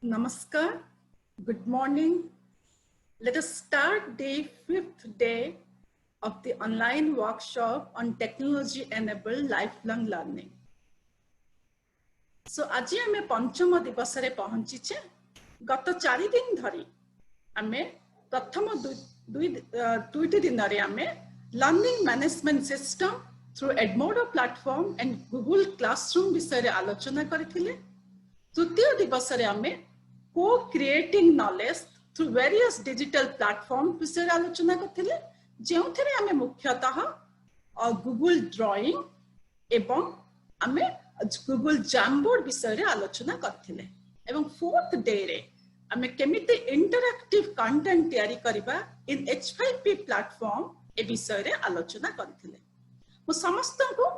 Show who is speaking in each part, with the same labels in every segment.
Speaker 1: Namaskar. Good morning. Let us start day 5th day of the online workshop on technology-enabled lifelong learning. So, आज आमे पंचम दिवस रे पहुंचीचे गत 4 दिन धरी आमे प्रथम दुईटी दिन रे आमे learning management system through Edmodo platform and Google classroom विषय रे आलोचना करथिले। तृतीय दिवस रे आमे co-creating knowledge through various digital platforms विषय आलोचना करथिले, जेउथरे आमे मुख्यतः गूगल ड्राइंग एवं आमे गूगल जैमबोर्ड विषय आलोचना करथिले। एवं फोर्थ डे रे आमे केमिति इंटरैक्टिव कंटेंट तैयारी करबा इन H5P प्लेटफॉर्म ए विषय आलोचना करथिले। मु समस्त को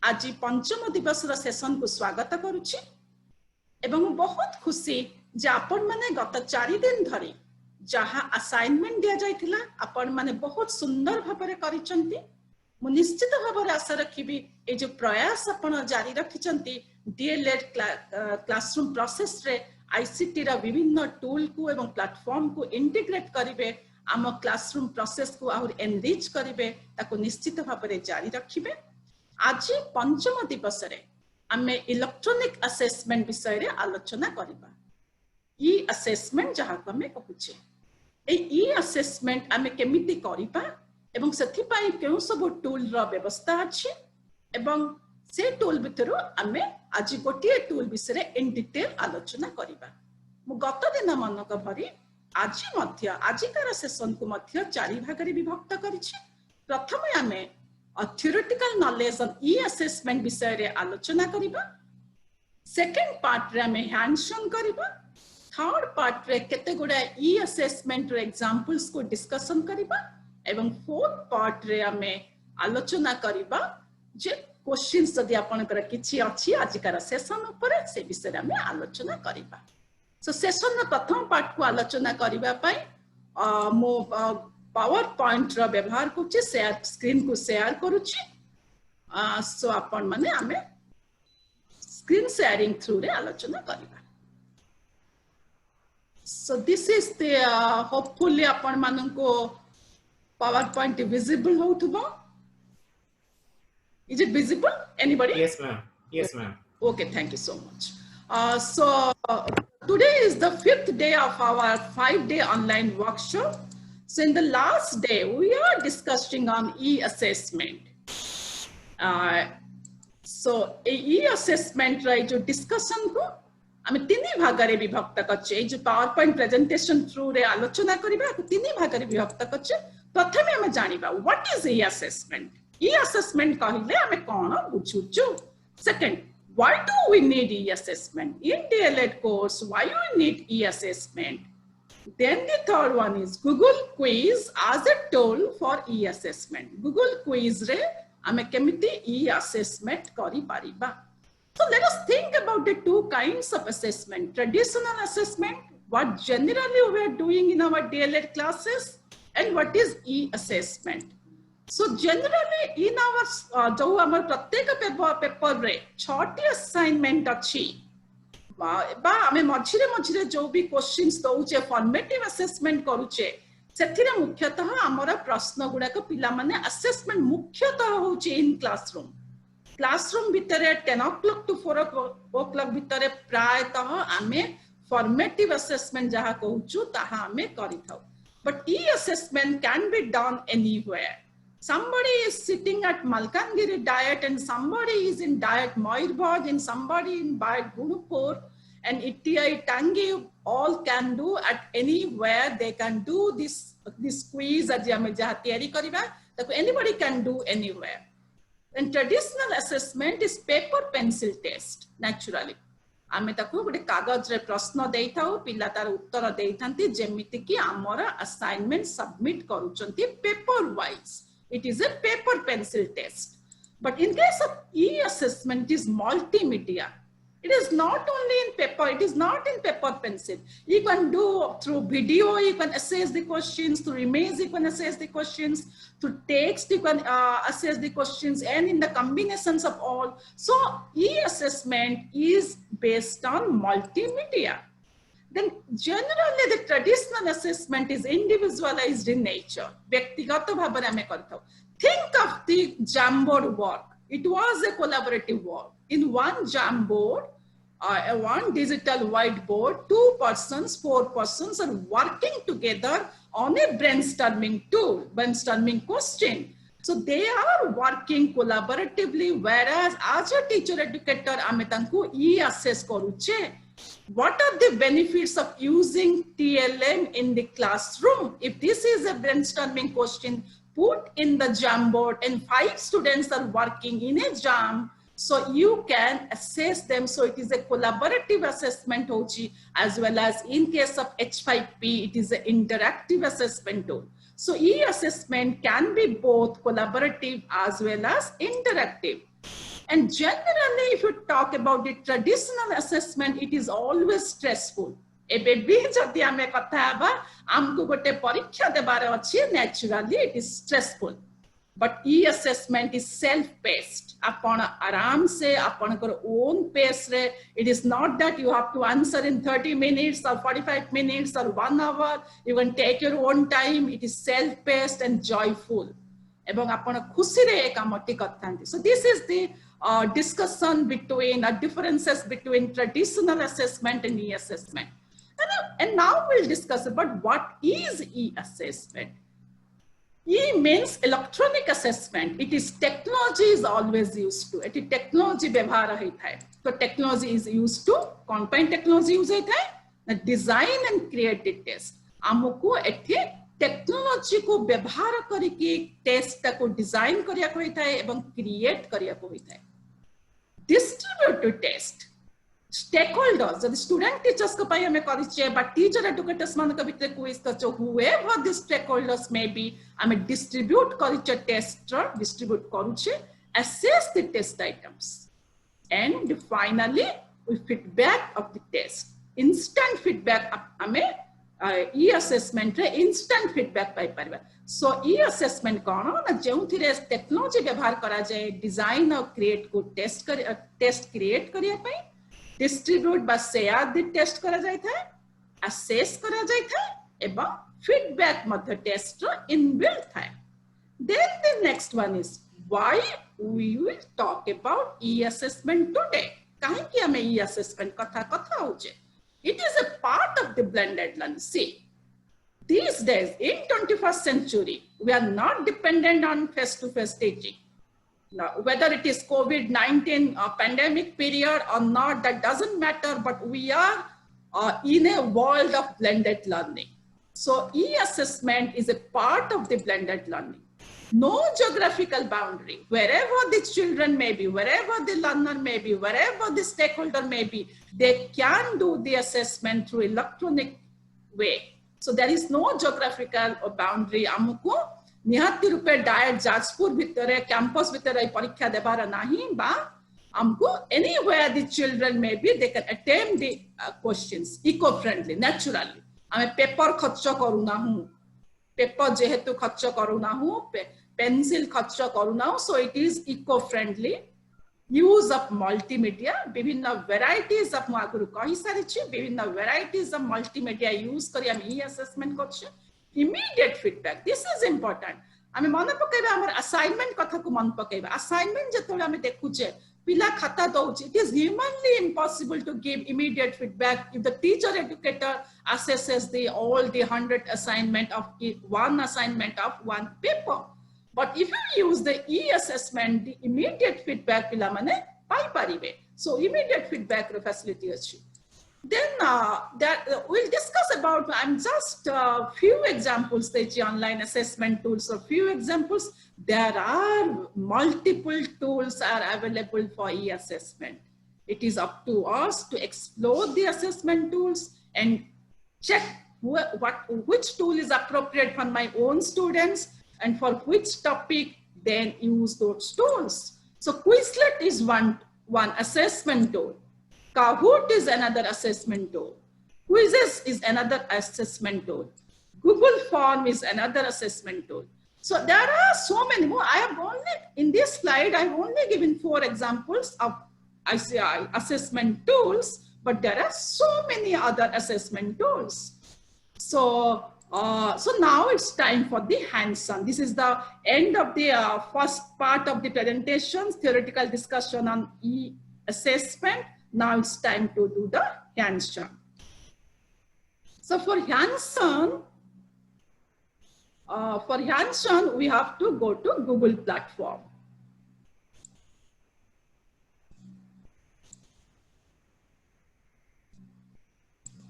Speaker 1: आज पंचम दिवस रा सेशन को स्वागत करूची एवं बहुत खुशी जे आपण माने गत 4 दिन धरी जहा असाइनमेंट दिया जाइथिला आपण माने बहुत सुंदर भाबरे करिसंती। मु निश्चित भाबरे आशा रखिबी ए जो प्रयास आपण जारी रखिसंती डीएलएड क्लासरूम प्रोसेस रे आईसीटी रा विभिन्न टूल को एवं प्लेटफॉर्म को इंटीग्रेट करिवे, आम क्लासरूम प्रोसेस को और एनरिच करिवे, ताको निश्चित भाबरे जारी रखिबे। आज पंचम दिवस रे आमे इलेक्ट्रॉनिक असेसमेंट विषय रे आलोचना करिबा। ई असेसमेंट जहा को हमें कहूचे ए ई असेसमेंट आमे केमिति करिबा एवं सेथि पई केउ सब टूल रो व्यवस्था अछि एवं से टूल भितरो आमे आज गोटिए टूल विषय रे इन डिटेल आलोचना करिबा। मु गत दिन मनक भरी आज मध्य आजिकार सेशन को मध्य 4 भाग रे विभक्त करिछि। प्रथमे आमे theoretical knowledge on e-assessment विषय रे आलोचना करिबा। सेकंड पार्ट रे हमें हैंड्स ऑन करिबा। थर्ड पार्ट रे केते गुडा e-assessment रे एग्जांपल्स को डिस्कशन करिबा एवं फोर्थ पार्ट रे हमें आलोचना करिबा जे क्वेश्चंस जदि आपनकर किछि अछि आजिकार सेशन ऊपर से विषय हमें आलोचना करिबा। सो सेशन रे प्रथम पार्ट को आलोचना करिबा पई मो पावर पॉइंट रा व्यवहार कुछ शेयर स्क्रीन को शेयर करूची। सो आपण माने हमें स्क्रीन शेयरिंग थ्रू रे आलोचना करिबा। So this is the hopefully आपण मानन को पावर पॉइंट विजिबल होतबो। Is it visible anybody?
Speaker 2: Yes, ma'am. Yes, ma'am.
Speaker 1: Okay, thank you so much. So today is the 5th day of our 5-day online workshop. So in the last day, we are discussing on e-assessment. So e-assessment रा जो discussion को हमें 3 भागरे विभक्त करछे। जो PowerPoint presentation through रे आलोचना करिबा 3 भागरे विभक्त करछे। प्रथमे हमें जानिबा what is e-assessment? E-assessment कहिले हमें कोन बुझुचु। Second, why do we need e-assessment? In DLED course, why you need e-assessment? Then the third one is Google Quiz as a tool for e-assessment. Google Quiz re ame kemiti e-assessment kari pariba. So let us think about the two kinds of assessment. Traditional assessment, what generally we are doing in our DLED classes, and what is e-assessment. So generally in our jo amar pratyeka paper re 6 assignment achi बा आमे मझिरे मझिरे जो भी questions दउचे formative assessment करूचे सेथिरे मुख्यतः हमर प्रश्न गुडा को पिला माने असेसमेंट मुख्यतः होचे इन क्लासरूम भितरे 10 o'clock to 4 o'clock भितरे प्रायतः आमे फॉर्मेटिव असेसमेंट जहा कहूचु ताहा आमे करिथाउ। बट ई assessment can be done anywhere. Somebody is sitting at Malkangiri diet and somebody is in diet Mayurbhanj and somebody in diet Gurupur and ETI Tangi all can do at anywhere. They can do this quiz as anybody can do anywhere. And traditional assessment is paper pencil test naturally. आमे ताको गोटे कागज रे प्रश्न देई थाउ पिला तार उत्तर देई थांती जेमिति कि हमरा असाइनमेंट सबमिट करूचंती paper wise. It is a paper pencil test. But in case of e-assessment, it is multimedia. It is not only in paper, it is not in paper pencil. You can do through video, you can assess the questions, through image, you can assess the questions, through text, you can assess the questions, and in the combinations of all. So e-assessment is based on multimedia. Then generally the traditional assessment is individualized in nature. व्यक्तिगत भाବରେ ଆମେ କରିଥାଉ. Think of the Jamboard work. It was a collaborative work. In one Jamboard, one digital whiteboard, 2 persons, 4 persons are working together on a brainstorming tool, brainstorming question. So they are working collaboratively, whereas as a teacher educator, ame tanku e-assess karuche. What are the benefits of using TLM in the classroom? If this is a brainstorming question put in the Jamboard and 5 students are working in a jam, so you can assess them. So it is a collaborative assessment as well as in case of H5P, it is an interactive assessment tool. So e-assessment can be both collaborative as well as interactive. And generally, if you talk about the traditional assessment, it is always stressful. Naturally, it is stressful. But e-assessment is self-paced. Own pace. It is not that you have to answer in 30 minutes or 45 minutes or 1 hour. You can take your own time. It is self-paced and joyful. So this is the discussion between differences between traditional assessment and e-assessment. And now we'll discuss about what is e-assessment. E means electronic assessment. It is technology is always used to. It is technology व्यवहार है था. So technology is used to. कौन pine technology use है था? Design and create test. आमुको ऐठे technology को व्यवहार करके test को design करिया कोई था एवं create करिया कोई था. Distributed test. Stakeholders, the student teachers ko pai ame kariche, but teacher educators man ka bitre quiz kacho whoever the stakeholders may be, ame distribute kariche tester, distribute karuche, assess the test items, and finally we feedback of the test. Instant feedback ame e-assessment re instant feedback pai pariba. So e-assessment kono na jeuthire technology व्यवहार करा जाए design और create को test create करिया pai. Distribute by share the test करा जाता है, assess करा जाता है, एवं feedback method test inbuilt है. Then the next one is why we will talk about e-assessment today. कहीं कि हमें e-assessment कथा होचे. It is a part of the blended learning. See, these days in 21st century, we are not dependent on face-to-face teaching. Now, whether it is COVID-19 pandemic period or not, that doesn't matter, but we are in a world of blended learning. So e-assessment is a part of the blended learning. No geographical boundary. Wherever the children may be, wherever the learner may be, wherever the stakeholder may be, they can do the assessment through electronic way. So there is no geographical boundary. Amuko निहाती रूपे direct Jajpur भितरे campus भितरे परीक्षा देबार नाही बा हमको anywhere the children may be they can attempt the questions eco friendly naturally. हमें paper खर्च करूना हूँ, पेपर जेहेतु खर्च करूना हूँ, पेंसिल खर्च करूना हूँ, so it is eco friendly. Use of multimedia, विभिन्न varieties of मागुरु कही सारी ची, विभिन्न varieties of multimedia use करी हम e-assessment करछे. Immediate feedback. This is important. आमे मन पकेबा हमर assignment कथा को मन पकेबा. Assignment जेतोले आमे देखुचे पिला खाता दउची. It is humanly impossible to give immediate feedback if the teacher educator assesses all the 100 assignment of one assignment of one paper. But if you use the e-assessment, the immediate feedback pila mane pai paribe. So immediate feedback facility achi. Then we'll discuss about, I'm just a few examples, the online assessment tools, a few examples. There are multiple tools are available for e-assessment. It is up to us to explore the assessment tools and check which tool is appropriate for my own students and for which topic, then use those tools. So Quizlet is one assessment tool. Kahoot is another assessment tool. Quizzes is another assessment tool. Google Form is another assessment tool. So there are so many more. I have only, in this slide, I have only given 4 examples of assessment tools, but there are so many other assessment tools. So, so now it's time for the hands-on. This is the end of the first part of the presentation, theoretical discussion on e-assessment. Now it's time to do the hands-on. So for hands-on, we have to go to Google platform.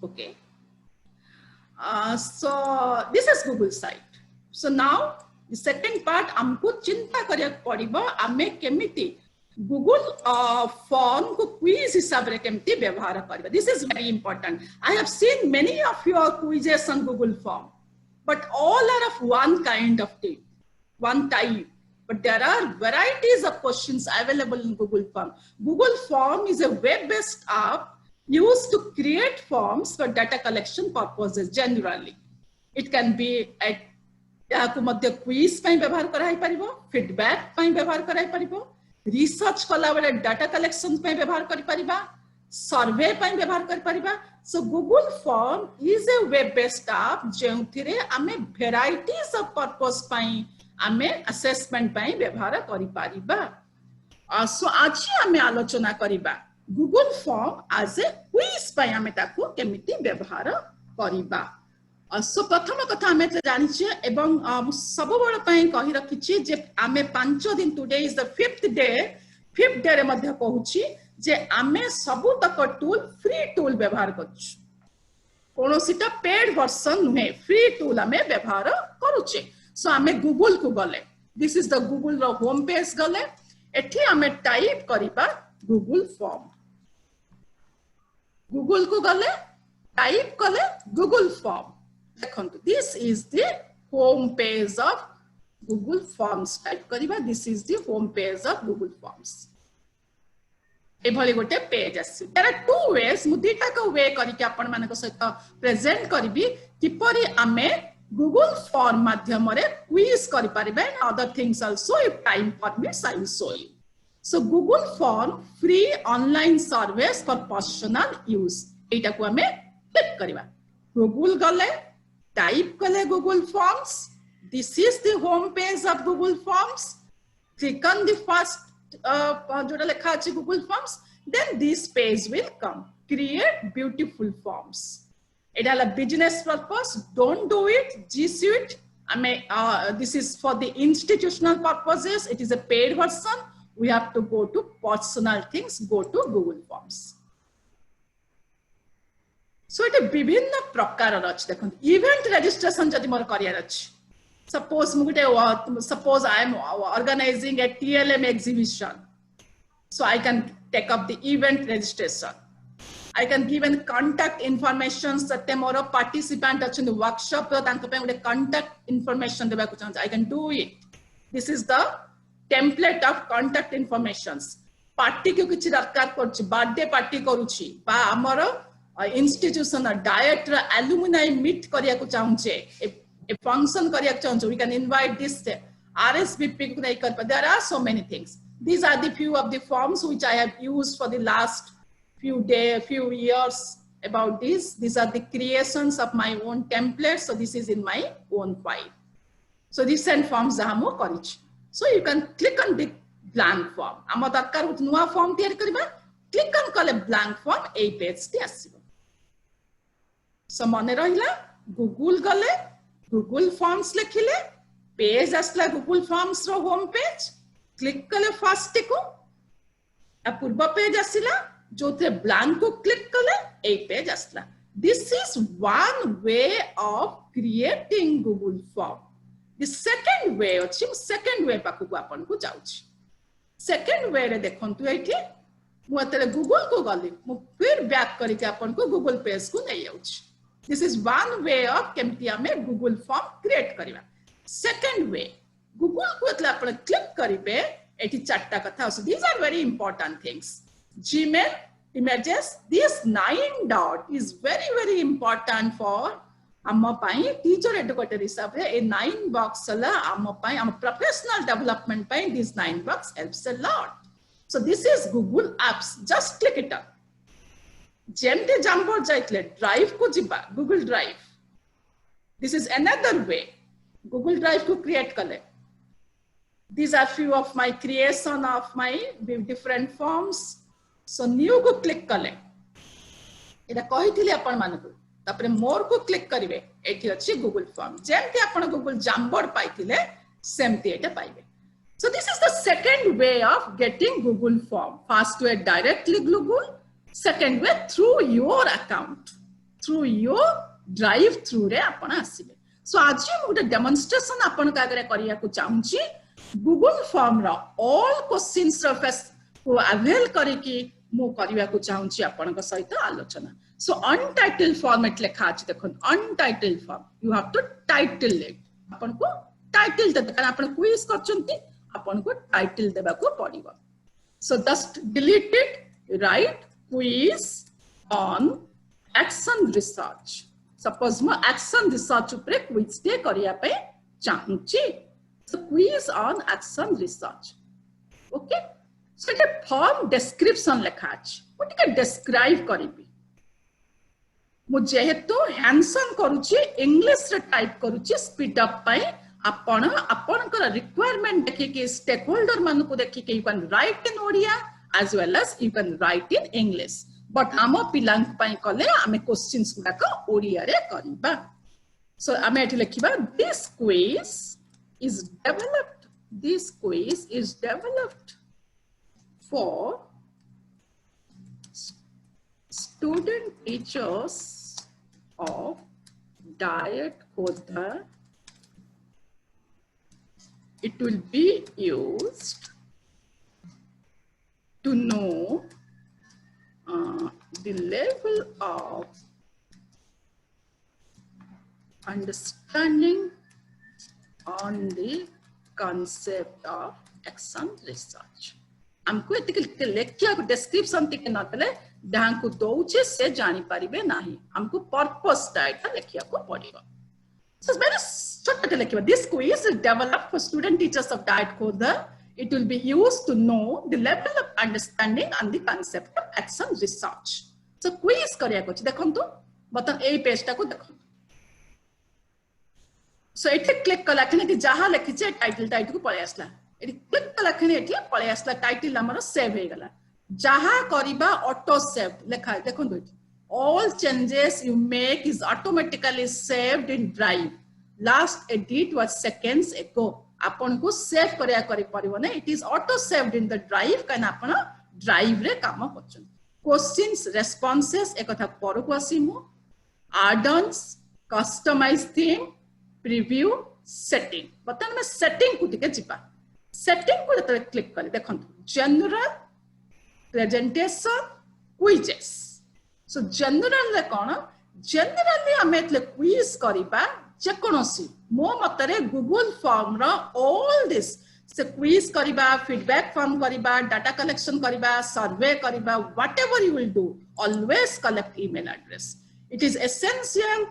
Speaker 1: Okay. So this is Google site. So now the second part, हमको चिंता करिया पड़िबो आमे केमिति Google form को quiz हिसाब रे केमिति व्यवहार करिबा. This is very important. I have seen many of your quizzes on Google form, but all are of one kind of type, one type. But there are varieties of questions available in Google form. Google form is a web-based app used to create forms for data collection purposes generally. It can be at quiz ପାଇଁ ବ୍ୟବହାର କରାଇ ପାରିବ, feedback ପାଇଁ ବ୍ୟବହାର କରାଇ ପାରିବ, research କଲା ବେଳେ data collection ପାଇଁ ବ୍ୟବହାର କରି ପାରିବା, survey ପାଇଁ ବ୍ୟବହାର କରି ପାରିବା. So Google form is a web-based app ଯେଉଁଥିରେ ଆମେ varieties of purpose ପାଇଁ ଆମେ assessment ପାଇଁ ବ୍ୟବହାର କରି ପାରିବା. So ଆଜି ଆମେ ଆଲୋଚନା କରିବା Google form as a quiz ପାଇଁ ଆମେ ତାକୁ କେମିତି ବ୍ୟବହାର କରିବା. So ପ୍ରଥମ କଥା ଆମେ ଜାଣିଛେ ଏବଂ ସବୁବେଳ ପାଇଁ କହି ରଖିଛି ଯେ ଆମେ 5 ଦିନ, today is the fifth day ରେ ମଧ୍ୟ କହୁଛି ଯେ ଆମେ ସବୁ ତକ ଟୁଲ ଫ୍ରି ଟୁଲ ବ୍ୟବହାର କରୁଛୁ. କୌଣସିଟା paid version ନୁହେଁ, free tool ଆମେ ବ୍ୟବହାର କରୁଛେ. So ଆମେ Google को गले, this is the Google ର home page गले, एठी ଆମେ टाइप କରିବା Google form. Google को गले, टाइप कले Google form. देखंतु, this is the home page of Google Forms. Type करिबा, this is the home page of Google Forms. एभली गोटे पेज आसी. There are two ways, मु दिटा को वे करिके आपण मानको सहित प्रेजेंट करबी किपरि आमे Google form माध्यमरे क्विज करि परिबे and other things also if time permits I will show you. So Google form free online service for personal use. एटा को हमें क्लिक करिबा. Google गले, टाइप कले Google forms. This is the home page of Google forms. Click on the first जोटा लिखा अछि Google forms. Then this page will come. Create beautiful forms. Etah La business purpose. Don't do it. G Suite. This is for the institutional purposes. It is a paid version. We have to go to personal things, go to Google Forms. So it is विभिन्न प्रकार अछि. देखंतु event registration जदि मोर career अछि. Suppose I am organizing a TLM exhibition. So I can take up the event registration. I can give an contact information सत्ते मोर participant अछि in workshop तांको पे उडे contact information देबा को चाहन्छ. I can do it. This is the template of contact informations. Party को किछि दरकार करछि, बर्थडे पार्टी करूछि बा हमर institution diet रा alumni meet करिया को चाहछे, a function करिया को चाहछे, we can invite this RSVP को नै कर. There are so many things. These are the few of the forms which I have used for the last few years about this. These are the creations of my own templates. So this is in my own file. So recent forms jaha mo karichi. So you can click on the blank form. आम दरकार होत नुआ form तैयार करिबा, click on कले blank form ए page ती आसीबो. सो मने रहिला Google गले, Google Forms लिखिले, पेज आसला Google Forms रो होम पेज, क्लिक कले फर्स्ट को, आ पूर्व पेज आसिला, जोथे blank को क्लिक कले ए पेज आसला. This is one way of creating Google Form. The second way अछि, second way पाकु को आपन को जाउछि. Second way रे देखंतु एठी मु एतले Google को गली, मु फिर बैक करि के आपन को Google पेज को नै जाउछि. This is one way of केमति हमें Google form create करिबा. Second way, Google को एतले आपन क्लिक करिबे, एठी चारटा कथा अछि. These are very important things. Gmail, images, this 9 dot is very important for आम पाई टीचर एडुकेटर हिसाब रे ए 9 बॉक्स ला आम पाई आम professional development pi this 9 box helps a lot. So this is Google Apps. Just click it up. जेमते Jamboard जाइतले drive को जिबा Google drive this is another way Google drive को क्रिएट कले these are few of my creation of my different forms so new को click कले एटा कहिथिले आपण मानको तापरे मोर को क्लिक करिवे एठी अछि गूगल फॉर्म जेमते आपण गूगल जामबोर्ड पाइथिले सेमते एटा पाइबे so this is the second way of getting google form first way directly google second way through your account through your drive through रे आपण आसीबे so आज हम गोटे डेमोन्स्ट्रेशन आपण का आगे करिया को चाहूची गूगल फॉर्म रा ऑल क्वेश्चंस सरफेस को अवेल करिकी मो करिया को चाहूची आपण सहित आलोचना so untitled format लेखा अछि देखन untitled form you have to title it आपण को टाइटल दे कारण आपण क्विज करचंती आपण को टाइटल देबा को पड़िबो so just delete it write quiz on action research suppose mo action research ऊपर क्विज दे करिया पे चाहूची so quiz on action research okay so it form description लेखा अछि ओटिके describe करिबी मु जेहेतु हैंडसम करूची इंग्लिश रे टाइप करूची स्पीड अप पाए आपण आपनकर रिक्वायरमेंट देखि के स्टेक होल्डर मान को देखि के you can write in Odia as well as you can write in english but आम पिलांक पई कले आमे क्वेश्चंस गुडा को ओडिया रे करबा so आमे एठी लिखिबा this quiz is developed for student teachers of diet Khodha. It will be used to know the level of understanding on the concept of action research. हमको एतिके लेखिया को डिस्क्रिप्शन तिके नतले जहां को दोचे से जानि परिबे नाही हमको पर्पस डाटा लेखिया को पड़िबो so it's very short लेखिबा this quiz is developed for student teachers of diet Khodha it will be used to know the level of understanding on the concept of action research so quiz करिया को देखंतु बतन ए page टा को देखंतु so एठी click कला खने कि जहां लिखि छै टाइटल को पळे आसला एठी क्लिक कला खने एठी पळे आसला टाइटल हमर सेव हे गला जहां करिबा ऑटो सेव लेखा देखंतु एठी all changes you make is automatically saved in drive last edit was seconds ago आपन को सेव करिया करि परिबो ने it is auto saved in the drive कना आपन ड्राइव रे काम करछन क्वेश्चंस रेस्पोंसेस एकथा पर को आसीमु add-ons customise theme preview setting बतन में सेटिंग को टिके जिपा सेटिंग को जते क्लिक करी देखंतु जनरल प्रेजेंटेशन क्विजेस सो जनरल ले कोन जनरली हमें एतले क्विज करिबा जे कोनोसी मो मतरे गूगल फॉर्म रो ऑल दिस से क्विज करिबा फीडबैक फॉर्म करिबा डाटा कलेक्शन करिबा सर्वे करिबा whatever you will do always collect email address it is essential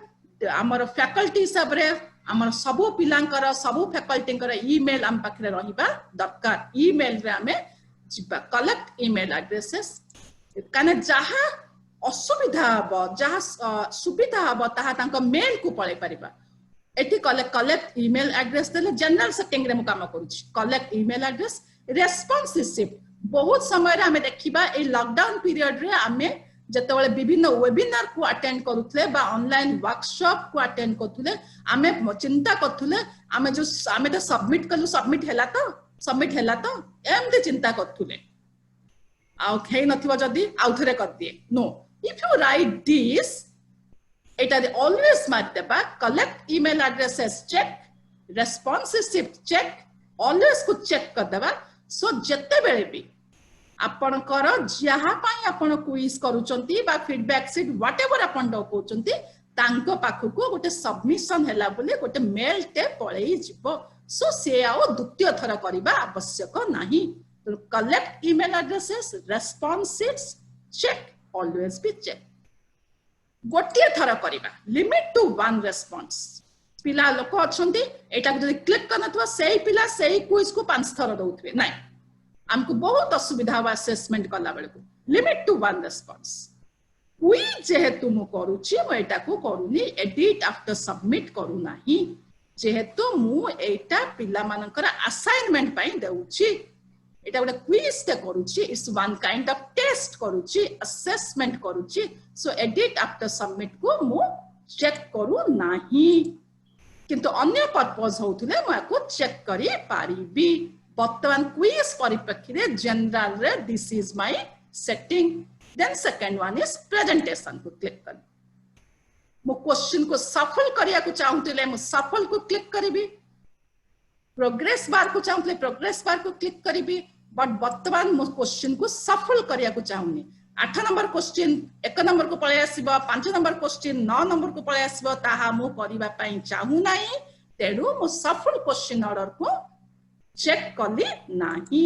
Speaker 1: हमर फैकल्टी सबरे हमर सबो पिलांकर सबो फैकल्टींकर ईमेल हम पाखरे रहिबा दरकार ईमेल रे हमें जिबा कलेक्ट ईमेल एड्रेसेस काने जहां असुविधा हबो जहां सुविधा हबो ताहा तांको मेल को पळे परिबा एठी कलेक्ट ईमेल एड्रेस देले जनरल सेटिंग रे मु काम करूची कलेक्ट ईमेल एड्रेस रेस्पोंसिव बहुत समय रे हमें देखिबा ए लॉकडाउन पीरियड रे हमें जतबेले विभिन्न वेबिनार को अटेंड करूथले बा ऑनलाइन वर्कशॉप को अटेंड करथुले हमें चिंता करथुले हमें जो हमें तो सबमिट हैला तो एमते चिंता करथुले आउ खै नथिबो जदी आउ थरे कर दिए no if you write this it is always mateba collect email addresses check responsive check always को check कर देबा सो जते बेले भी आपण कर जहा पई आपण क्विज करूचंती बा फीडबैक शीट व्हाटएवर आपण डकोचंती तांको पाखु को गोटे सबमिशन हैला बोले गोटे मेल टे पळेई जिवो सो से आ द्वितीय थर करबा आवश्यक नाही तो collect email addresses responses check always be check गोटे थर करबा limit to one response पिला लोक अछंती एटा जदी क्लिक करनथवा सेही पिला सेही क्विज को 5 थर दउथबे नाही हमको बहुत असुविधा हुआ असेसमेंट करला बेले को limit to one response quiz जेहेतु मु करूची मु एटा को करूनी एडिट आफ्टर सबमिट करू नाही जेहेतु मु एटा पिला मानकर असाइनमेंट पई देउची एटा गोटे क्विज ते करूची it's one kind of test करूची असेसमेंट करूची सो एडिट आफ्टर सबमिट को मु चेक करू नाही किंतु अन्य पर्पस होतले मु को चेक करी पारिबी वर्तमान क्विज परिप्रेक्षी रे जनरल रे this is my setting then second one is presentation को क्लिक कर मु क्वेश्चन को सफल करिया को चाहूतले मु सफल को क्लिक करिबी प्रोग्रेस बार को चाहूतले प्रोग्रेस बार को क्लिक करिबी बट वर्तमान मु क्वेश्चन को सफल करिया को चाहूनी 8 नंबर क्वेश्चन 1 नंबर को पळे आसीबा 5 नंबर क्वेश्चन 9 नंबर को पळे आसीबा ताहा मु करिबा पई चाहू नाही तेडू मु सफल क्वेश्चन ऑर्डर को चेक कली नाही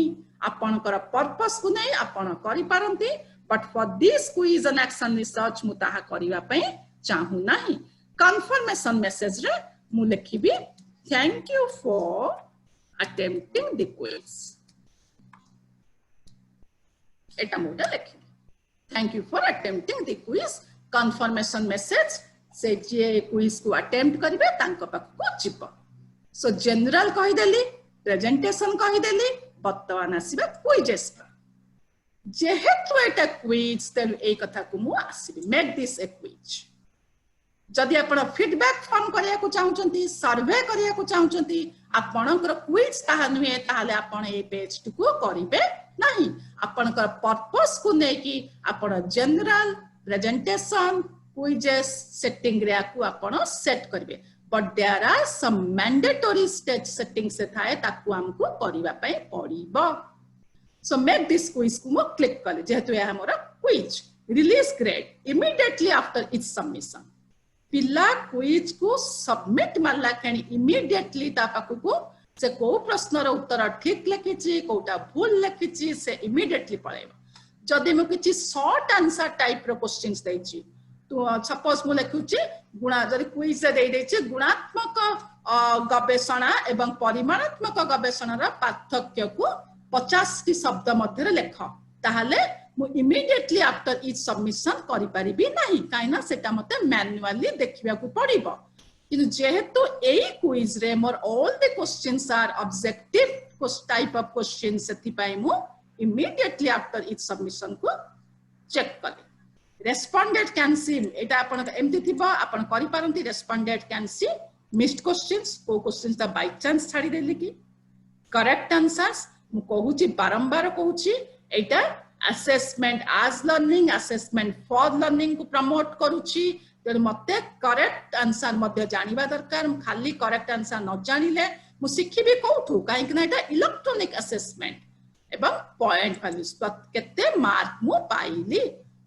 Speaker 1: आपनकर पर्पस को नै आपन करि पारंती but for this quiz and action research मु ताहा करिबा पई चाहू नाही कंफर्मेशन मैसेज रे मु लिखिबी thank you for attempting the quiz एटा मोटा लिखि thank you for attempting the quiz confirmation message से जे क्विज को अटेम्प्ट करिवे तांको पाख को चिप सो जनरल कहि देली प्रेजेंटेशन कहि देली वर्तमान आसीबा क्विजेस जेहेतु एटा क्विज तेल ए कथा को मु आसीबी मेक दिस ए क्विज जदि आपण फीडबैक फॉर्म करिया को चाहउचंती सर्वे करिया को चाहउचंती आपणकर क्विज ताहा नुहे ताहाले आपण ए पेज को करिवे नहीं आपणकर पर्पस को नै कि आपण जनरल प्रेजेंटेशन क्विजेस सेटिंग रे को आपण सेट करिवे but there are some mandatory stage setting से थाए ताकू हमको करिवा पई पड़िबो सो मेक दिस क्विज को मु क्लिक कले जेहेतु या हमर quiz release grade immediately after its submission पिला क्विज को सबमिट मारला खणी इमीडिएटली ता पाखु को से को प्रश्न रो उत्तर ठीक लिखिची कोटा भूल लिखिची से इमीडिएटली पळेबो जदि मु किछि शॉर्ट आंसर टाइप रो क्वेश्चंस दैछि तो सपोज मु लिखुची गुणा जदि क्विज से दे दैछि गुणात्मक गवेषणा एवं परिमाणात्मक गवेषणा रो पार्थक्य को 50 टी शब्द मध्य लेख ताहाले मु इमीडिएटली आफ्टर ईच सबमिशन करि परिबी नाही काइना सेटा मते मैन्युअली देखिबा को पड़िबो किंतु जेहेतु एई क्विज रे मोर all the questions are objective type of question सेति पई मु इमीडिएटली आफ्टर ईच सबमिशन को चेक कले रेस्पोंडेड कैन सी एटा आपण एमति थिबा आपण करि पारंती रेस्पोंडेड कैन सी मिस्ड क्वेश्चंस को क्वेश्चंस ता बाय चांस छाडी देली कि करेक्ट आंसर्स मु कहूची बारंबार कहूची एटा असेसमेंट आज लर्निंग असेसमेंट फॉर लर्निंग को प्रमोट करूची तेरे मते करेक्ट आंसर मध्ये जानिबा दरकार खाली करेक्ट आंसर न जानिले मु सिखिबे कोठु काहे कि एटा इलेक्ट्रॉनिक असेसमेंट एवं पॉइंट वैल्यूज केते मार्क मु पाइली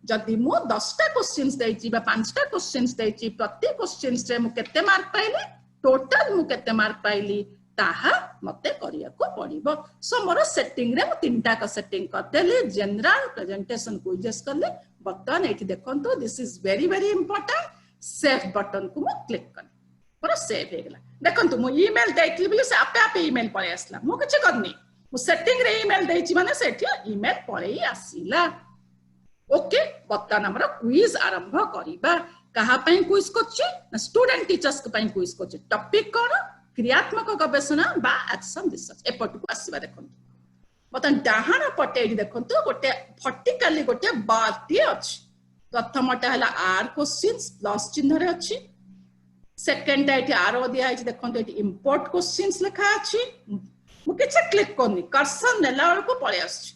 Speaker 1: जदि मु 10 टा क्वेश्चंस दैछि बा 5 टा क्वेश्चंस दैछि प्रति क्वेश्चंस रे मु केते मार्क पाइली टोटल मु केते मार्क पाइली ताहा मते करिया को पड़िबो सो मोर सेटिंग रे मु तीनटा का सेटिंग कर देली जनरल प्रेजेंटेशन क्विजेस करले बटन एठी देखंतो this is very very important save button को मु क्लिक कर मोर सेव हे गेला देखंतो मु ईमेल दैतली बिले से आपे आपे ईमेल पळे आसला मु किछ करनी मु सेटिंग रे ईमेल दैछि माने सेठी ईमेल पळे आसीला ओके बटन हमर क्विज आरंभ करिबा कहा पई क्विज करछि ना स्टूडेंट टीचर्स के पई क्विज करछि टॉपिक कोन क्रियात्मक गवेषणा बा एक्शन रिसर्च एपट को आसीबा देखंतु बतन डाहाण पटे देखंतु गोटे वर्टिकली गोटे बार टी अछि प्रथमटा हला आर क्वेश्चंस प्लस चिन्ह रे अछि सेकंड एठी आर दिया अछि देखंतु एठी इंपोर्ट क्वेश्चंस लिखा अछि मु किछ क्लिक करनी कर्सर नेला को पळे अछि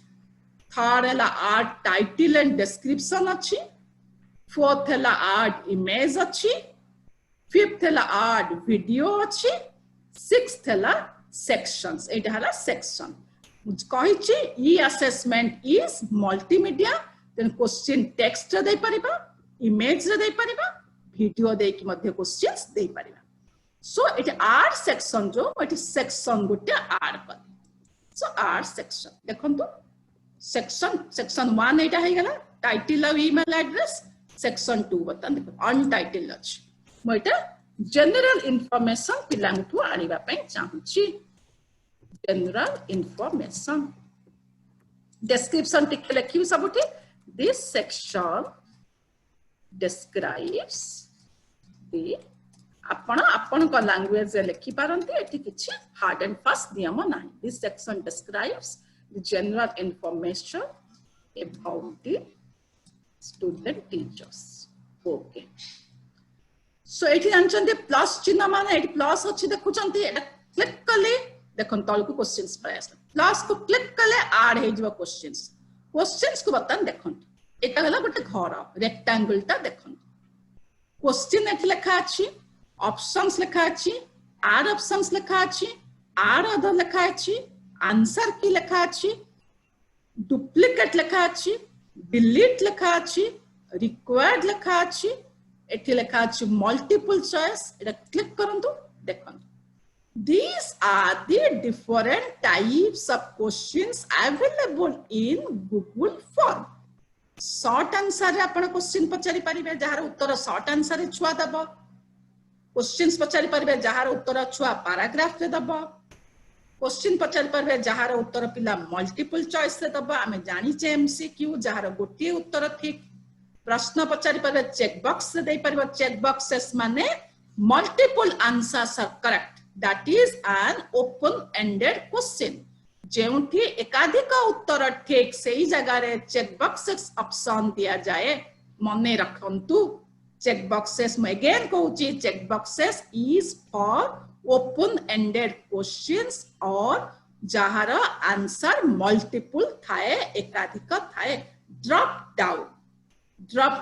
Speaker 1: थर्ड हला आर टाइटल एंड डिस्क्रिप्शन अछि फोर्थ हला आर इमेज अछि फिफ्थ हला आर वीडियो अछि सिक्स्थ हला सेक्शंस एटा हला सेक्शन कहिछि ई assessment is multimedia then question text दे परिबा इमेज दे परिबा वीडियो दे कि मध्ये क्वेश्चंस दे परिबा सो इट आर सेक्शन जो इट सेक्शन गुटे आर कर सो आर सेक्शन देखंतु सेक्शन 1 एटा हे गेला टाइटल और ईमेल एड्रेस सेक्शन 2 बतन देखो अनटाइटल अछि म एटा जनरल इन्फॉर्मेशन पिलांटू आनिबा पई चाहूची जनरल इन्फॉर्मेशन डिस्क्रिप्शन टिक लिखिबी सबठी दिस सेक्शन describes the आपण को लैंग्वेज लिखि पारंती एठी किछि हार्ड एंड फास्ट नियम नाही. This section describes the general information about the student teachers. Okay. So एठी जानचंती प्लस चिन्ह माने एठी प्लस अछि देखुचंती एटा क्लिक कले देखन तल को क्वेश्चंस पर आस प्लस को क्लिक कले ऐड हे जबो क्वेश्चंस को बतन देखन एटा हला गोटे घर रेक्टेंगल ता देखन क्वेश्चन एठी लिखा अछि ऑप्शंस लिखा अछि ऐड ऑप्शंस लिखा अछि ऐड अदर लिखा अछि आंसर की लिखा अछि डुप्लीकेट लिखा अछि डिलीट लिखा अछि रिक्वायर्ड लिखा अछि एठी लिखा अछि मल्टीपल चॉइस एटा क्लिक करंतु देखन. These are the different types of questions available in Google form. Short answer रे आपण क्वेश्चन पचारि परिबे जहार उत्तर शॉर्ट आंसर रे छुआ दबो. क्वेश्चंस पचारि परिबे जहार उत्तर छुआ पैराग्राफ रे दबो. क्वेश्चन पचारि परिबे जहार उत्तर पिला मल्टीपल चॉइस रे दबो. आमे जानि छे एमसीक्यू जहार गोटे उत्तर ठीक. प्रश्न पचारि परिबे चेक बॉक्स रे दे परिबो. चेक बॉक्सेस माने multiple answers are correct. That is an open-ended question. जेउठी एकाधिक उत्तर ठीक सही जगह रे चेक बॉक्सेस ऑप्शन दिया जाए. मने रखंतु चेक बॉक्सेस में अगेन कहूची check boxes is for open-ended questions और जहार आंसर मल्टीपल थाए एकाधिक थाए. ड्रॉप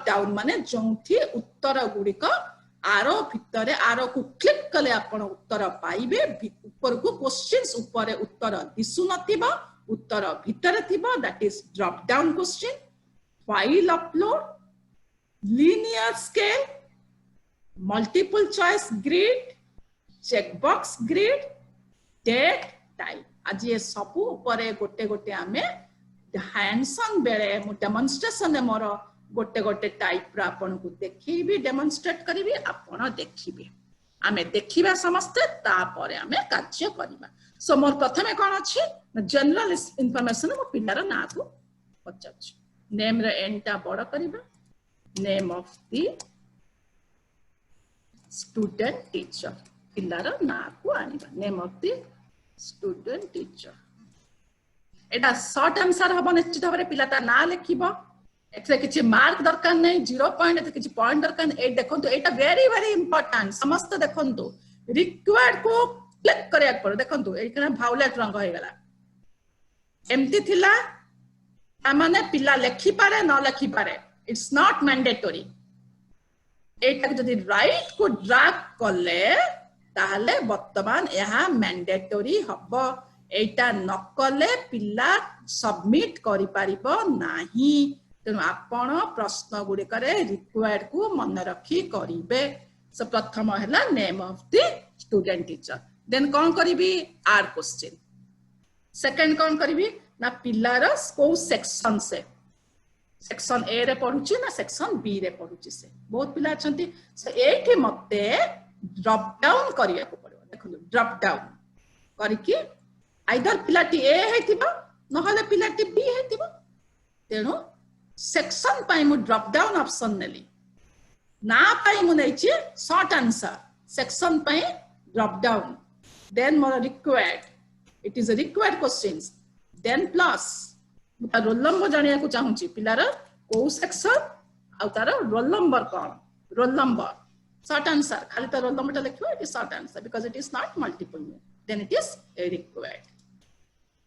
Speaker 1: डाउन माने जोंठी उत्तर गुड़िक आरो भितरे आरो को क्लिक कले आपण उत्तर पाइबे. ऊपर को क्वेश्चंस ऊपर उत्तर दिसु नथिबा उत्तर भितरे थिबा. That is drop down question. File upload linear scale multiple choice grid check box grid date time. आज ये सब ऊपर गोटे गोटे आमे हैंड्स ऑन बेले मु डेमोन्स्ट्रेशन ने मोर गोटे गोटे टाइप रा आपन को देखिबी डेमोन्स्ट्रेट करिबी आपन देखिबी. आमे देखिबा समस्त ता परे आमे कार्य करिबा. सो मोर प्रथमे कोन अछि जनरल इंफॉर्मेशन मो पिलार ना को पचाछ. नेम रे एंटा बड़ करिबा. Name of the student teacher पिलार ना को आनिबा. Name of the student teacher एटा शॉर्ट आंसर हबो. निश्चित भाबरे पिला ता ना लिखिबो. एथे किछि मार्क दरकार नै 0 पॉइंट एथे किछि पॉइंट दरकार नै. ए देखंतु एटा वेरी वेरी इंपोर्टेंट. समस्त देखंतु रिक्वायर्ड को क्लिक करिया पर देखंतु एखना भायोलेट रंग होय गेला. एमती थिला आ माने पिला लिखि पारे न लिखि पारे. It's not mandatory. एटा जदि राइट को ड्रैग करले ताहले वर्तमान यहा मैंडेटरी हबो. एटा न करले पिला सबमिट करि पारिबो नाही. तेणु आपण प्रश्न गुडी करे रिक्वायर्ड को मन रखी करिवे. सो प्रथम हैला name of the student teacher. Then कोन करिवि आर क्वेश्चन. सेकंड कोन करिवि ना पिलार को सेक्शन से सेक्शन ए रे पढुची ना सेक्शन बी रे पढुची. से बहुत पिला अछंती. सो एठी मते ड्रॉप डाउन करिया को पड़ो. देखो ड्रॉप डाउन करिकि आइदर पिलाटी ए हेतिबो नहले पिलाटी बी हेतिबो. तेणु सेक्शन पाई मु ड्रॉप डाउन ऑप्शन नेली. ना पाई मु नैछि शॉर्ट आंसर. सेक्शन पाई ड्रॉप डाउन. देन मोर required. It is a required questions. Then plus roll number जानिया को चाहूची. पिलार को सेक्शन आ तार रोल नंबर कोन. रोल नंबर शॉर्ट आंसर खाली तो रोल नंबर लिखियो. It is short answer because it is not multiple. Then it is a required.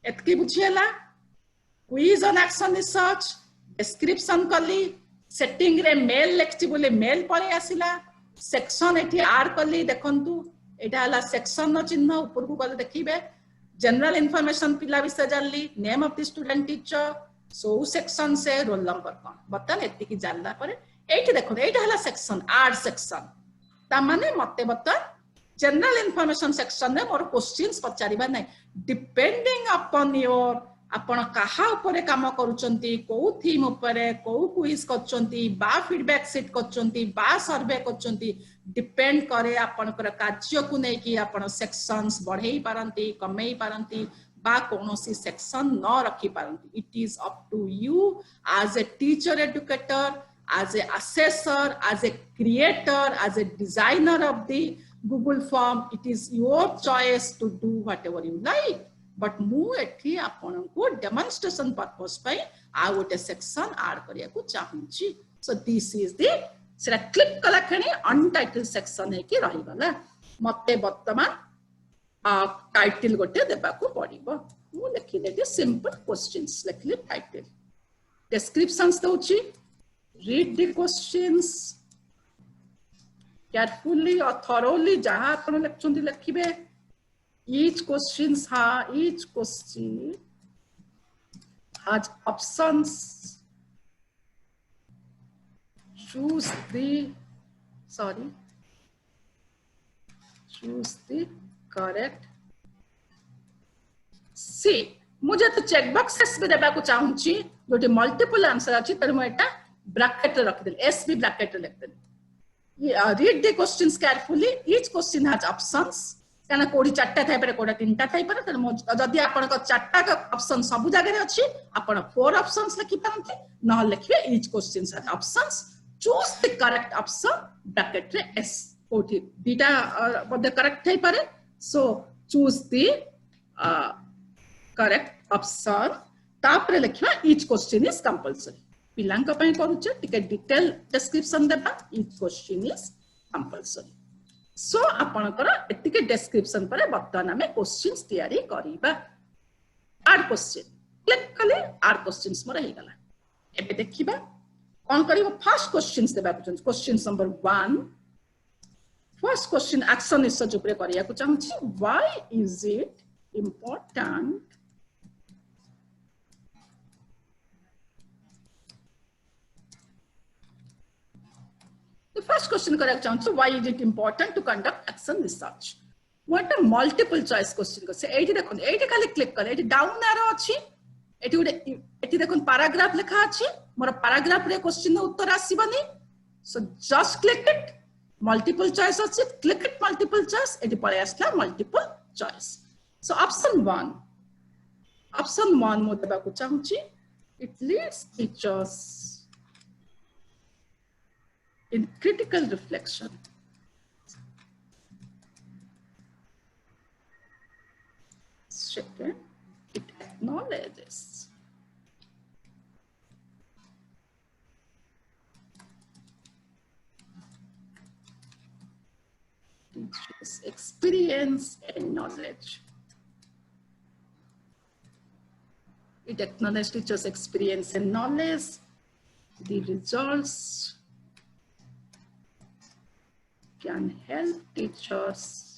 Speaker 1: एतकी बुझियला. Quiz on action research description कली. सेटिंग रे मेल लेखछि बोले मेल पळे आसिला. सेक्शन एठी ऐड कली. देखंतु एटा हला सेक्शन न चिन्ह ऊपर को गले देखिबे. जनरल इंफॉर्मेशन पिला विषय जानली. Name of the student teacher. So section से रोल नंबर कोन बतन एति की जानला परे एठी देखो एटा हला सेक्शन ऐड सेक्शन. ता माने मते बतन जनरल इंफॉर्मेशन सेक्शन ने मोर क्वेश्चंस पचारिबा नै. डिपेंडिंग अपॉन योर आपण कहा ऊपर काम करूचंती को थीम ऊपर को क्विज करचंती बा फीडबैक सेट करचंती बा सर्वे करचंती. डिपेंड करे आपण कर कार्य को नै कि आपण सेक्शंस बढ़ेई पारंती कमेई पारंती बा कोनोसी सेक्शन न रखी पारंती. It is up to you as a teacher educator as a assessor, as a creator, as a designer of the Google form, it is your choice to do whatever you like. But mu ethi apanku demonstration purpose pai a gote section add kariya ku chahunchi. So this is the sera click kala khani untitled section he ki rahi gala. Matte bartaman title gote deba ku padibo. Mu lekhi deti simple questions lekhli title. Descriptions dauchi. Read the questions carefully or thoroughly. Jaha apna lekchunti lekhibe. Each question has options. Choose the correct. See, मुझे तो checkboxes भी देबा को चाहूँची जो T multiple answer अच्छी तरह में इटा bracket रख दे S भी bracket रख दे. Read the questions carefully. Each question has options. कहना कोड़ी चारटा थाई परे कोड़ा तीनटा थाई परे तर जदि आपण को चारटा का ऑप्शन सब जगह रे अछि आपण 4 ऑप्शंस लिखि पारंती न लिखिबे each questions has options. Choose the correct option bracket रे S कोठी बीटा बदे correct थाई परे. So choose the correct option. तापरे लिखिबा each question is compulsory. पिलांक पय करूचे टिके डिटेल डिस्क्रिप्शन देबा each question is compulsory. So आपनकर एतिके डिस्क्रिप्शन पर बर्तमान हमें क्वेश्चंस तैयारी करिबा. आड क्वेश्चन क्लिक कले आड क्वेश्चंस मोर हे गला. एबे देखिबा कोन करिवो. फर्स्ट क्वेश्चंस देबा question number 1. First question action research ऊपर करिया को चाहूची. Why is it important The first question correct answer, why is it important to conduct action research? What a multiple choice question ko se eiti dekhon eiti khali click kale eiti down arrow achi eiti dekhon paragraph lekha achi mora paragraph re question no uttar asibani. So just click it. Multiple choice achi, click it multiple choice eiti pare asla multiple choice. So option 1 mo deba ko chahuchi. It leads teachers in critical reflection. Second, it acknowledges teachers' experience and knowledge. It acknowledges teachers' experience and knowledge. The results can help teachers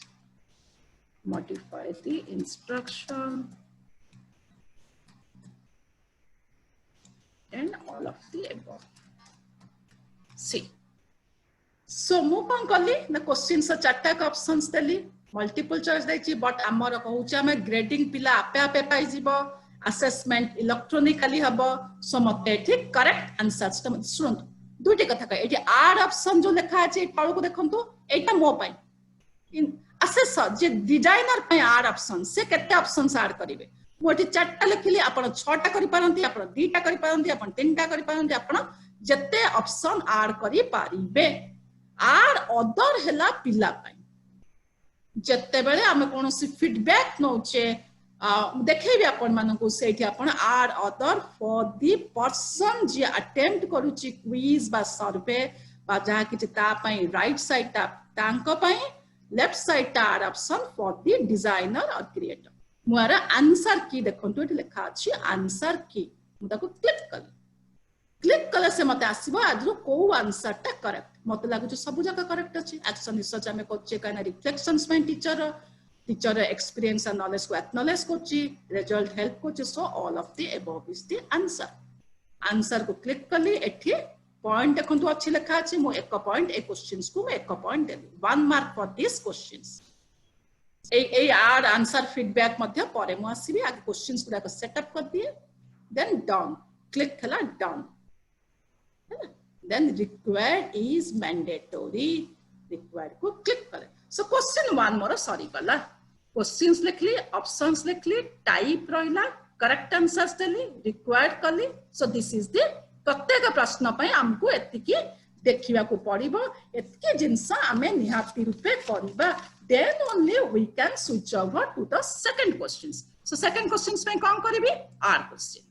Speaker 1: modify the instruction and all of the above. See. So move on kali na questions sa chatta ka options deli multiple choice daichi but amara कहूचे हमें grading पिला आपे आपे पाई जीवो assessment electronically हबो so मते ठीक correct answers त सुनंतु दुईटे कथा कह एटी आड ऑप्शन जो लिखा अछि तळ को देखंतु एटा मो पाई इन असेसर जे डिजाइनर पे आड ऑप्शन से केते ऑप्शंस ऐड करिवे मोटी चारटा लिखिली आपण 6टा करि पारंती आपण 2टा करि पारंती आपण 3टा करि पारंती आपण जते ऑप्शन ऐड करि पारिबे. आड अदर हला पिला पाई जते बेले हम कोनोसी फीडबैक नौचे देखेबे आपण मानको सेठी आपण are other for the person जे अटेम्प्ट करूची क्विज बा सर्वे बा जहा कि ता पई राइट साइड ता तांको पई लेफ्ट साइड ता are option for the designer or creator. More answer की देखंतु एठी लिखा अछि आंसर की मुदाको क्लिक कले से मते आसीबो आजरो को आंसर ता करेक्ट मते लागु छ सब जगह करेक्ट अछि. एक्शन रिसर्च हमें कोचे काना रिफ्लेक्शंस में teacher experience and knowledge को acknowledge Kochi result help Kochi. So all of the above is the answer. Answer को click कली एठी point देखंतु अछि लिखा अछि मो एक पॉइंट ए क्वेश्चंस को एक पॉइंट देली 1 मार्क फॉर दिस क्वेश्चंस. ए आर आंसर फीडबैक मध्य परे मो आसीबी आगे क्वेश्चंस गुडा को सेटअप कर दिए देन डाउन क्लिक हला down then required is mandatory required को click करे. So question 1 मोर सॉरी कला क्वेश्चंस लिखली ऑप्शंस लिखली टाइप रहिला करेक्ट आंसर्स देली रिक्वायर्ड कली. So this is the प्रत्येक प्रश्न पई हमको एतिकी देखिबा को पड़िबो एतिकी जिंस आमे निहाती रूपे करबा then only we can switch over to the second questions. So second questions में कौन करेंगे R question.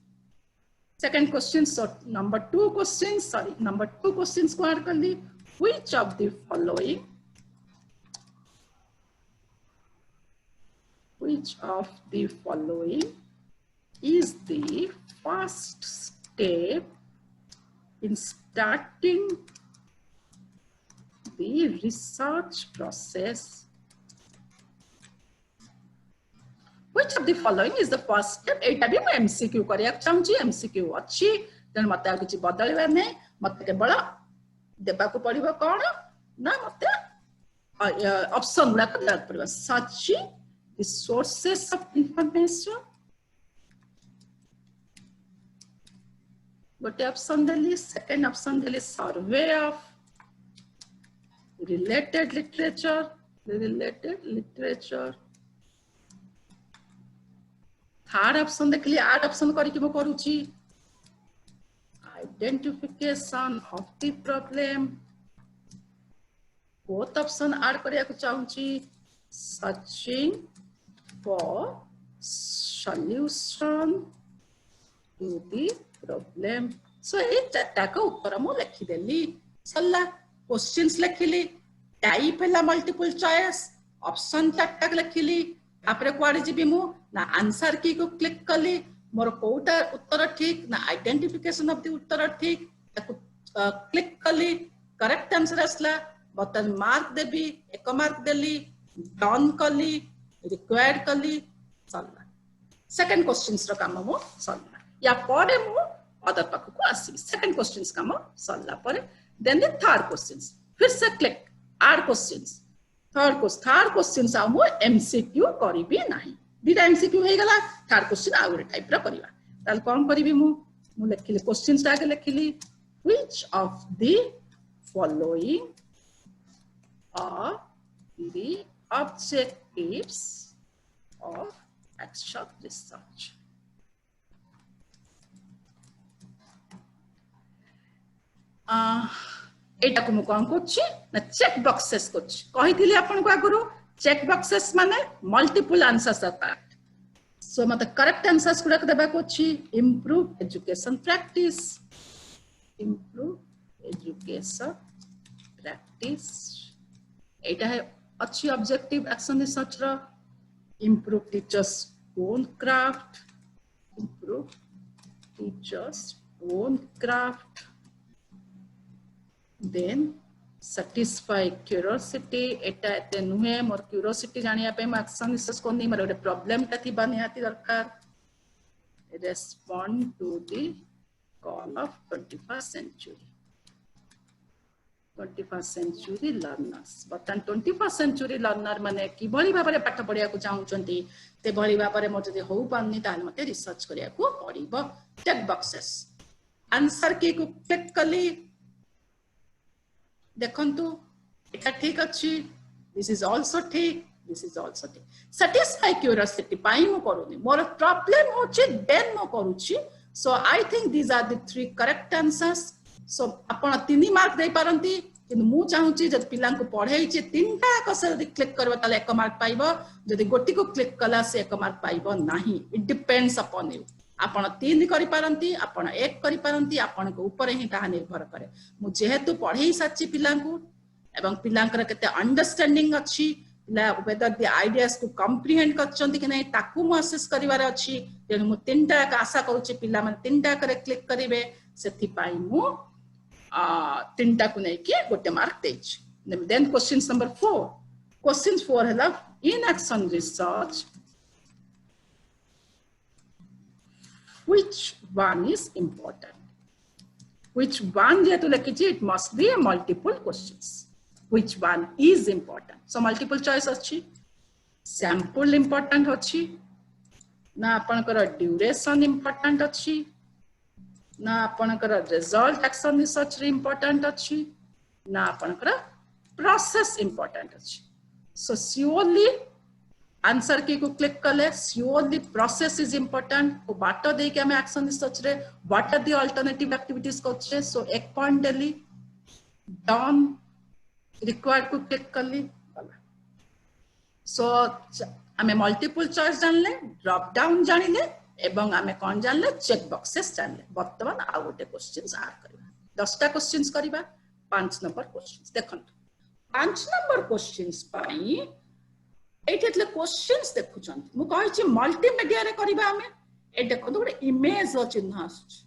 Speaker 1: Second question so number 2 questions को ऐड कर ली. Which of the following is the first step in starting the research process? Which of the following is the first step? एटा भी मैं MCQ करिया चाहूची MCQ अच्छी तेन मते आ किछि बदलबा नै मते केवल देबा को पड़िबो कोन ना मते ऑप्शन गुला को देबा पड़िबो searching the sources of information गोटे ऑप्शन देली सेकंड ऑप्शन देली survey of related literature third option देखली आठ ऑप्शन करके मो करूची identification of the problem fourth option add करिया को चाहूची searching for solution to the problem so ए चारटा को उत्तर मो लिखि देली सल्ला क्वेश्चंस लिखिली टाइप हैला मल्टीपल चॉइस ऑप्शन चारटा लिखिली आपरे क्वाड जीबी मु ना आंसर की को क्लिक कली मोर कोटा उत्तर ठीक ना आइडेंटिफिकेशन ऑफ द उत्तर ठीक ताको क्लिक कली करेक्ट आंसर असला बटन मार्क देबी एक मार्क देली डन कली रिक्वायर्ड कली सल्ला सेकंड क्वेश्चंस रो काम मु सल्ला या परे मु अदर पाक को आसी सेकंड क्वेश्चंस काम सल्ला परे देन द थर्ड क्वेश्चंस फिर से click add questions third question आउ MCQ करिबी नाही दिटा MCQ हे गला थर्ड क्वेश्चन आ गुरे टाइप रा करिवा ताल कोन करिबी मु लिखिली क्वेश्चंस आगे लिखिली which of the following are the objectives of action research एटा को मु कोन कोछि ना चेक बॉक्सेस कोछि कहिथिले आपन को आगुरु चेक बॉक्सेस माने multiple answers are that so मते करेक्ट आंसर्स गुडा को देबा कोछि इंप्रूव एजुकेशन प्रैक्टिस एटा है अच्छी ऑब्जेक्टिव एक्शन रिसर्च रो improve teachers own craft then satisfy curiosity एटा एते नुहे मोर क्यूरियोसिटी जानिया पे मैं एक्शन रिसर्च कोनी मोर ଗୋଟେ प्रॉब्लम ता थिबा निहाती दरकार respond to the call of 21st century learners बतन 21st century learner माने की भली भाबरे पाठ पढिया को चाहउचंती ते भली भाबरे म जदी होउ पानी ताल मते रिसर्च करिया को पडिबो चेक बॉक्सेस आंसर की को क्लिक कली देखंतु एटा ठीक अछि दिस इज आल्सो ठीक satisfy curiosity पाई मो करूनी मोर प्रॉब्लम होछि देन मो करूछि so I think these are the three correct answers so आपण 3 मार्क दे पारंती किंतु मु चाहूछि जद पिलां को पढाई छि तीनटा कसे यदि क्लिक करबा ताले 1 मार्क पाइबो जदि गोटी को क्लिक कला से 1 मार्क पाइबो नाही इट डिपेंड्स अपॉन यू आपण 3 करि पारंती आपण 1 करि पारंती आपण को ऊपर ही ताहा निर्भर करे मु जेहेतु पढाई साची पिलां को एवं पिलां कर केते अंडरस्टैंडिंग अछि whether the ideas को comprehend करचंती कि नहीं ताकू मु असेस करिवार अछि तेनु मु तीनटा का आशा करूछि पिला मन तीनटा करे क्लिक करिवे सेथि पाई मु तीनटा को नै कि गोटे मार्क देछि देन क्वेश्चन नंबर 4 हला in action research which one is important which one जे तो लिखिछि it must be a multiple questions which one is important so multiple choice अछि sample important अछि ना आपन कर ड्यूरेशन important अछि ना आपन कर रिजल्ट एक्शन रिसर्च रे important अछि ना आपन कर प्रोसेस important अछि so surely आंसर की को क्लिक कले श्योरली प्रोसेस इज इंपोर्टेंट को बाट दे के हमें एक्शन रिसर्च रे what are the alternative activities करछे सो एक पॉइंट देली डन रिक्वायर्ड को क्लिक करली सो हमें मल्टीपल चॉइस जानले ड्रॉप डाउन जानिले एवं हमें कौन जानले चेक बॉक्सेस जानले वर्तमान आ गोटे क्वेश्चंस ऐड करबा 10टा क्वेश्चंस करबा 5 नंबर क्वेश्चंस देखंतु 5 नंबर क्वेश्चंस पाई एठेतले क्वेश्चंस देखुचंत मु कहै छी मल्टीमीडिया रे करबा हमें ए देखो तो गोटे इमेज चिन्ह आछ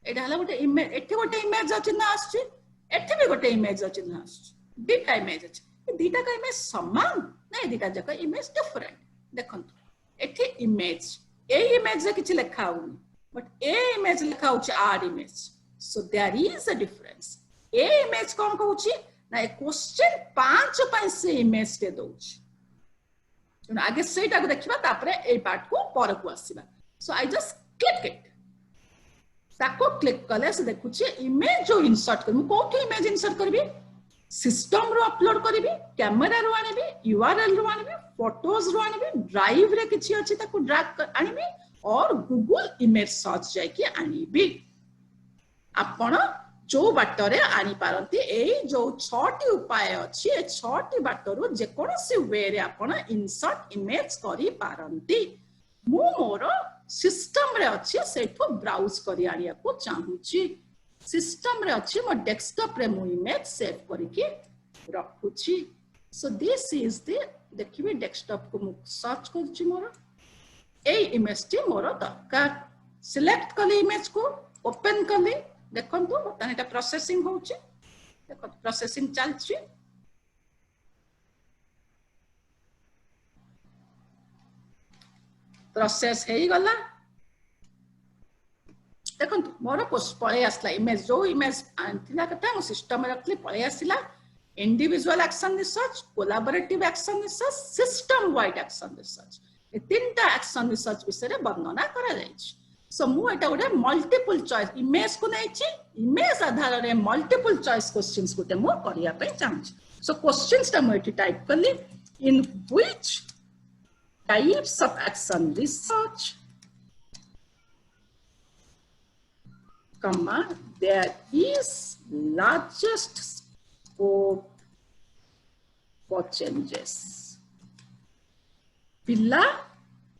Speaker 1: एटा हला गोटे इमेज एठी गोटे इमेज चिन्ह आछ एठी भी गोटे इमेज चिन्ह आछ दीटा इमेज अछि दीटा का इमेज समान नहीं दीटा जक इमेज डिफरेंट देखंतु एठी इमेज ए इमेज रे किछ लिखा होनी बट ए इमेज लिखा होछ आर image so there is a difference ए इमेज कोन कहूची ना ए क्वेश्चन 5 पई से इमेज ते दोछ आगे सेटा को देखिबा तापरे ए पार्ट को पर को आसीबा सो आई जस्ट क्लिक इट ताको क्लिक कले से देखुची इमेज जो इंसर्ट कर मु कोठी इमेज इंसर्ट करबी सिस्टम रो अपलोड करबी कैमरा रो आनेबी यूआरएल रो आनेबी फोटोज रो आनेबी ड्राइव रे किछि अछि ताको ड्रैग आनेबी और गूगल इमेज सर्च जाय कि आनेबी आपण जो बाटरे आनी पारंती ए जो 6टी उपाय अछि ए 6टी बाटरो जे कोनसी वे रे आपण इंसर्ट इमेज करि पारंती मु मोर सिस्टम रे अछि सेठो ब्राउज करि आनिया को चाहूची सिस्टम रे अछि मो डेस्कटॉप रे मु इमेज सेव करि के रखुची सो दिस इज द देखिबे डेस्कटॉप को मु सर्च करछि मोर ए इमेज टी मोर दरकार सिलेक्ट कली इमेज को ओपन कली देखंतु बतन एटा प्रोसेसिंग होउची देखो प्रोसेसिंग चलछि प्रोसेस हेई गला देखंतु मोर पळे आसला इमेज जो इमेज आंथिला कथा मो सिस्टम में रखली पळे आसिला individual action research collaborative action research system wide action research ए तीनटा एक्शन रिसर्च विषय वर्णना करा जायछि सो मु एटा गोटे मल्टीपल चॉइस इमेज को नै छी इमेज आधार रे मल्टीपल चॉइस क्वेश्चंस गोटे मु करिया पे चाहछि सो क्वेश्चंस ता मु एटी टाइप करली in which types of action research comma there is largest scope for changes पिला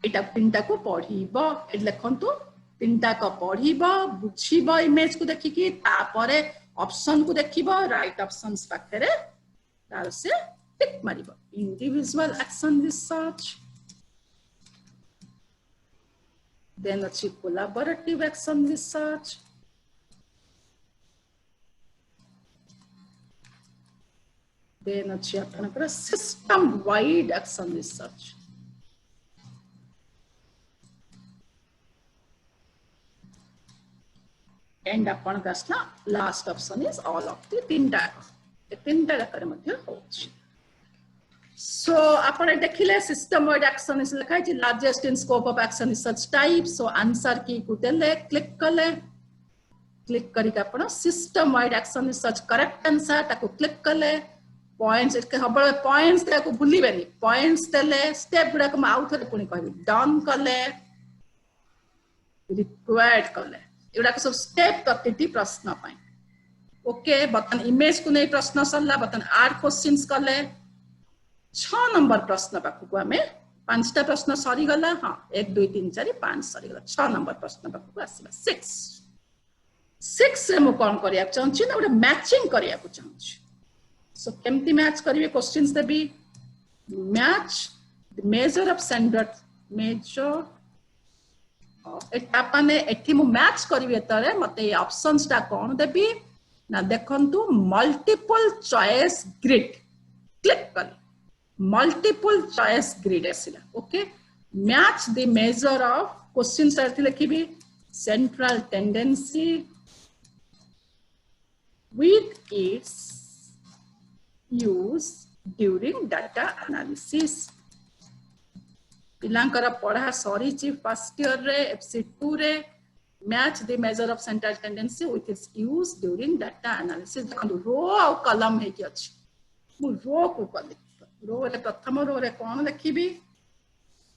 Speaker 1: एटा तीनटा को पढिबो ए लेखंतु तीनटा को पढिबो बुझिबो इमेज को देखि कि तापरे ऑप्शन को देखिबो राइट ऑप्शंस पाखरे तार से टिक मारिबो इंडिविजुअल एक्शन रिसर्च देन अछि कोलैबोरेटिव एक्शन रिसर्च then अच्छी आपनकर system wide action research and अपन कसना last option is all of the तीनटा करे मध्य होछि सो आपण देखिले सिस्टम वाइड एक्शन इज लिखा है largest in scope of action research type so answer की को देले क्लिक क्लिक करी के आपण system wide action research correct answer ताको क्लिक कले पॉइंट्स इट हबल पॉइंट्स ताको भूलिबेनी पॉइंट्स देले स्टेप गुडा को आउ थरे पुनी कहबी डन कले रिक्वायर्ड कले एडा को सब स्टेप प्रतिटी प्रश्न पाई ओके बतन इमेज को नै प्रश्न सरला बतन 8 क्वेश्चंस कले 6 नंबर प्रश्न पाखु को हमें 5टा प्रश्न सरी गला हां 1 2 3 4 5 सरी गला 6 नंबर प्रश्न पाखु आसीबा 6 रे मु कोन करिया चाहछि ना ओडा मैचिंग करिया को चाहछि सो केमती मैच करिवे questions Devi match the measure of standard major एटा पाने एठी मु मैच करिवे तरे मते ऑप्शंस ता कोन देबी ना देखंतु मल्टीपल चॉइस ग्रिड क्लिक कर मल्टीपल चॉइस ग्रिड आसिला okay match the measure of questions अर्थ लिखिबी central tendency with its use during data analysis पिलांकर पढ़ा सॉरी चीफ फर्स्ट ईयर रे FC2 रे match the measure of central tendency with its use during data analysis रो और column है कि अछि मु रो को रो रे प्रथम रो रे कौन लिखिबी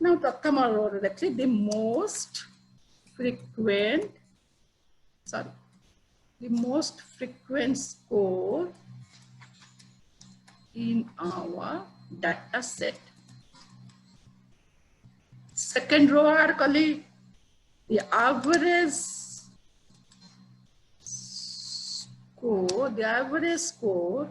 Speaker 1: ना प्रथम रो रे लिखली the most frequent sorry the most frequent score in our data set. Second row add kali the average score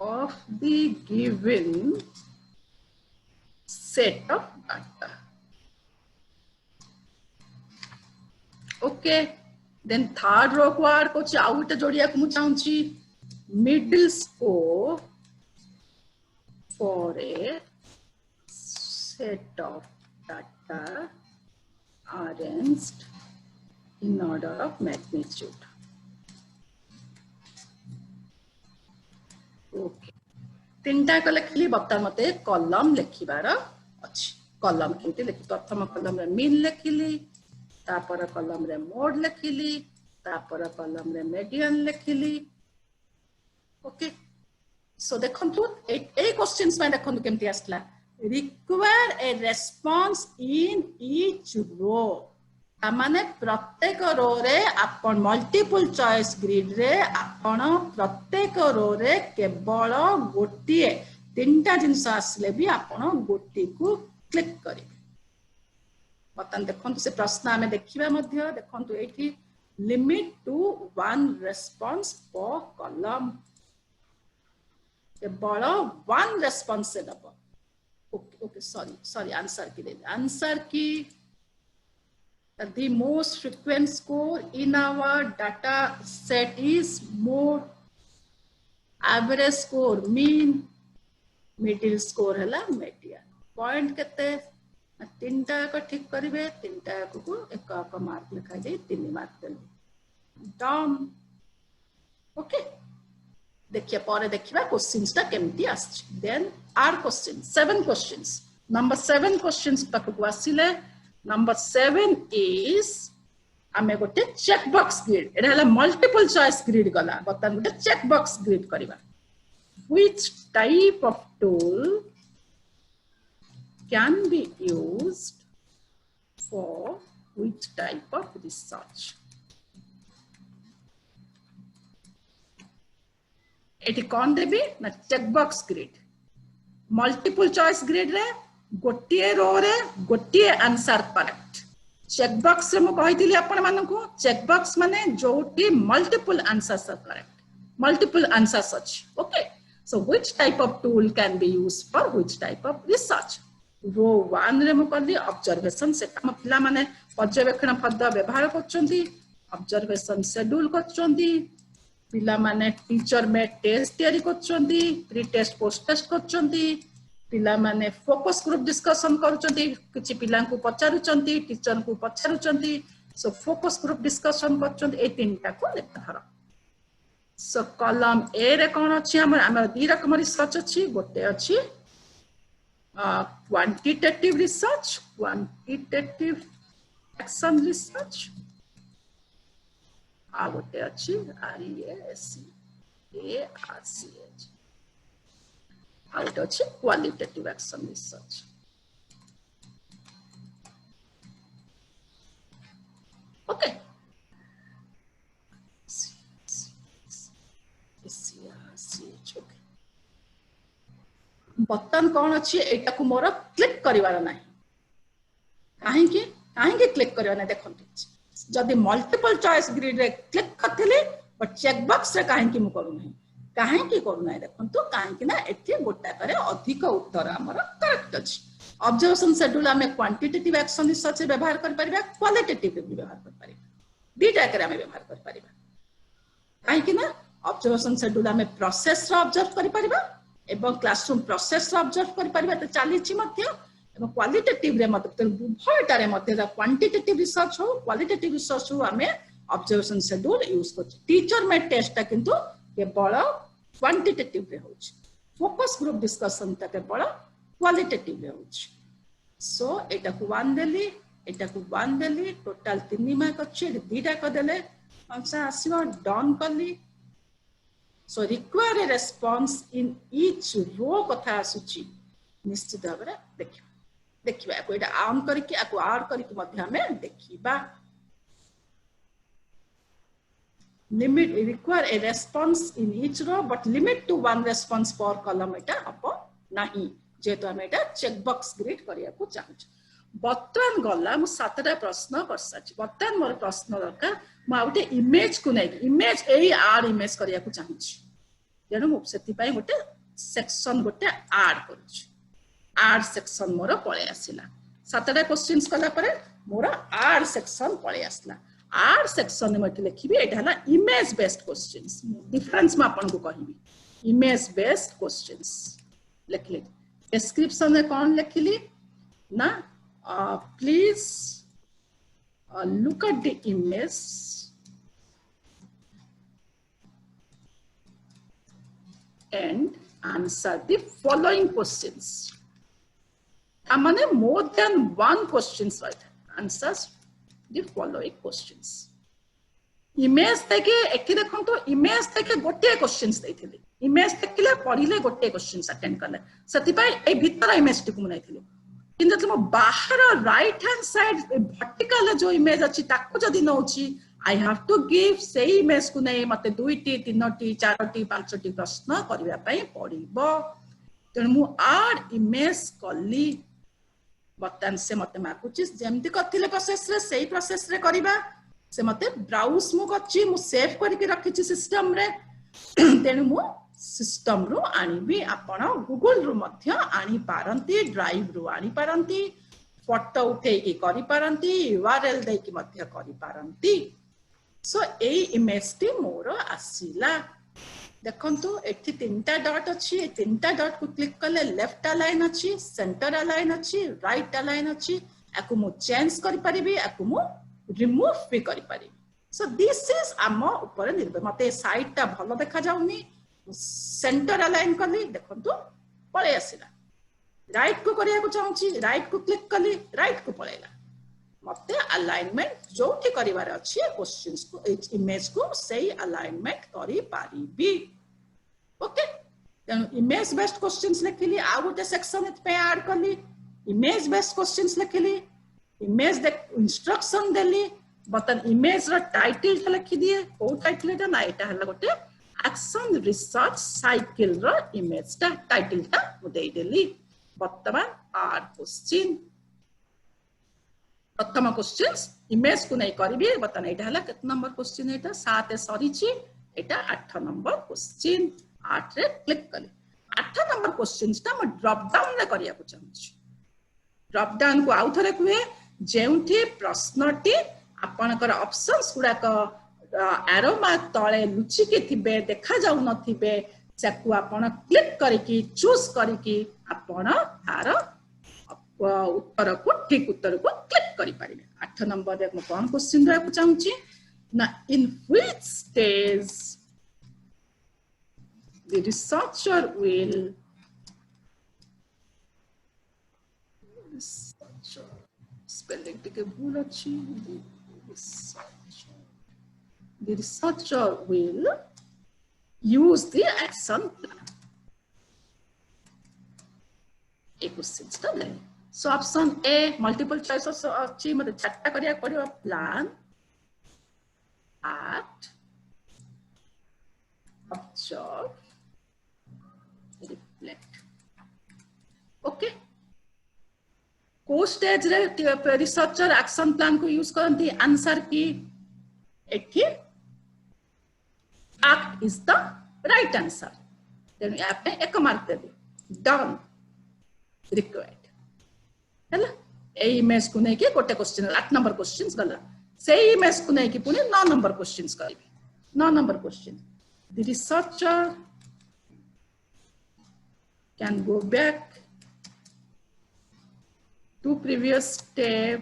Speaker 1: of the given set of data. Okay, then third row को add को आउट जोड़िया को मुझे चाहूँची middle score for a set of data arranged in order of magnitude. Okay, तीनटा को लिखली बता मते column लिखिबार अछि कॉलम केते लिखि प्रथम कॉलम रे मीन लिखिली तापर कॉलम रे मोड लिखिली तापर कॉलम रे मीडियन लिखिली. ओके सो देखंतु ए क्वेश्चंस में देखंतु केमति आसला require a response in each row माने प्रत्येक रो रे आपण मल्टीपल चॉइस ग्रिड रे आपण प्रत्येक रो रे केवल गोटिए तीनटा जिंस आसले भी आपण गोटी को क्लिक करिवे. बतन देखंतु से प्रश्न आमे देखिबा मध्य देखंतु एठी लिमिट टू 1 रेस्पॉन्स पर कॉलम केवल 1 रेस्पॉन्स से दबो. ओके ओके सॉरी आंसर की दे आंसर की the most frequent score in our data set is mode, average score mean, middle score हला median. Point केते तीनटा को ठीक करिवे तीनटा को एक मार्क लिखा जाए 3 मार्क देले डन. ओके देखिए पर देखिबा क्वेश्चंस ता केमती आछि. Then are question 7 questions number 7 questions तक को आसिले. Number 7 is आमे गोटे चेक बॉक्स ग्रिड एटा हला मल्टीपल चॉइस ग्रिड गला बता गोटे चेक बॉक्स ग्रिड करिबा. Which type of tool can be used for which type of research? एटी कौन देबी ना check box grid multiple choice grid रे गोटिए रो रे गोटिए आंसर करेक्ट. चेक बॉक्स से मु कहितली आपण मानकु चेक बॉक्स माने जोटी multiple answers are correct multiple answers अछि. Okay so which type of tool can be used for which type of research. रो 1 रे मु करली ऑब्जर्वेशन से हम पिला माने पर्यवेक्षण पद व्यवहार करचंती ऑब्जर्वेशन शेड्यूल करचंती पिला माने टीचर में टेस्ट तयारी करचंती प्री टेस्ट पोस्ट टेस्ट करचंती पिला माने फोकस ग्रुप डिस्कशन करूचंती किछि पिला को पचारुचंती टीचर को पचारुचंती. सो फोकस ग्रुप डिस्कशन करचंती ए तीनटा को लेखर. सो कॉलम ए रे कोन अछि हमर दी रकम रिसर्च अछि गोटे अछि quantitative research quantitative action research आ गोटे अछि RESC out of qualitative action research. Okay. Okay. Button कौन अच्छी एटा को मोर क्लिक करिवार नाही काहे की क्लिक करिवा नाही देखंतु जदी मल्टीपल चॉइस ग्रिड रे क्लिक करथिले बट चेक बॉक्स रे काहे की मु करू नाही काहे की करू नाही देखंतु काहे की ना एठी गोटा करे अधिक उत्तर हमर करेक्ट अछि. ऑब्जर्वेशन शेड्यूल हमें क्वांटिटेटिव एक्शन रिसर्च व्यवहार कर परिबा क्वालिटेटिव व्यवहार कर परिबा बीटा करे हमें व्यवहार कर परिबा. काहे की ना ऑब्जर्वेशन शेड्यूल हमें प्रोसेस रो ऑब्जर्व कर परिबा एवं क्लासरूम प्रोसेस रो ऑब्जर्व कर परिबा त चाली छि मध्य एवं क्वालिटेटिव रे मध्य उभयटा रे मध्य क्वांटिटेटिव रिसर्च हो क्वालिटेटिव रिसर्च हो हमें ऑब्जर्वेशन शेड्यूल यूज कर. टीचर में टेस्ट किंतु केवल क्वांटिटेटिव रे होछि फोकस ग्रुप डिस्कशन ता केवल क्वालिटेटिव रे होछि. सो एटा को 1 देली एटा को 1 देली टोटल 3 मार्क अछि 2टा को देले आंसर आसीबो डन करली. सो So require a response in each row कथा आसुची निश्चित भाव में देखिबा को एटा ऑन करके आको आड करके मध्य में देखिबा limit require a response in each row but limit to one response per column एटा हबो नाही जेतो हम एटा चेक बॉक्स ग्रिड करिया को चाहछ बर्तमान गला मु सातटा प्रश्न करसाची बर्तमान मोर प्रश्न दरकार मु आउटे इमेज को नै इमेज एई आड इमेज करिया को चाहछ जेनो मु सेति पई गोटे सेक्शन गोटे आड करछ आड सेक्शन मोर पळे आसिला सातटा क्वेश्चंस कला परे मोर आड सेक्शन पळे आसला आड सेक्शन में मते लिखिबी एटा हला इमेज बेस्ड क्वेश्चंस डिफरेंस में आपन को कहिबी इमेज बेस्ड क्वेश्चंस लिखले डिस्क्रिप्शन में कौन लिखली ना please look at the image and answer the following questions. Amane more than one questions right answers the following questions. Image take एक देखो तो image take गोटे questions देथिले image देखले पढिले गोटे questions attend करले सति पई ए भीतर image टिकु नै थिले किंतु तुम बाहर राइट हैंड साइड वर्टिकल जो इमेज अछि ताको जदी नउची आई हैव टू गिव से इमेज को नै मते दुईटी तीनटी चारटी पांचटी प्रश्न करिया पई पड़िबो तण मु आड इमेज कली बतन से मते माकुची जेमति कथिले प्रोसेस रे सेही प्रोसेस रे करिबा से मते ब्राउज मु करची मु सेव करके रखिची सिस्टम रे तेनु मु सिस्टम रो आनिबी आपण गूगल रो मध्य आनी पारंती ड्राइव रो आनी पारंती फोटो उठे की करि पारंती यूआरएल दे की मध्य करि पारंती सो ए इमेज टी मोर आसीला देखंतु एठी तीनटा डॉट अछि ए तीनटा डॉट को क्लिक करले लेफ्ट अलाइन अछि सेंटर अलाइन अछि राइट अलाइन अछि आकु मु चेंज करि परिबी आकु मु रिमूव भी करि परिबी सो दिस इज आम ऊपर निर्भर मते साइड ता भलो देखा जाउनी सेंटर अलाइन करली देखंतु पळे आसीला राइट को करिया को चाहूची राइट को क्लिक करली राइट को पळेला मते अलाइनमेंट जोठी करिवार अछि क्वेश्चंस को इमेज को सही अलाइनमेंट करि पारिबी okay then image based questions लिखली आ गोटे सेक्शन इत पे ऐड करली इमेज बेस्ड क्वेश्चंस लिखली इमेज दे इंस्ट्रक्शन देली बतन इमेज रो टाइटल लिखि दिए ओ टाइटल एटा ना एटा हला गोटे एक्शन रिसर्च साइकिल रो इमेज ता टाइटल ता मुदे देली वर्तमान आर क्वेश्चन प्रथम क्वेश्चंस इमेज को नै करबी बतन एटा हला केत नंबर क्वेश्चन एटा 7 सरी छी एटा 8 नंबर क्वेश्चन 8 रे क्लिक कले 8 नंबर क्वेश्चंस ता म ड्रॉप डाउन रे करिया को चाहूची ड्रॉप डाउन को आउ थरे कुए जेउठी प्रश्नटी आपनकर ऑप्शंस गुडा को एरो मार्क तळे लुचि के थिबे देखा जाउ नथिबे सेकु आपण क्लिक करिकि चूज करिकि आपण तार उत्तर को ठीक उत्तर को क्लिक करि पारिबे 8 नंबर रे म कोन क्वेश्चन रे को चाहूची ना in which stage the researcher will spelling टिके भूल अछि the researcher will use the action plan. A question study. So option A multiple choices अछि मते चारटा करिया पड़िबा plan act observe reflect okay को स्टेज रे रिसर्चर एक्शन प्लान को use करंती answer की एठी act is the right answer then you have एक mark दे done required हैला ए इमेज को नै के गोटे क्वेश्चन 8 नंबर क्वेश्चंस गला से इमेज को नै के पुनी 9 नंबर क्वेश्चंस करबी 9 number question the researcher can go back to previous step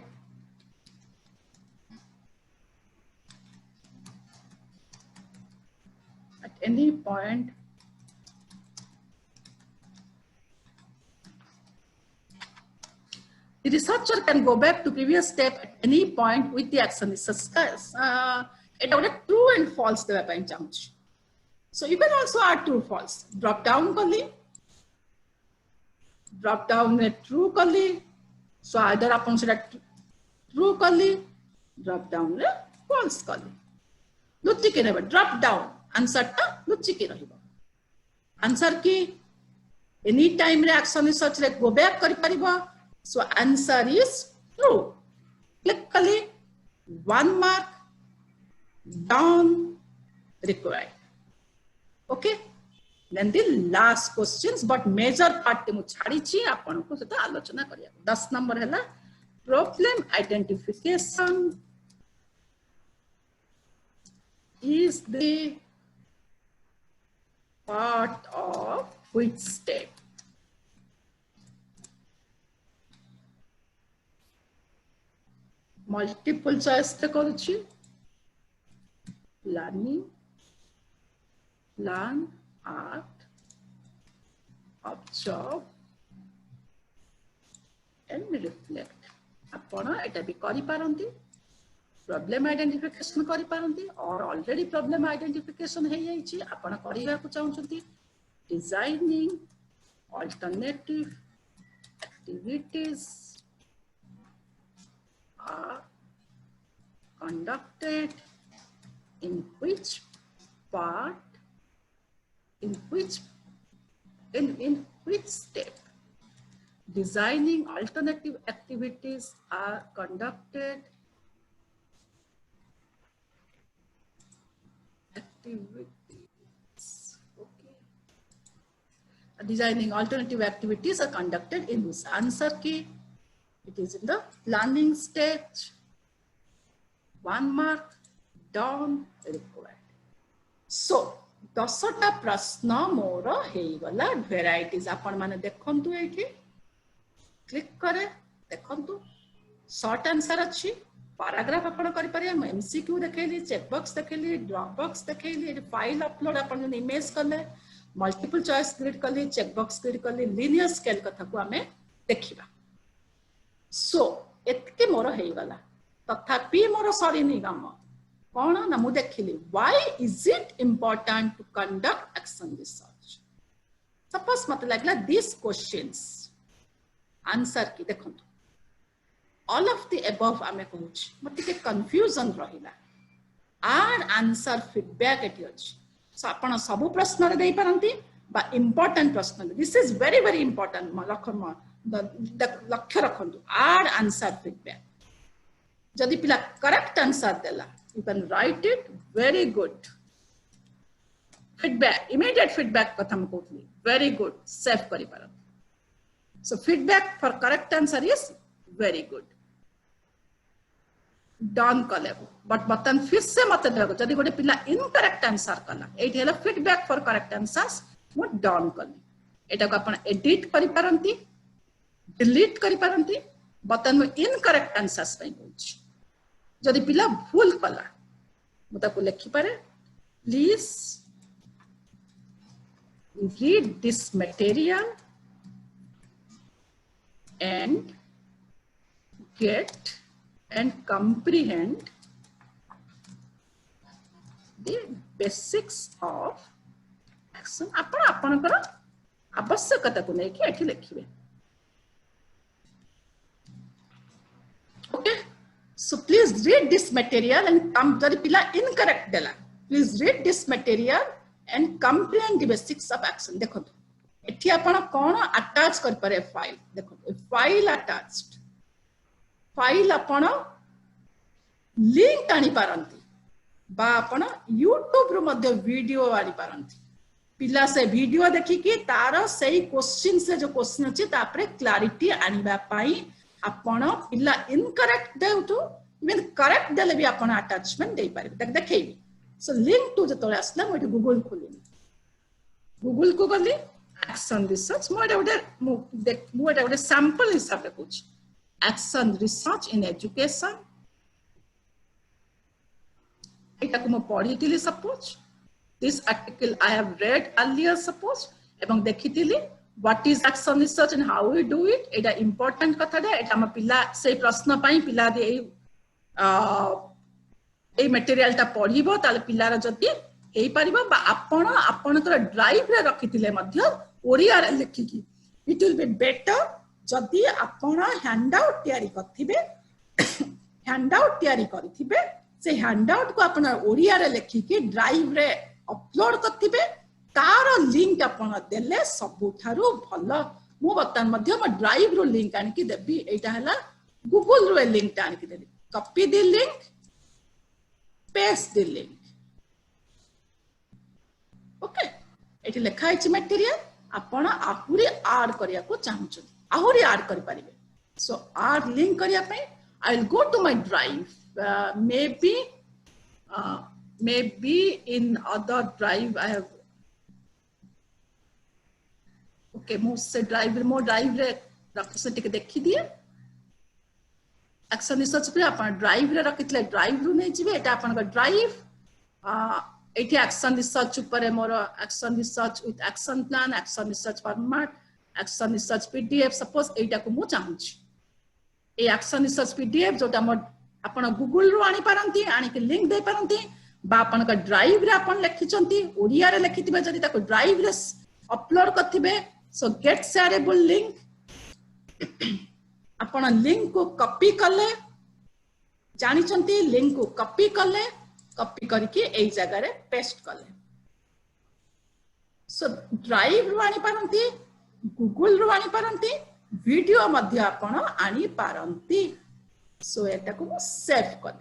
Speaker 1: at any point the researcher can go back to previous step at any point with the action is success eta one true and false deba pai chahuchi So you can also add true false. Drop down kali, drop down में true kali. So either अपन से true kali, drop down में false kali. लुच्ची के रहबा drop down answer टा लुच्ची के रहबा. Answer की any time रे action research रे go back करी परिबा. So answer is true. Click kali, 1 mark, down, required. Okay, then the last questions but major part mu chhadi chi apan ko seta alochana kariya. 10 number hela problem identification is the part of which step? Multiple choice te karuchi. Learning, learn, art, observe and reflect. आपण एटा भी करि पारंती, problem identification करि पारंती और already problem identification हे जाई छी आपण करिवा को चाहउछंती designing alternative activities are conducted in which part, in which step. Designing alternative activities are conducted. Designing alternative activities are conducted in this answer key. It is in the planning stage. 1 mark, down, required. So, 10टा प्रश्न मोर हे गला varieties आपण माने देखंतु एठी click करे देखंतु short answer अछि paragraph आपण करि पारे एमसीक्यू देखेली चेक बॉक्स देखेली ड्रॉप बॉक्स देखेली फाइल अपलोड आपण इमेज करले मल्टीपल चॉइस ग्रिड करली चेक बॉक्स ग्रिड करली लिनियर स्केल कथा को हमें देखिबा. सो एतके मोर हे गला तथापि मोर सरीनी काम कौन ना मु देखिली why is it important to conduct action research. Suppose मत लागला these questions answer की देखंतु all of the above आमे कहूछ मत के confusion रहिला add answer feedback एटी अछि. सो आपण सब प्रश्न रे देई परंती बा important प्रश्न this is very very important लक्ष्य रखंतु add answer feedback. जदि पिला correct answer देला you can write it very good. Feedback immediate feedback कथा हम कहतली very good save करि पारन. So feedback for correct answer is very good. Done कले but बतन फिर से मत देखो जदि गोटे पिला incorrect answer कला एठी हला feedback for correct answers मो done कली एटा को आपण edit करि पारंती डिलीट करि पारंती बतन में इनकरेक्ट आंसर्स पई होछ. जदि पिला भूल कला मता को लिखि पारे please read this material and get and comprehend the basics of action. आपण आपनकर आवश्यकता को नै कि एठी लिखिबे. Okay, so please read this material and come jadi pila incorrect dela please read this material and comprehend the basics of action. देखो एठी आपण कोन अटैच कर पारे फाइल देखो फाइल अटैच्ड फाइल आपण लिंक आनी पारंती बा आपण YouTube रो मध्ये वीडियो आनी पारंती पिला से वीडियो देखि कि तार सही क्वेश्चन से जो क्वेश्चन अछि तापरे क्लैरिटी आनिबा पाई आपण पिला इनकरेक्ट देउतु मीन करेक्ट देले भी आपण अटैचमेंट दे पारे देखैबी. सो लिंक टू जतले असला मोटे गूगल खोलिनी गूगल को गली एक्शन रिसर्च मोटे गोटे सैंपल हिसाब रे कुछ एक्शन रिसर्च इन एजुकेशन एटा को मो पढितिली suppose this article I have read earlier suppose एवं देखितिली what is action research and how we do it. Etah important कथा दे एटा हम पिला से प्रश्न पाई पिला दे ए मटेरियल ता पढिबो ताले पिलार जति हेई परिबा बा आपण आपनकर ड्राइव रे रखिथिले मध्य ओडिया रे लिखिकी इट विल बी बेटर जदि आपण हैंडआउट तयारी करथिबे हैंडआउट तयारी करथिबे से हैंडआउट को आपण ओडिया रे लिखिकी ड्राइव रे अपलोड करथिबे तार लिंक आपण देले सबुठारु भलो मु बतन मध्य म ड्राइव रो लिंक आनि की देबी एटा हला गूगल रो लिंक आनि की देबी copy the link paste the link okay eighty लिखा है मटेरियल आपण आहुरी ऐड करिया को चाहू आहुरी ऐड करि परिबे सो ऐड लिंक करिया पे I will go to my drive maybe in other drive I have okay मो से ड्राइव मो ड्राइव रे रख से टिके देखि दिए एक्शन रिसर्च पे अपन ड्राइव रे रखितले ड्राइव रु नै जिवे एटा अपन का ड्राइव एठी एक्शन रिसर्च ऊपर more action research with action plan action research format action research PDF suppose एटा को मु चाहू ए एक्शन रिसर्च पीडीएफ जोटा मोर अपन गूगल रु आनी पारंती आनी के लिंक दे पारंती बा अपन का ड्राइव रे अपन लिखिचंती ओडिया रे लिखितिबे जदी ताको ड्राइव रे अपलोड करथिबे सो गेट शेयरेबल लिंक अपन लिंक को कॉपी करले जानि चंती लिंक को कॉपी करके एई जगह रे पेस्ट करले सो ड्राइव रु आनी पारंती गूगल रु आनी पारंती वीडियो मध्य अपन आनी पारंती सो एटा को सेव कर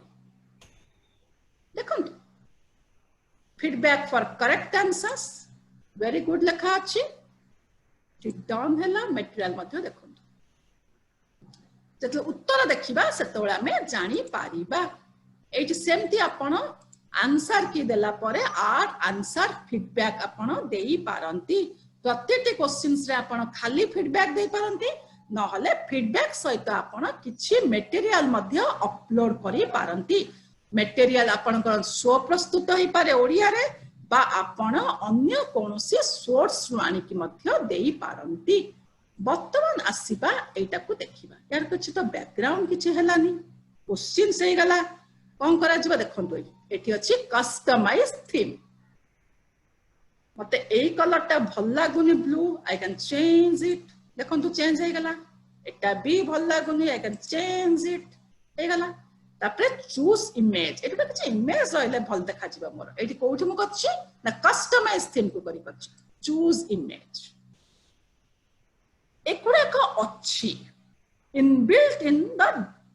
Speaker 1: देखंतु feedback for correct answers very good लिखा अछि डन हैला मटेरियल मध्य देखंतु जतले उत्तर देखिबा सेतोळे हमें जानि पारिबा एठी सेमती आपण आंसर की देला परे आर आंसर फीडबैक आपण देई पारंती प्रत्येक क्वेश्चंस रे आपण खाली फीडबैक देई पारंती न हले फीडबैक सहित आपण किछि मटेरियल मध्य अपलोड करि पारंती मटेरियल आपण को शो प्रस्तुत होई पारे ओडिया रे बा आपण अन्य कोनोसी सोर्स रु आनी की मध्य देई पारंती वर्तमान आसीबा एटा को देखिबा यार कुछ तो बैकग्राउंड किछि हलानी क्वेश्चन सही गला कोन करा जिबा देखंतु एठी अछि कस्टमाइज थीम मते एई कलर टा भल लागुनी blue I can change it देखंतु चेंज हे गला एटा भी भल लागुनी आई कैन चेंज इट हे गला तापरे चूज इमेज एटा किछ इमेज होइले भल देखा जिबा मोर एठी कोठी मु करछि ना कस्टमाइज थीम को करी करछि चूज इमेज एकुडा को अच्छी inbuilt in the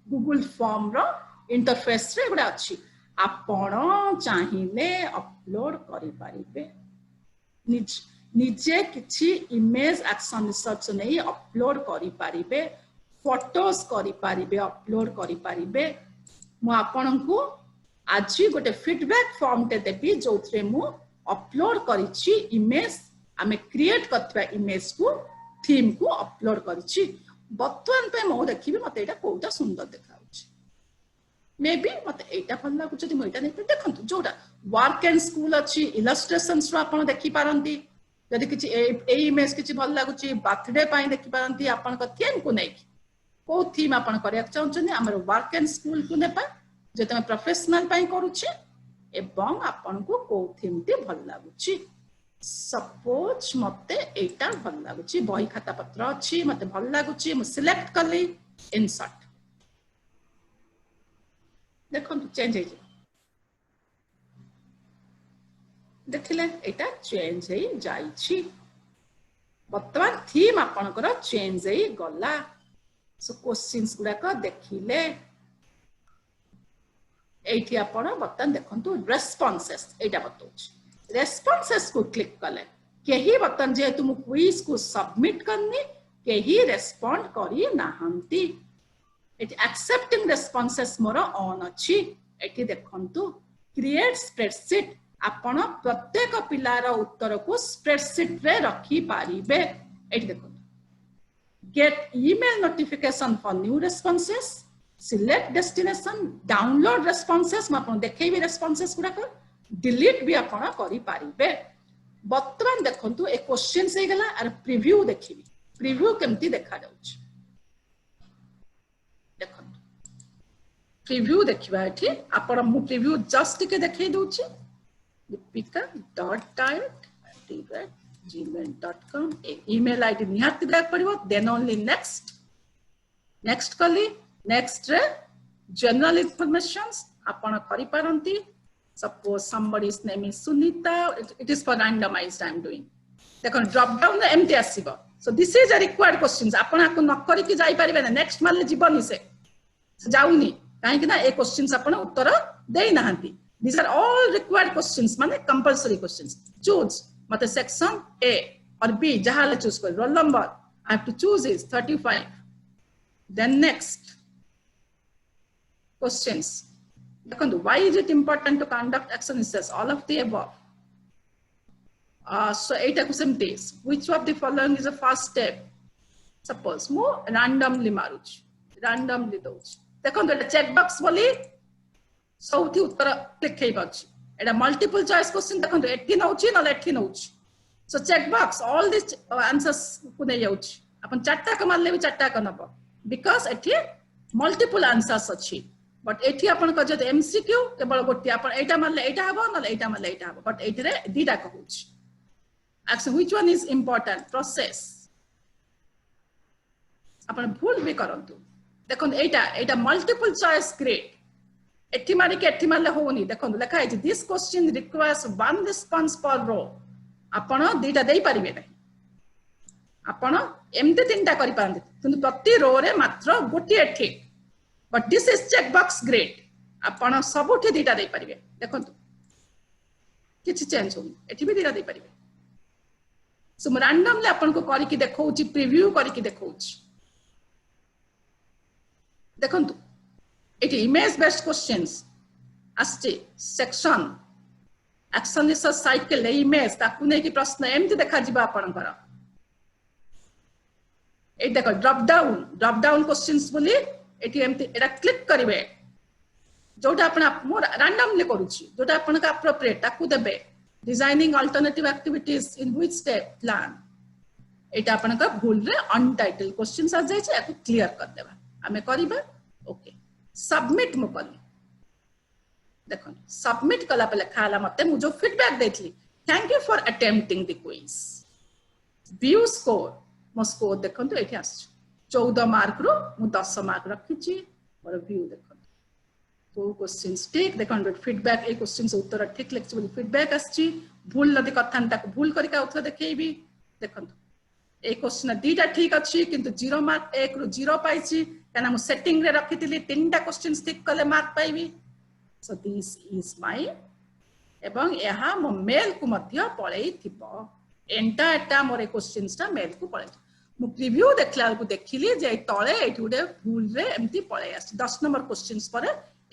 Speaker 1: Google form रो इंटरफेस रे एकुडा अच्छी आपण चाहिले अपलोड करि पारिबे निजे किछि इमेज एक्शन रिसर्च नै अपलोड करि पारिबे फोटोस करि पारिबे अपलोड करि पारिबे मु आपण को आज गोटे फीडबैक फॉर्म ते देबी जोथरे मु अपलोड करिछि इमेज आमे क्रिएट करथबा इमेज को थीम को अपलोड करिछि बर्तमान पे मो देखिबे मते एटा कोटा सुंदर देखाउछि मे बी मते एटा भल लागु जदि मो एटा नै देखंतु जोटा वर्क एंड स्कूल अछि इलस्ट्रेशंस रो आपण देखि पारंती जदि किछि ए इमेज किछि भल लागुछि बर्थडे पई देखि पारंती आपण को थीम को नै को थीम आपण करिया चाहउछनी हमर वर्क एंड स्कूल को नेपा जे तमे प्रोफेशनल पई करूछि एवं आपण को थीम ती भल लागुछि सपोज मते एटा भल लागुछि बही खाता पत्र अछि मते भल लागुछि म सिलेक्ट करली इंसर्ट देखंतु चेंज हे देखिले एटा चेंज हे जाईछि वर्तमान थीम आपनकर चेंज हे गला सो क्वेश्चंस गुडा को देखिले एठी आपण वर्तमान देखंतु रेस्पोंसेस एटा बतौछि रेस्पोंसेस को क्लिक कले केही वर्तमान जे तुम क्विज को सबमिट करनी केही रेस्पोंड करी नाहंती एटी एक्सेप्टिंग रेस्पोंसेस मोर ऑन अछि एटी देखंतु क्रिएट स्प्रेडशीट आपण प्रत्येक पिलार उत्तर को स्प्रेडशीट रे रखी पारिबे एटी देखंतु get email notification for new responses select destination download responses म आपण देखैबी रेस्पोंसेस गुडा को डिलीट भी आपण करि पारिबे वर्तमान देखंतु ए क्वेश्चन से गला आर प्रीव्यू देखिबी प्रीव्यू केमती देखा जाउछ देखंतु प्रीव्यू देखिबा एठी आपण मु प्रीव्यू जस्ट के देखै दोछि deepika.diet@gmail.com email id निहाती देख पड़िबो then only next कली next रे general informations आपण करि पारंती suppose somebody's name is Sunita it is for randomized I am doing देखो drop down एमती आसीबो so this is a required questions आपण आको न करि कि जाई परिबे ना next मानले जीवनी से जाउनी काहे कि ना ए क्वेश्चंस आपण उत्तर देई नाहंती these are all required questions माने compulsory questions choose मते section A or B जहाले चूज कर roll number I have to choose is 35 then next questions why is it important to conduct exercises all of the above so एटा को सेमती which of the following is the first step suppose मो randomly मारुच randomly दोच देखो एटा check box बोली सौथि उत्तर click हेइ बाछि एटा multiple choice question देखो एठी नउछि न एठी नउछि so check box all this answers को नै जाउछि अपन चारटा क मारले भी चारटा क नब बिकॉज़ एठी मल्टीपल आंसर्स अछि बट एठी अपन क जते एमसीक्यू केवल गोटी अपन एटा मारले एटा हबो न एटा मारले एटा हबो बट एठी रे दीटा कहउछि action which one is important process अपन भूल भी करंतु देखो एटा मल्टीपल चॉइस ग्रेड एठी मारी के एठी मारले होनी देखो लिखा है this question requires one response पर रो आपण दीटा देई परिबे नै आपण एमते तीनटा करि पारंती किंतु प्रति रो रे मात्र गोटी एठी but this is check box grid आपण सबुठी दीटा देई परिबे देखो किछि चेंज हो एठी भी दीटा देई परिबे सो रैंडमली आपण को करि कि देखौची प्रीव्यू करि कि देखौची देखो it image based questions आस्ते section action research cycle image ताकू नै कि प्रश्न एमति देखा जिबा आपनकर ए देखो ड्रॉप डाउन क्वेश्चंस बोली एटी एमति एटा क्लिक करिवे जोटा आपण मोर रैंडमली करूची जोटा आपण का एप्रोप्रिएट ताकू देबे designing alternative activities in which step plan एटा आपण का भूल रे अनटाइटल क्वेश्चंस आ जाय छै एको क्लियर कर देबा हमें करिबा ओके सबमिट मो कली देखो सबमिट कला पे लिखा हला मते मु जो फीडबैक देथली thank you for attempting the quiz view score मो स्कोर देखो तो एठी आछ 14 मार्क रो मु 10 मार्क रखिची और व्यू देखो तो क्वेश्चंस ठीक देखो फीडबैक ए क्वेश्चंस उत्तर ठीक लिखछि बोली फीडबैक आछि भूल नदी कथान ताको भूल करी का उत्तर देखैबी देखो ए क्वेश्चन दीटा ठीक अछि किंतु 0 मार्क 1 रो 0 पाइछि काना मु सेटिंग रे रखितिली तीनटा क्वेश्चंस ठीक कले मार्क पाइबी सो दिस इज माय एवं यहा मो मेल को मध्य पळै थिबो एंटायरटा मोर क्वेश्चंस ता मेल को पळै मु प्रीव्यू देखला को देखिली जे तळे एठुडे भूल रे एम्ति पळै आछि 10 नंबर क्वेश्चंस पर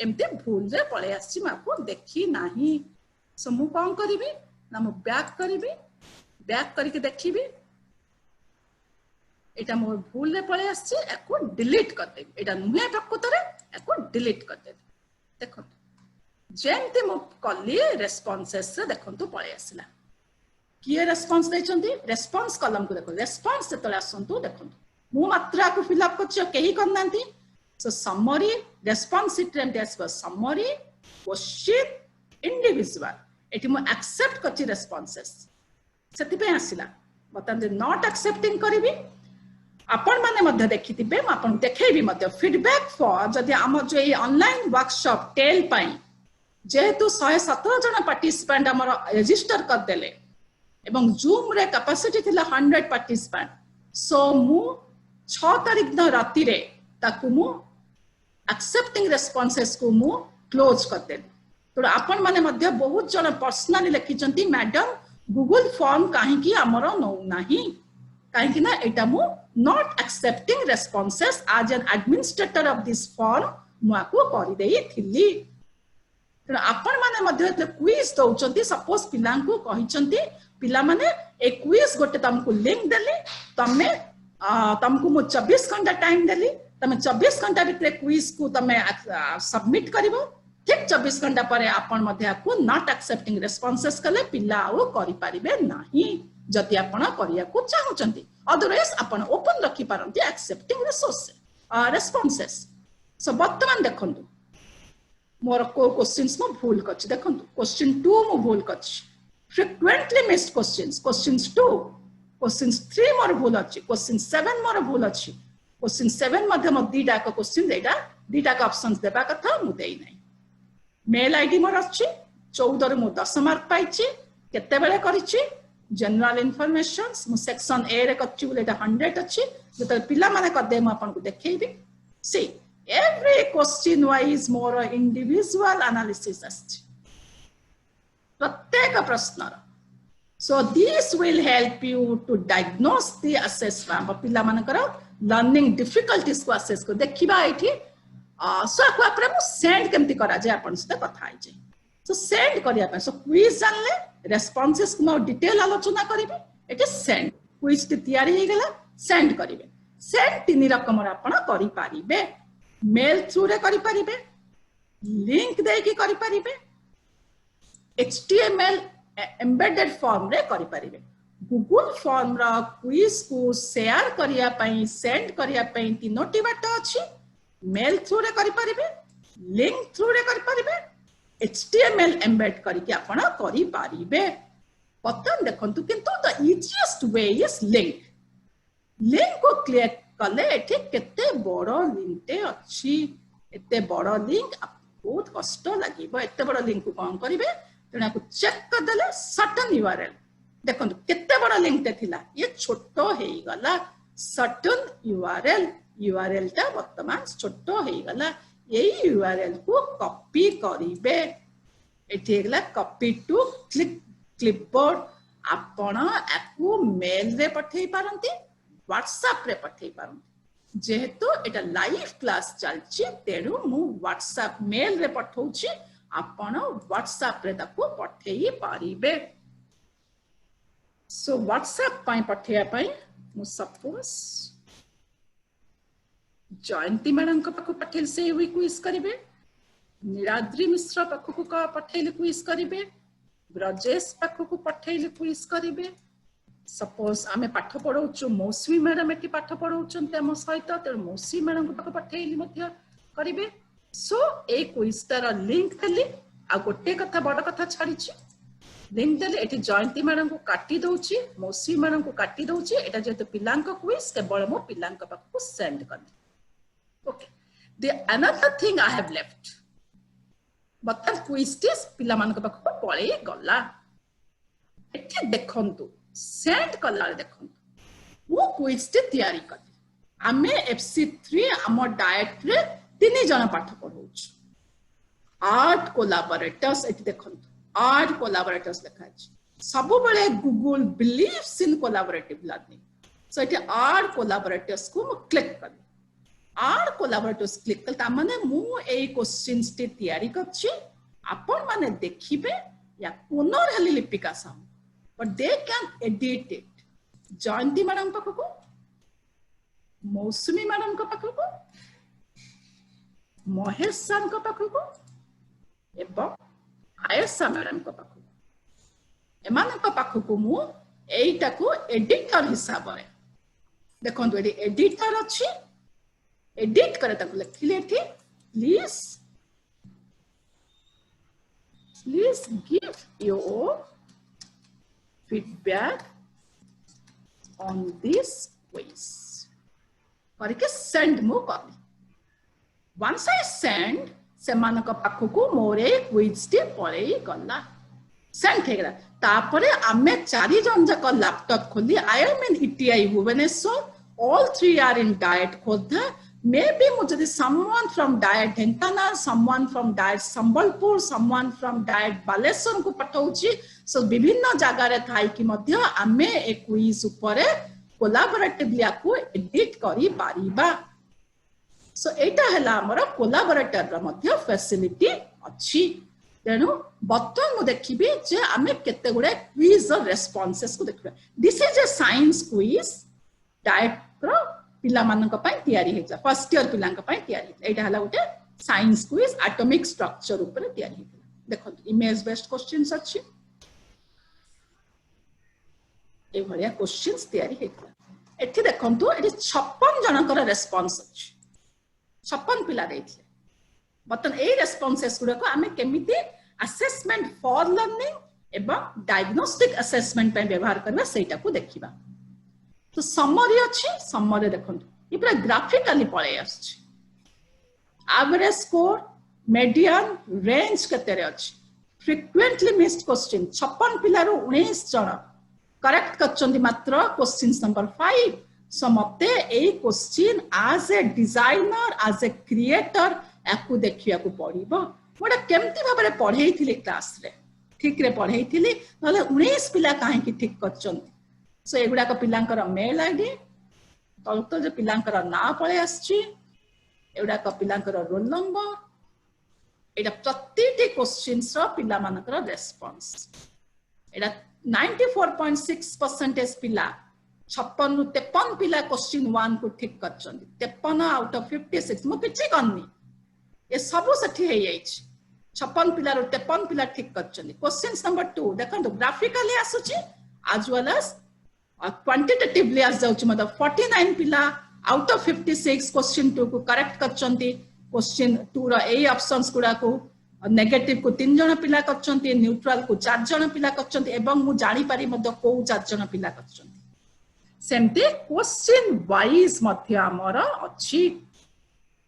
Speaker 1: एम्ति भूल रे पळै आछि माको देखि नाही सो मु कोन करिवि ना मु बैक करिके देखिबी एटा मोर भूल रे पळे आछि एको डिलीट कर दे एटा नुहे प्रकृतरे एको डिलीट कर दे देखो जेमते मो कली रेस्पोंसेस रे देखंतु पळे आसिला किए रेस्पोंस दैचंती रेस्पोंस कॉलम को देखो रेस्पोंस सेतले आसंतु देखंतु मु मात्रा को फिल अप करछ केही करनांती सो समरी रेस्पोंस शीट रे एमते आसबो समरी क्वेश्चन इंडिविजुअल एटी मु एक्सेप्ट करछि रेस्पोंसेस सेति पे आसिला बतन जे नॉट एक्सेप्टिंग करबी आपण माने मध्य देखिथिबे म आपण देखैबी मध्य फीडबैक फॉर जदि हम जो ए ऑनलाइन वर्कशॉप टेल पाई जेहेतु 117 जन पार्टिसिपेंट हमर रजिस्टर कर देले एवं जूम रे कैपेसिटी थिला 100 पार्टिसिपेंट सो मु 6 तारिख न राति रे ताकू मु एक्सेप्टिंग रेस्पोंसेस को मु क्लोज कर दे तो आपण माने मध्य बहुत जन पर्सनली लिखिचंती मैडम गूगल फॉर्म काहे की हमर नो नाही काहे कि ना एटा मु not accepting responses as an administrator of this form मुआको करि देई थिली त आपण माने मध्य क्विज दउचंती सपोज पिलां को कहिचंती पिला माने ए क्विज गोटे तुमको लिंक देली तमे तुमको मु 24 घंटा टाइम देली तमे 24 घंटा भीतर क्विज को तमे सबमिट करिवो ठीक 24 घंटा परे आपण मध्य को not accepting responses कले पिला ओ करि परिबे नाही जति आपण करिया को चाहुचंती अदरवाइज आपण ओपन रखि पारंती एक्सेप्टिंग रिसोर्सेस रेस्पोंसेस सो वर्तमान देखंतु मोर को क्वेश्चंस मो भूल करछि देखंतु क्वेश्चन 2 मो भूल करछि frequently missed questions questions 2 questions 3 मोर भूल अछि question 7 मोर भूल अछि question 7 मध्ये मो दीटा को क्वेश्चन देटा दीटा का ऑप्शंस देबा कथा मु देई नै मेल आईडी मोर अछि 14 रु मु 10 मार्क पाइछि केते बेले करिछि जनरल इन्फॉर्मेशंस मु सेक्शन ए रे करछि बोले 100 अछि जत पिला माने कर दे मु आपन को देखैबी सी every question wise more individual analysis अछि प्रत्येक प्रश्न so this will help you to diagnose the assessment पिला मानकर लर्निंग डिफिकल्टीज को असेस को देखिबा एठी सो को आपरे मु सेंड केमति करा जाय आपन से कथा आइ जाय सो सेंड करिया पे सो क्विज जानले रेस्पोंसेस को डिटेल आलोचना करिबे एठी सेंड क्विज ति तयारी हे गेला सेंड करिवे सेंड तीन रकम आपन करि पारिबे मेल थ्रू रे करि पारिबे लिंक दे की करि पारिबे HTML एम्बेडेड फॉर्म रे करि पारिबे गूगल फॉर्म रा क्विज को शेयर करिया पई सेंड करिया पई तीनोटी बाट अछि मेल थ्रू रे करि पारिबे लिंक थ्रू रे करि पारिबे HTML एम्बेड करिके आपण करि पारिबे पतन देखंतु किंतु the easiest way is link को क्लिक कले एठी केते बड़ लिंक ते अछि एते बड़ लिंक बहुत कष्ट लागिबो एते बड़ लिंक को कोन करिवे तेना को चेक कर देले सर्टेन URL देखंतु केते बड़ लिंक ते थिला ये छोटो हेई गला सर्टेन URL ता वर्तमान छोटो हेई गला एई URL को कॉपी करिवे एठी गला कॉपी टू क्लिपबोर्ड आपण आकु मेल रे पठेई पारंती व्हाट्सएप रे पठेई पारंती जेहेतु एटा लाइव क्लास चलछि तेरु मु व्हाट्सएप मेल रे पठौछि आपण व्हाट्सएप रे ताको पठेई पारिबे सो व्हाट्सएप पई पठेया पई मु सपोज जयंती मैडम को पाखु पठेल से हुई क्विज करिवे निराद्री मिश्र पाखु को पठेल क्विज करिवे ब्रजेश पाखु को पठेल क्विज करिवे सपोज आमे पाठ पढौछु मौसमी मैडम एटी पाठ पढौछन्ते हम सहित त मौसमी मैडम को पाख पठेली मध्य करिवे सो ए क्विज तार लिंक देली आ गोटे कथा बड़ कथा छाड़ीछि लिंक देली एटी जयंती मैडम को काटी दउछि मौसमी मैडम को काटी दउछि एटा जेते पिलांक क्विज केवल मो पिलांक पाख को सेंड कर okay the another thing I have left but quiz this पिला मान को पाख को पळे गला एठी देखंतु सेंड कला देखंतु वो क्विज ते तयारी करली आमे FC3 आम डायट रे तीन जन पाठ पढौछ आर्ट कोलैबोरेटर्स एठी देखंतु आर्ट कोलैबोरेटर्स लिखा अछि सब बेले Google believes in collaborative learning so एठी आर्ट कोलैबोरेटर्स को क्लिक करली आर्ट कोलैबोरेटर्स क्लिक कल ता माने मु ए क्वेश्चंस ते तयारी करछि आपण माने देखिबे या पुनर हली लिपिका साम but they can edit it Jayanti madam पाखको मौसमी मैडम को पाखको महेश सर को पाखको एवं आयशा मैडम को पाखको एमान को पाखको मु एटा को एडिटर हिसाब रे देखंतु एडी एडिटर अछि एडिट करे ताको लिखले थी please give your feedback on this quiz करके send मु कर once I send से मान को पाखु को मोरे क्विज टी पळे गला सेंड हे गला तापरे आमे चारि जन जक लैपटॉप खोली I am in ETI Bhubaneswar all three are in diet खोदा maybe मुझे someone from diet Dhenkanal someone from diet Sambalpur someone from diet Baleshwar को पठाउची सो विभिन्न जगह रे थाई कि मध्य आमे ए क्विज ऊपर कोलैबोरेटिवली आकु एडिट करी पारिबा सो एटा हला हमर कोलैबोरेटर रा मध्य फैसिलिटी अछि तेनु बर्तमान मु देखिबी जे आमे केते गुडे क्विज और रेस्पोंसेस को देखबे this is a science quiz DIET रो पिला मानक पय तयारी हेतला फर्स्ट ईयर पिलांक पय तयारी एटा हला उटे साइंस क्विज एटॉमिक स्ट्रक्चर ऊपर तयारी हेतला देखो इमेज बेस्ड क्वेश्चंस अछि ए भलिया क्वेश्चंस तयारी हेतला एठी देखंतु एठी 56 जनकर रेस्पोंस अछि 56 पिला देइथले बर्तन ए रेस्पॉन्सेस गुडा को आमे केमिति असेसमेंट फॉर लर्निंग एवं डायग्नोस्टिक असेसमेंट पे व्यवहार करबा सेटा को देखिबा। तो समरी अछि, समरी देखंतु ये पूरा ग्राफिकली पळे आछि। एवरेज स्कोर, मीडियन, रेंज केतेरे अछि, फ्रीक्वेंटली मिस्ड क्वेश्चन 56 पिलारो 19 जण करेक्ट करचंदी मात्र क्वेश्चन नंबर 5। सो मते ए question as a designer as a creator याकू देखिया को पड़िबो मोडा केमती भाबरे पढैथिली क्लास रे, ठीक रे पढैथिली नले 19 पिला काहे की ठीक करचंदी। सो एगुडा को पिलांकर मेल आईडी तो जो पिलांकर ना पळे आछि, एगुडा को पिलांकर रोल नंबर, एटा प्रतिटी क्वेश्चंस रो पिला मानकर रेस्पॉन्स। एटा 94.6% पिला 56 रु 53 पिला क्वेश्चन 1 को ठीक करचंदी। 53 आउट ऑफ 56 मो किछि करनी ए सब सठी हे जाइछि। 56 पिला रु 53 पिला ठीक करचंदी। क्वेश्चन नंबर 2 देखंतु ग्राफिकली आसुछि as well as क्वांटिटेटिवली आस जाउछि। मतलब 49 पिला आउट ऑफ 56 क्वेश्चन 2 को करेक्ट करचंदी। क्वेश्चन 2 रो ए ऑप्शंस गुडा को नेगेटिव को 3 जण पिला करचंती, न्यूट्रल को 4 जण पिला करचंती एवं मु जानि पारि मध्य को 4 जण पिला करचंती। सेमते क्वेश्चन वाइज मध्य हमर अछि।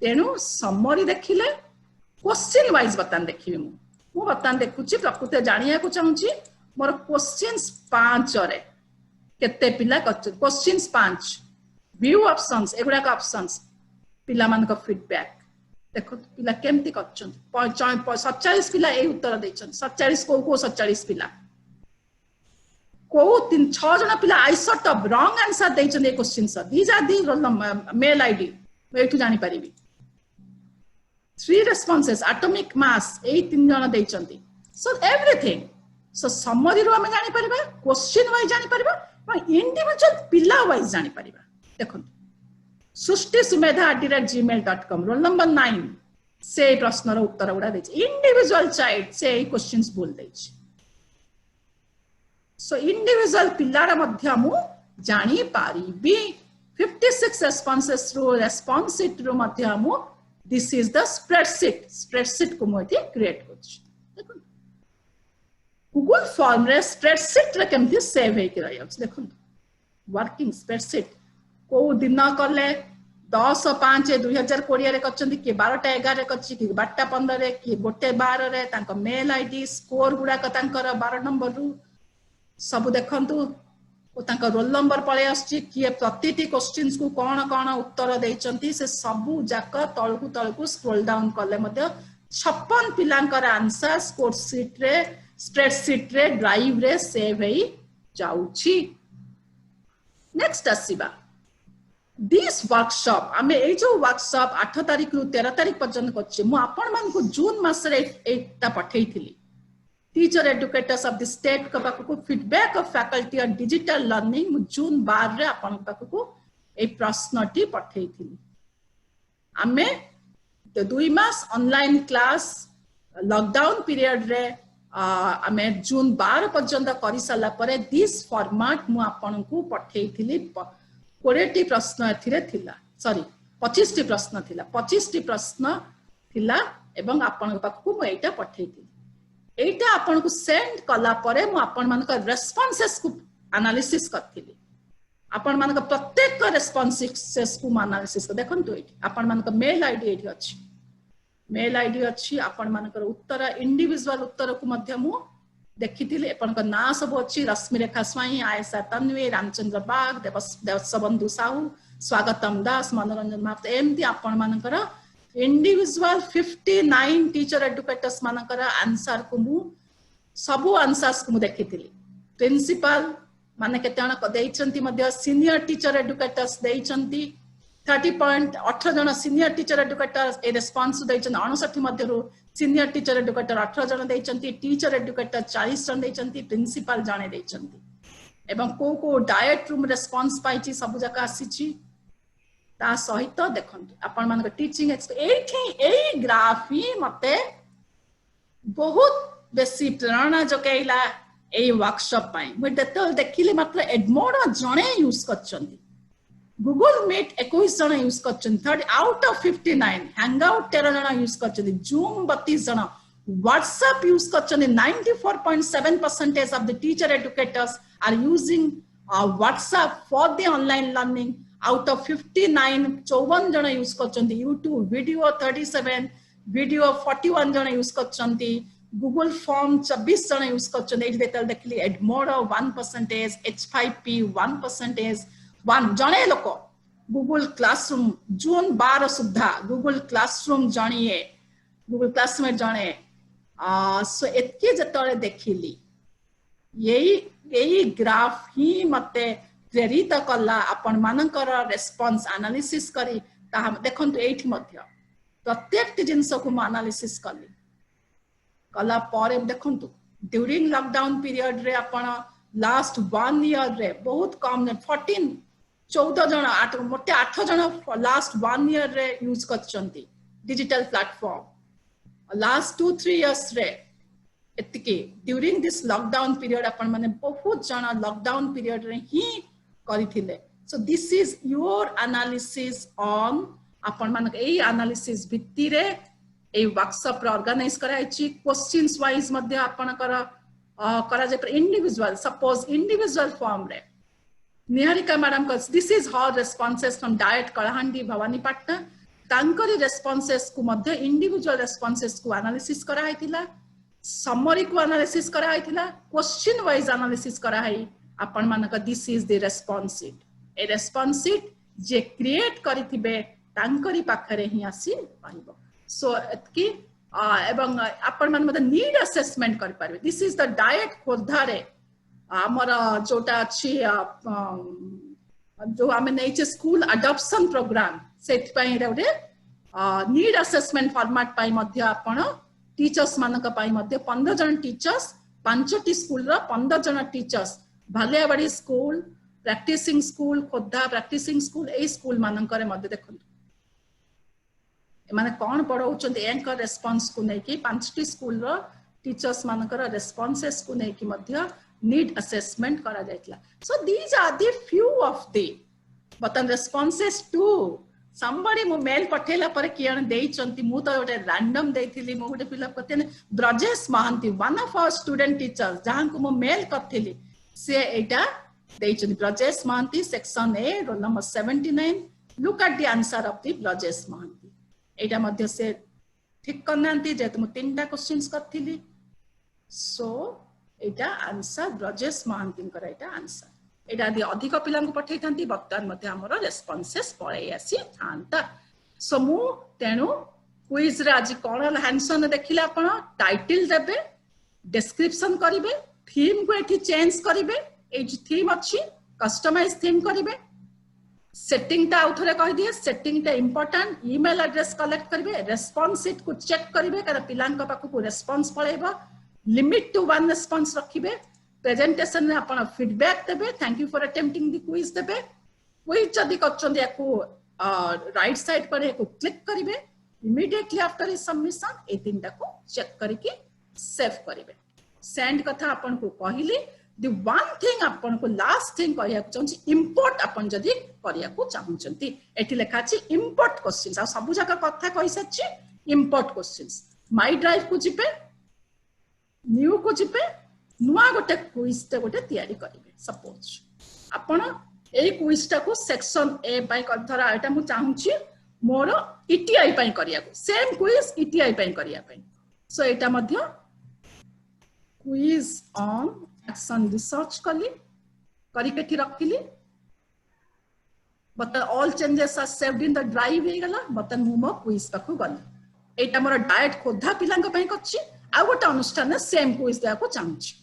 Speaker 1: तेनु समरी देखिले क्वेश्चन वाइज बतन देखिबे मु बतन देखुची प्रकृति जानिया को चाहूची। मोर क्वेश्चंस 5 रे केते पिला करचंती। क्वेश्चंस 5 व्यू ऑप्शंस एगुडा का ऑप्शंस पिला मान का फीडबैक देखो पिला केमती करचंती। 47 पिला ए उत्तर दैछन। 47 को 47 पिला को 6 जण पिला आइसोट ऑफ रॉन्ग आंसर दैछन ए questions. These are the mail ID एठु जानि परिबी। 3 रेस्पॉन्सेस एटॉमिक मास ए 3 जण दैछंती। सो एवरीथिंग सो समरी रो हम जानि परिबा, क्वेश्चन वाइज जानि परिबा और इंडिविजुअल पिला वाइज जानि परिबा। देखो सृष्टि sumedha@gmail.com रोल नंबर 9 से प्रश्न रो उत्तर गुडा दैछि। इंडिविजुअल चाइल्ड से ए क्वेश्चंस बोल दैछि। सो इंडिविजुअल पिलार मध्य मु जानि पारिबी। 56 रेस्पॉन्सेस रो रेस्पॉन्स शीट रो मध्य मु दिस इज द स्प्रेडशीट को मोति क्रिएट करछि। देखो गूगल फॉर्म रे स्प्रेडशीट रे केमति सेव हे के रहय अछि। देखो वर्किंग स्प्रेडशीट को दिन कले 10/5/2020 रे करचंदी कि 12/11 रे करछि कि 12/15 रे कि 1/12 रे तांको मेल आईडी स्कोर गुडा क तांकर 12 नंबर रु सब देखंतु ओ तांको रोल नंबर पळे आछि कि प्रतिटी क्वेश्चंस को कोन कोन उत्तर दैचंती से सब जाक तळकु स्क्रॉल डाउन कले मध्ये 56 पिलांकर आंसर स्कोर शीट रे स्प्रेडशीट रे ड्राइव रे सेव हेई जाउछि। नेक्स्ट आसीबा दिस वर्कशॉप आमे ए जो वर्कशॉप 8 तारिख रु 13 तारिख पर्यंत करछि। मु आपण मान को जून मास रे एटा पठैथिली। Teacher educators of the state का पाखु feedback of faculty on digital learning मु जून 12 रे आपण पाखु ए प्रश्नटी पठैथिली। आमे 2 मास ऑनलाइन क्लास लॉकडाउन पीरियड रे आमे जून 12 पर्यंत करि सला परे दिस फॉर्मेट मु आपण को पठैथिली। 20 प्रश्न एथिरे थिला, सॉरी 25 टी प्रश्न थिला। 25 टी प्रश्न थिला एवं आपण पाखु मु एटा पठैथिली। एटा आपण को सेंड कला परे मु आपण मान का रेस्पॉन्सेस को एनालिसिस करथिली। आपण मान का प्रत्येक रेस्पॉन्सेस को एनालिसिस कर देखंतु एठी आपण मान का मेल आईडी एठी अछि। मेल आईडी अछि आपण मान का उत्तर इंडिविजुअल उत्तर को मध्य मु देखिथिले। आपण का नाम सब अछि रश्मिरेखा स्वाई, आयशा तन्वी, रामचंद्र बाग, देवसबंधु साहू, स्वागतम दास, मनोरंजन महात एमती आपण मानकर इंडिविजुअल 59 टीचर एडुकेटर्स मानकर आंसर को मु सब आंसर्स को मु देखिथिली। प्रिंसिपल माने केते जण दैचंती मध्ये सीनियर टीचर एडुकेटर्स दैचंती 30.18 जण सीनियर टीचर एडुकेटर्स ए रेस्पॉन्स दैचंती। 59 मध्ये रो सीनियर टीचर एडुकेटर 18 जण दैचंती, टीचर एडुकेटर 40 जण दैचंती, प्रिंसिपल जाने दैचंती एवं को डायट रूम रेस्पॉन्स पाइची सब जका आसीची। ता सहित देखंतु आपण मान टीचिंग एठी ए ग्राफी मते बहुत बेसी प्रेरणा जकैला ए वर्कशॉप पाई। मु देतो देखिले मात्र एडमोड जणे यूज करचंती। Google Meet 21 जन यूज करछन 30 आउट ऑफ 59 Hangout 13 जन यूज करछन Zoom 32 जन WhatsApp use करछन 94.7% of the teacher educators are using WhatsApp for the online learning out of 59 54 जन यूज करछन YouTube video 37 video 41 जन यूज करछन Google Form 24 जन use करछन as देतल देखली Edmodo 1% H5P 1% one जने लोक Google Classroom जून 12 सुधा Google Classroom जणिए Google Classroom जणे सो एतके जतले देखिली यही graph ही मते प्रेरित कला अपन मानकर रेस्पॉन्स एनालिसिस करी ता देखंतु एठी मध्य प्रत्येक जिंस को एनालिसिस कली कला पर देखंतु ड्यूरिंग लॉकडाउन पीरियड रे अपन लास्ट 1 ईयर रे बहुत कम 14 जन 8 मोटे 8 जन लास्ट 1 ईयर रे यूज करछंती डिजिटल प्लेटफॉर्म लास्ट 2-3 इयर्स रे एतिके ड्यूरिंग दिस लॉकडाउन पीरियड अपन माने बहुत जन लॉकडाउन पीरियड रे ही करिथिले so this is your analysis on अपन मान ए एनालिसिस भित्ति रे ए वर्कशॉप ऑर्गेनाइज कराइछि क्वेश्चंस वाइज मध्ये अपन करा जे इंडिविजुअल सपोज इंडिविजुअल फॉर्म रे निहारिका मैडम का this is her responses from DIET Kalahandi Bhawanipatna तांकरी रेस्पॉन्सेस को मध्य इंडिविजुअल रेस्पॉन्सेस को एनालिसिस करा हैतिला समरी को एनालिसिस करा हैतिला क्वेश्चन वाइज एनालिसिस करा है अपन मानक this is the response sheet ए रेस्पॉन्स शीट जे क्रिएट करिथिबे तांकरी पाखरे ही आसी पाइबो सो एतकी एवं अपन मान मते नीड असेसमेंट कर पारबे this is the DIET Khordha रे आमर जोटा अच्छी जो आमे नैचे स्कूल अडॉप्शन प्रोग्राम सेट पाई रे नीड असेसमेंट फॉर्मेट पाई मध्य आपण टीचर्स मानक पाई मध्य 15 जन टीचर्स 5टी स्कूल रो 15 जन टीचर्स भालियाबाड़ी स्कूल प्रैक्टिसिंग स्कूल खोदा प्रैक्टिसिंग स्कूल ए स्कूल मानकर मध्य देखंतु माने कोन पढौचंती एंकर रेस्पॉन्स को नै कि 5टी स्कूल रो टीचर्स मानकर रेस्पॉन्सेस को नै कि मध्य need assessment करा जायतला so these are the few of the बतन responses to somebody मो मेल पठेला पर कियन देइचंती मु तो ओटे रैंडम देइथिली मो ओटे फिल अप करते Brajesh Mahanti one of our student teachers जहां को मो मेल करथिली से एटा देइचंती Brajesh Mahanti section A roll number 79 look at the answer of the Brajesh Mahanti एटा मध्य से ठीक करनांती जे तुम 3टा क्वेश्चंस करथिली सो एटा आंसर ब्रजेश महांती कर एटा आंसर एटा दि अधिक पिला को पठै थांती बक्तान मध्ये हमरो रेस्पॉन्सेस पळै आसी थांता सो मु तेनु क्विज रे आज कोन हैंडसन देखिला आपण टाइटल देबे डिस्क्रिप्शन करिवे थीम को एठी चेंज करिवे ए जे थीम अछि कस्टमाइज थीम करिवे सेटिंग ता आउथरे कहि दिए सेटिंग ता इंपोर्टेंट ईमेल एड्रेस कलेक्ट करिवे रेस्पॉन्स शीट को चेक करिवे कारण पिलांक पाखु को रेस्पॉन्स पळैबो limit to 1 response रखिबे प्रेजेंटेशन में आपण फीडबैक देबे thank you for attempting the quiz देबे क्विज जदी करछन याकू राइट साइड पर याकू क्लिक करिवे इमीडिएटली आफ्टर इज सबमिशन ए तीनटा को चेक करके सेव करिवे सेंड कथा आपण को कहिली द वन थिंग आपण को लास्ट थिंग करिया चाहछि इंपोर्ट आपण जदी करिया को चाहछंती एठी लेखा अछि इंपोर्ट क्वेश्चंस आ सब जगह कथा कहि सछि इंपोर्ट क्वेश्चंस माय ड्राइव को जिपे न्यू को जिपे नुआ गोटे क्विज ते गोटे तयारी करिवे सपोज आपण ए क्विज ता को सेक्शन ए पाई धरा एटा मु चाहूची मोर ईटीआई पाई करिया को सेम क्विज ईटीआई पाई करिया पाई सो एटा मध्य क्विज ऑन एक्शन रिसर्च कली करिकेठी रखिली but all changes are saved in the drive हे गला बतन मु मो क्विज पाखु गल एटा मोर डायट खोधा पिलांग पाई करछि आ गोटे अनुष्ठान सेम क्विज देवा को चाहूची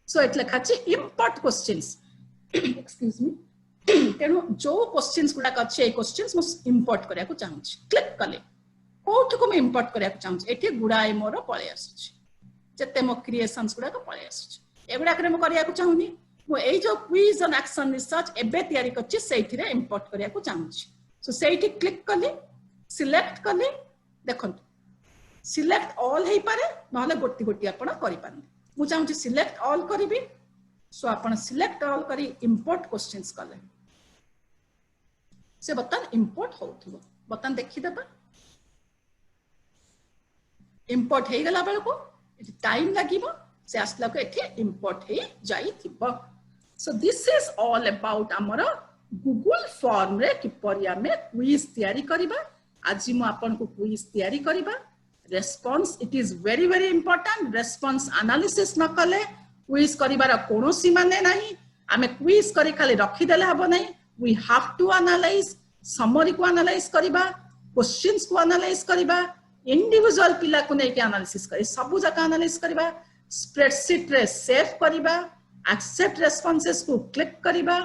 Speaker 1: सो एट लेखा अछि इंपोर्ट क्वेश्चंस एक्सक्यूज मी तेनो जो क्वेश्चंस गुडा अछि ए क्वेश्चंस मु इंपोर्ट करिया को चाहूची क्लिक कले कोठ को मैं इंपोर्ट करिया को चाहूची एठी गुडाई मोर पळे आसुची जते मो क्रिएशंस गुडा को पळे आसुची एगुडा करे मु करिया को चाहूनी मु ए जो क्विज ऑन एक्शन रिसर्च एबे तयारी करछि सेइथिरे इंपोर्ट करिया को चाहूची सो सेइठी क्लिक कले सिलेक्ट कले देखंतु सिलेक्ट ऑल हे पारे नहले गोटी गोटी आपण करि पारन मु चाहूची सिलेक्ट ऑल करिबी सो आपण सिलेक्ट ऑल करी इंपोर्ट क्वेश्चंस कले से बर्तन इंपोर्ट होउथबो बर्तन देखि देबा इंपोर्ट हे गला बेल को टाइम लागिबो से आसला को एठी इंपोर्ट हे जाइथिबो so this is all about हमर गूगल फॉर्म रे किपरि हमें क्विज तयारी करिबा आज मु आपन को क्विज तयारी करिबा response it is very very important response analysis न कले क्विज करिबार कोनोसी माने नाही आमे क्विज करी खाली रखि देले हबो नाही we have to analyse summary को एनालाइज करिबा क्वेश्चंस को एनालाइज करिबा इंडिविजुअल पिला को नै के एनालिसिस करी सब जका एनालाइज करिबा स्प्रेडशीट रे सेव करिबा एक्सेप्ट रेस्पॉन्सेस को क्लिक करिबा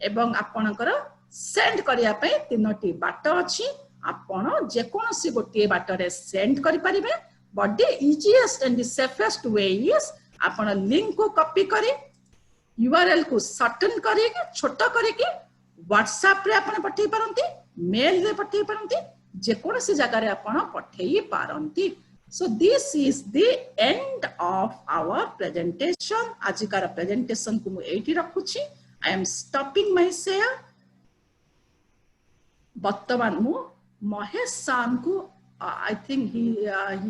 Speaker 1: एवं आपनकर सेंड करिया पे तीनोटी बाट अछि आपण जे कोनोसी गोटे बाट रे सेंड करि परिबे but the easiest and the safest way is आपण लिंक को कॉपी करी यूआरएल को शॉर्टन करी छोटा करी के व्हाट्सएप रे आपण पठै परंती मेल रे पठै परंती जे कोनोसी जगह रे आपण पठै पारंती so this is the end of our presentation आजिकार presentation को मु एठी रखुची I am stopping my share वर्तमान मु महेश साम को I think he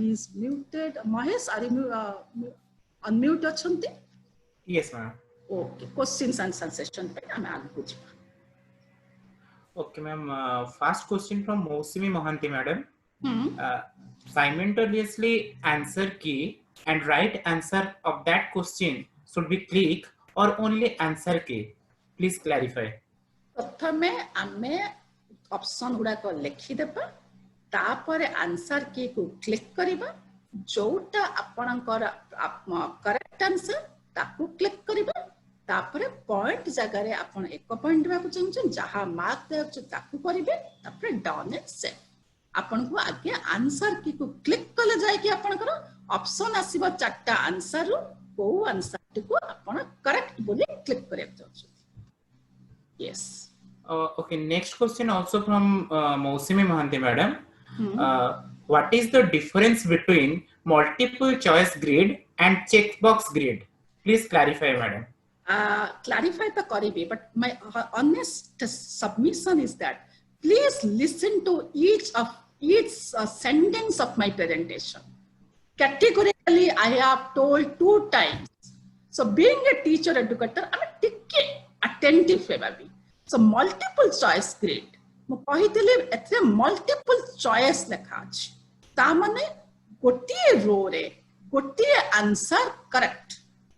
Speaker 1: is muted Mahesh are you unmute अछंती
Speaker 2: Yes ma'am
Speaker 1: okay questions and suggestion पे हम आगे कुछ
Speaker 2: Okay ma'am first question from Mousimi Mohanty madam simultaneously answer key and right answer of that question should be click or only answer key please clarify
Speaker 1: प्रथमे आमे option गुडा को लिखि देबा तापर आंसर की को क्लिक करिबा जोटा आपनकर करेक्ट आंसर ताकू क्लिक करिबा तापर पॉइंट जगह रे आपन एक पॉइंट देबा को चाहू जहां मार्क दे ताकू करिबे तापर डाउन एंड सेव आपन को आगे आंसर की को क्लिक कले जाय कि आपन कर ऑप्शन आसीबा चारटा आंसर रो को आंसर को आपन करेक्ट बोली क्लिक करे चाहू yes
Speaker 2: okay next question also from Mousimi Mohanty madam what is the difference between multiple choice grid and checkbox grid please clarify madam
Speaker 1: clarify the karibi but my honest submission is that please listen to each sentence of my presentation. Categorically, I have told 2 times. So being a teacher educator, I am ticky attentive baby. So multiple choice grid. मु कहितले एते multiple choice लेखा अछि. ता माने गोटिए रो रे गोटिए answer correct.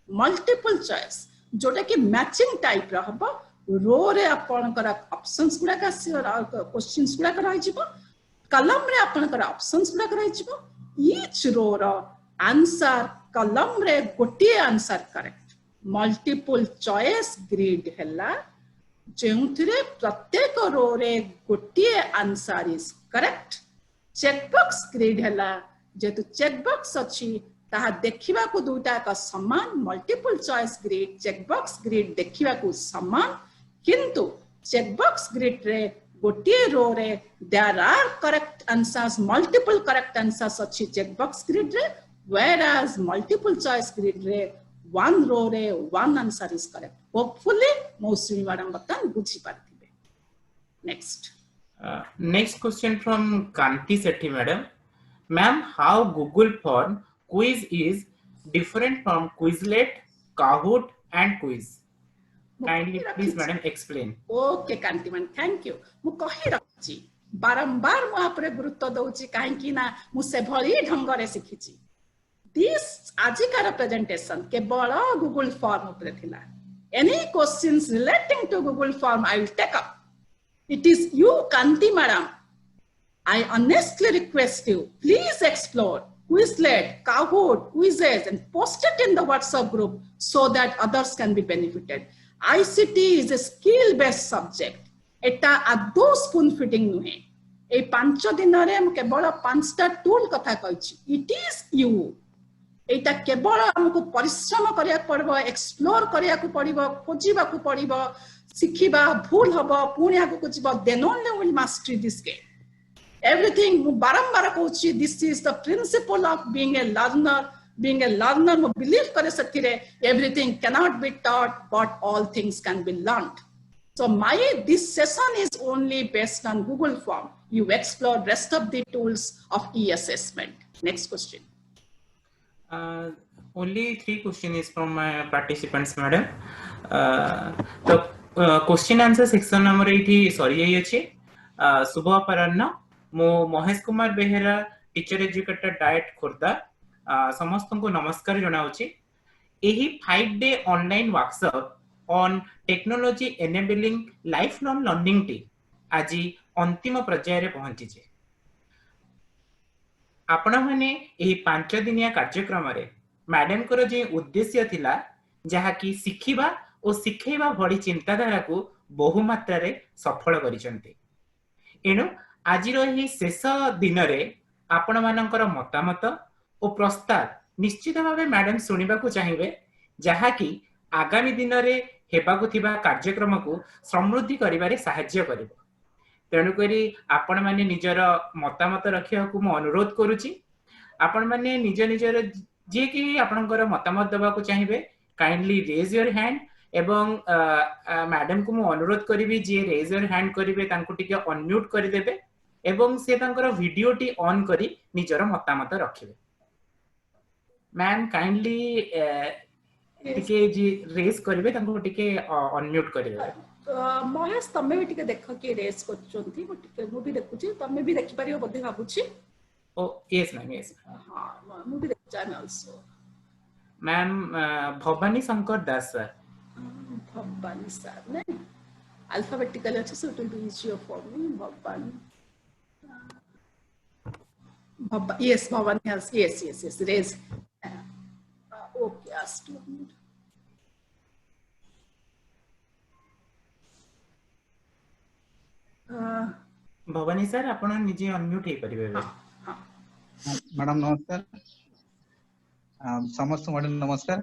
Speaker 1: Multiple choice जोटा कि मैचिंग टाइप रहबो रो रे आपनकर ऑप्शंस गुडा का क्वेश्चंस गुडा का रहि जिवो कलम रे आपनकर ऑप्शंस गुडा का रहि जिवो ईच रो रो आंसर कलम रे गोटिए answer correct multiple choice grid हला जेउथिरे प्रत्येक रो रे गोटिए answer is correct checkbox grid हला जेतु चेकबॉक्स अछि ताहा देखिबा को दुटा का समान multiple choice grid checkbox grid देखिबा को समान किंतु चेकबॉक्स ग्रिड रे गोटिए रो रे there are correct answers multiple correct answers अछि चेकबॉक्स ग्रिड रे whereas multiple choice grid रे one रो रे one answer is correct hopefully Mousimi madam बतन बुझी पारथिबे
Speaker 2: next question from Kanti Sethi madam ma'am how Google form quiz is different from Quizlet Kahoot and quiz kindly please madam explain
Speaker 1: okay Kanti man thank you मु कहि रखछि बारंबार मु आपरे गुरुत्व दउछि काहे कि ना मु से भली ढंग रे सिखिछि this आजिकार presentation केवल Google form उपरे थिला any questions relating to Google form I will take up it is you Kanti madam I honestly request you please explore Quizlet Kahoot quizzes and post it in the WhatsApp group so that others can be benefited ICT is a skill based subject एटा आदो spoon fitting नुहे ए 5 दिन रे हम केवल 5टा tool कथा कहछि it is you एटा केवल हमको परिश्रम करिया पड़बो एक्सप्लोर करिया को पड़िबो खोजिबा को पड़िबो सिखिबा भूल हबो पुणी आगु को जिबो then only will mastery this game everything मु बारंबार कहछि this is the principle of being a learner मु बिलीव करे सथिरे everything cannot be taught but all things can be learned So this session is only based on Google Form. You explore rest of the tools of e-assessment. Next question.
Speaker 2: Only 3 questions is from my participants, madam. The question answer section number 8 sorry अछि. शुभ अपराह्न मो Mahesh Kumar Behera teacher educator diet Khordha समस्त को नमस्कार जनाउछि. एही 5-day online workshop on technology enabling life long learning T आज अंतिम पर्याय रे पहुंची छे. आपण माने एही 5 दिनिया कार्यक्रम रे मैडम को जे उद्देश्य थिला जहा कि सिखिबा और सिखेबा भड़ी चिंताधारा को बहु मात्रा रे सफल करिसंती. एनु आज रो शेष दिन रे आपण मानकर मतामत और प्रस्ताव निश्चित भाव मैडम सुनिबा को चाहिए जहा कि आगामी दिन रे हेबाकु थिबा कार्यक्रम को समृद्धि करिबारे सहाय्य करिवो. तेणुकरी आपण माने निजर मतामत रखिया को मो अनुरोध करूची. आपण माने निज निजर जे कि आपनकर मतामत देबा को चाहिए काइंडली रेज योर हैंड एवं मैडम को मो अनुरोध करिवि जे रेज योर हैंड करिवे तांको टिके अनम्यूट करि देबे एवं से तांकर वीडियो टी ऑन करी निजर मतामत रखिबे. मैम काइंडली टिके जे रेज करिवे तांको टिके अनम्यूट करिवे.
Speaker 1: महेश तमे भी टिके देख के रेस करचोंती मो टिके मु भी देखुची तमे भी देखि परियो बदे भाबुची.
Speaker 2: Oh yes ma'am yes.
Speaker 1: हां मु भी देख जान also.
Speaker 2: Ma'am Bhawani Shankar Das sir.
Speaker 1: Bhawani sir ने अल्फाबेटिकल अच्छे so it will be easier for me. Bhawani yes Bhawani has yes रेस. Okay asked one.
Speaker 2: Bhawani sir आपण निजे अनम्यूट हे परिबे.
Speaker 3: मैडम नमस्कार. समस्त मैडम नमस्कार.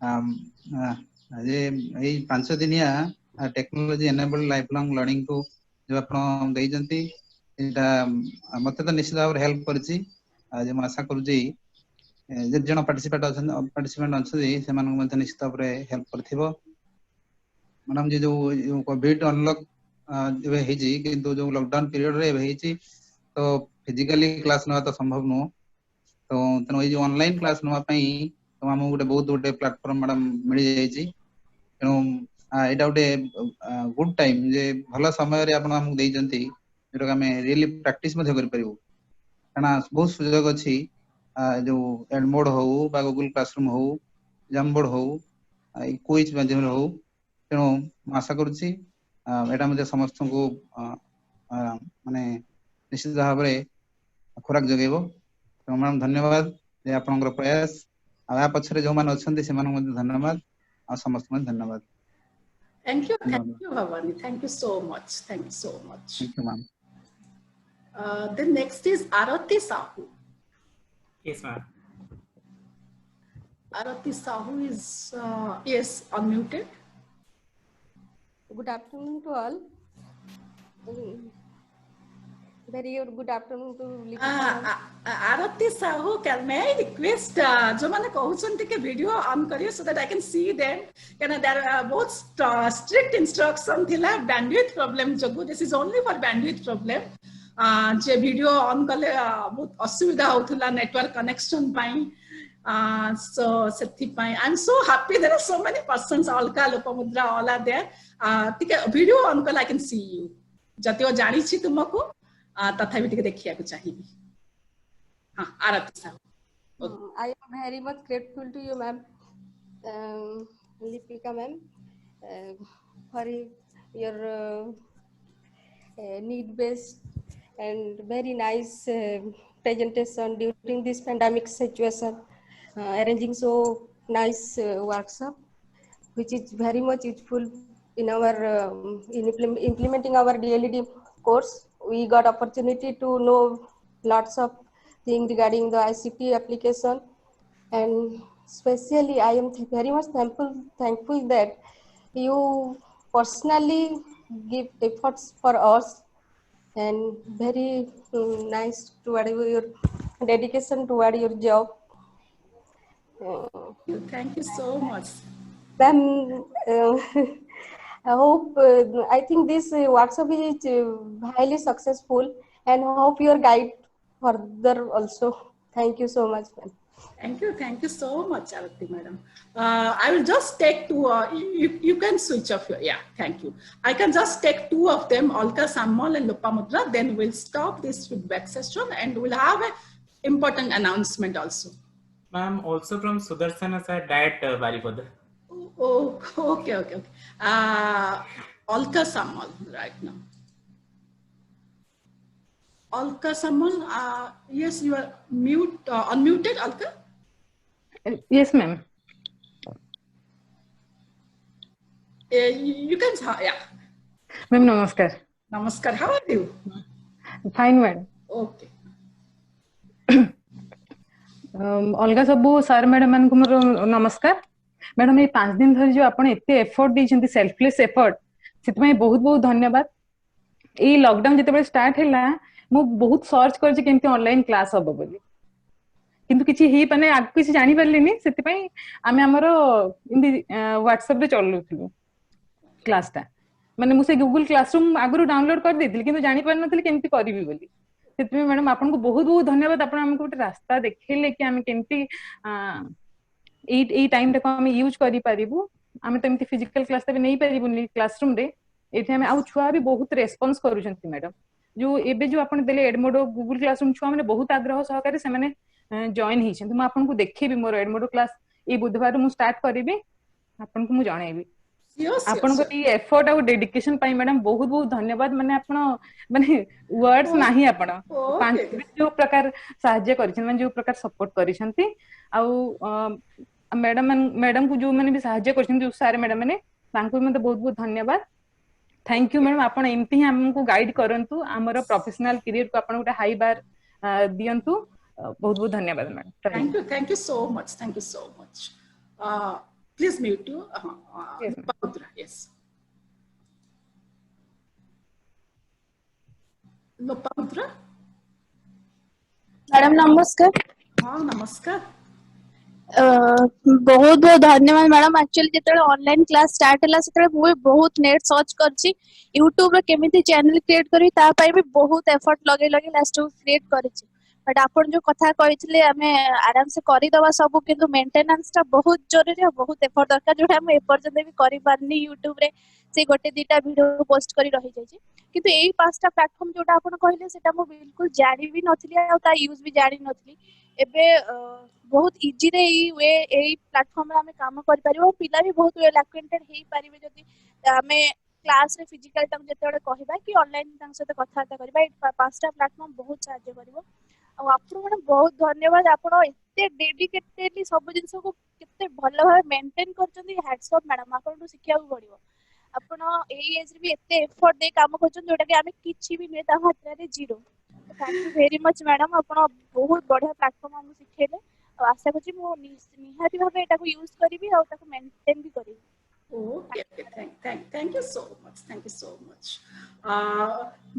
Speaker 3: आज ये 5 दिनिया technology enabled lifelong learning को जो आपण देइजंती एटा मते तो निश्चित भाव हेल्प करछि. आज हम आशा करू जे जण पार्टिसिपेंट अछि से मानक मते निश्चित भाव हेल्प करथिबो. मैडम जे जो कोविड अनलॉक एबे हेजी किंतु जो लॉकडाउन पीरियड रे हेजी तो फिजिकली क्लास नवा तो संभव नो. तो तनो ये ऑनलाइन क्लास नवा पई तो हम गोटे बहुत गोटे प्लेटफॉर्म मैडम मिल जाईची. तेणु एटा गोटे गुड टाइम जे भला समय रे आपण हम देइजंती जेटा हम रियली प्रैक्टिस मध्ये कर परिबो. काना बहुत सुयोग अछि जो एडमोड हो बा गूगल क्लासरूम हो जमबोर्ड हो क्विज माध्यम हो. तेणु आशा करूची एटा मध्ये समस्त को माने निश्चित भाव में खुराक जगेबो. तो मैडम धन्यवाद जे आपनकर प्रयास आ पछरे जो मान अछंती से मान मध्ये धन्यवाद आ समस्त मान धन्यवाद.
Speaker 1: Thank you Bhavani. Thank you so much. Thank you ma'am. Then next is Arati Sahu.
Speaker 2: Yes ma'am.
Speaker 1: Arati Sahu is yes unmuted.
Speaker 4: Good afternoon to all. Very good afternoon to
Speaker 1: Arati Sahu, may I request जो माने कहउछंती के video on करियो so that I can see them. Can there are both strict instruction थिला bandwidth problem जगु. This is only for bandwidth problem. जे video on कले बहुत असुविधा होथला नेटवर्क कनेक्शन पाई. So Sethipai, I'm so happy there are so many persons. Alka Lopamudra, all are there. Take a video on call, I can see you. Jatio Janichi Tumako, Tathavi take the Kia Chahibi. Arati.
Speaker 4: I am very much grateful to you, ma'am, Lipika ma'am, for your need-based and very nice presentation during this pandemic situation. Arranging so nice workshop, which is very much useful in our implementing our DLED course. We got opportunity to know lots of things regarding the ICT application, and especially I am very much thankful that you personally give efforts for us, and very nice toward your dedication toward your job.
Speaker 1: Thank you so much.
Speaker 4: Then I hope, I think this workshop is highly successful and hope your guide further also. Thank you so much, ma'am.
Speaker 1: Thank you so much, Arati madam. I will just take two, you can switch off your, yeah, thank you. I can just take two of them, Alka Sammal and Lopamudra, then we'll stop this feedback session and we'll have an important announcement also.
Speaker 2: Ma'am, also from Sudarsana sir, Diet Varipada.
Speaker 1: Oh, okay. Alka Sammal right now. Alka Sammal, yes, you are unmuted, Alka?
Speaker 5: Yes, ma'am.
Speaker 1: You can, yeah.
Speaker 5: Ma'am, namaskar.
Speaker 1: Namaskar, how are you?
Speaker 5: Fine, madam.
Speaker 1: Okay.
Speaker 5: अलगा सब sir madam मान को मोर नमस्कार madam ये 5 दिन धरि जो आपण एते एफर्ट दी सेल्फलेस एफर्ट से बहुत बहुत धन्यवाद ये लॉकडाउन जिते स्टार्ट है मु बहुत सर्च कर केमती ऑनलाइन क्लास हम बोली किंतु किछि ही पाने आग किछि जानि परलिनी सेति पई आमे हमर व्हाट्सएप रे चलुथलु क्लास ता माने मु से गूगल क्लासरूम आगु डाउनलोड कर देथिल किंतु जानि पर नथिल केमती करबी बोली सेति मैडम आपन को बहुत बहुत धन्यवाद आपन हमको गोटे रास्ता देखेले कि आमे केमती ए टाइम रे हम यूज करि परिबु आमे त एमती फिजिकल क्लास त नै परिबुनी क्लासरूम रे एथे आमे आ छुआ भी बहुत रेस्पॉन्स करूछंती मैडम जो एबे जो आपन देले एडमोडो गूगल क्लासरूम छुआ माने बहुत आग्रह सहकारी से माने जॉइन हिछंती म आपन को देखिबी मोर एडमोडो क्लास ए बुधवार मु स्टार्ट करिबी आपन को मु जणैबी आपन को ई एफर्ट और डेडिकेशन पाई मैडम बहुत बहुत धन्यवाद माने आपन माने वर्ड्स नाही आपन 5 जो प्रकार सहाय्य करिछन माने जो प्रकार सपोर्ट करिसंती आ मैडम को जो माने भी सहाय्य करिसंती जो सारे मैडम माने तांको मते बहुत बहुत धन्यवाद थैंक यू मैडम आपन एमती ही हमको गाइड करंतु हमर प्रोफेशनल करियर को आपन गोटे हाई बार दियंतु बहुत बहुत धन्यवाद madam
Speaker 1: thank you so much please mute you yes Lopamudra yes Lopamudra
Speaker 6: madam नमस्कार
Speaker 1: हाँ नमस्कार
Speaker 6: बहुत बहुत धन्यवाद मैडम एक्चुअली जेते ऑनलाइन क्लास स्टार्ट हला सेते बहुत नेट सर्च करछि यूट्यूब रे केमिति चैनल क्रिएट करी ता पई भी बहुत एफर्ट लगे लास्ट क्रिएट करछि बट आपन जो कथा कहितले हमें आराम से करि दवा सब किंतु मेंटेनेंस ता बहुत जरूरी है बहुत एफर्ट दरकार जोटा हम एपर्यंत भी करि पारनी यूट्यूब रे से गोटे दीटा वीडियो पोस्ट करी रहि जाय किंतु एई पांचटा प्लेटफॉर्म जोटा आपन कहले सेटा मो बिल्कुल जानि भी नथली आ ता यूज भी जानि नथली एबे बहुत इजी रे ई वे एई प्लेटफॉर्म रे हमें काम करि परिबो पिला भी बहुत वेल एक्वेंटेड हेई परिबे जदी हमें क्लास रे फिजिकल तक जेते कहबा कि ऑनलाइन तक से कथाता करबा ए पांचटा प्लेटफॉर्म बहुत सहायता करबो आपन माने बहुत धन्यवाद आपन एते डेडिकेटेडली सब जिंस को केते भलो भाबे मेंटेन करचंदी हैट्स ऑफ मैडम आपन तो सिखिया पड़िबो आपन एई एज रे भी एते एफर्ट दे काम करचन जोटा कि हमें किछि भी नै ता मात्रा रे zero thank you very much madam आपन बहुत बढ़िया प्लेटफॉर्म हम सिखेले और आशा करछि मो निहाती भाबे एटा को यूज करबी और ताको मेंटेन भी करबी
Speaker 1: Okay, thank you so much.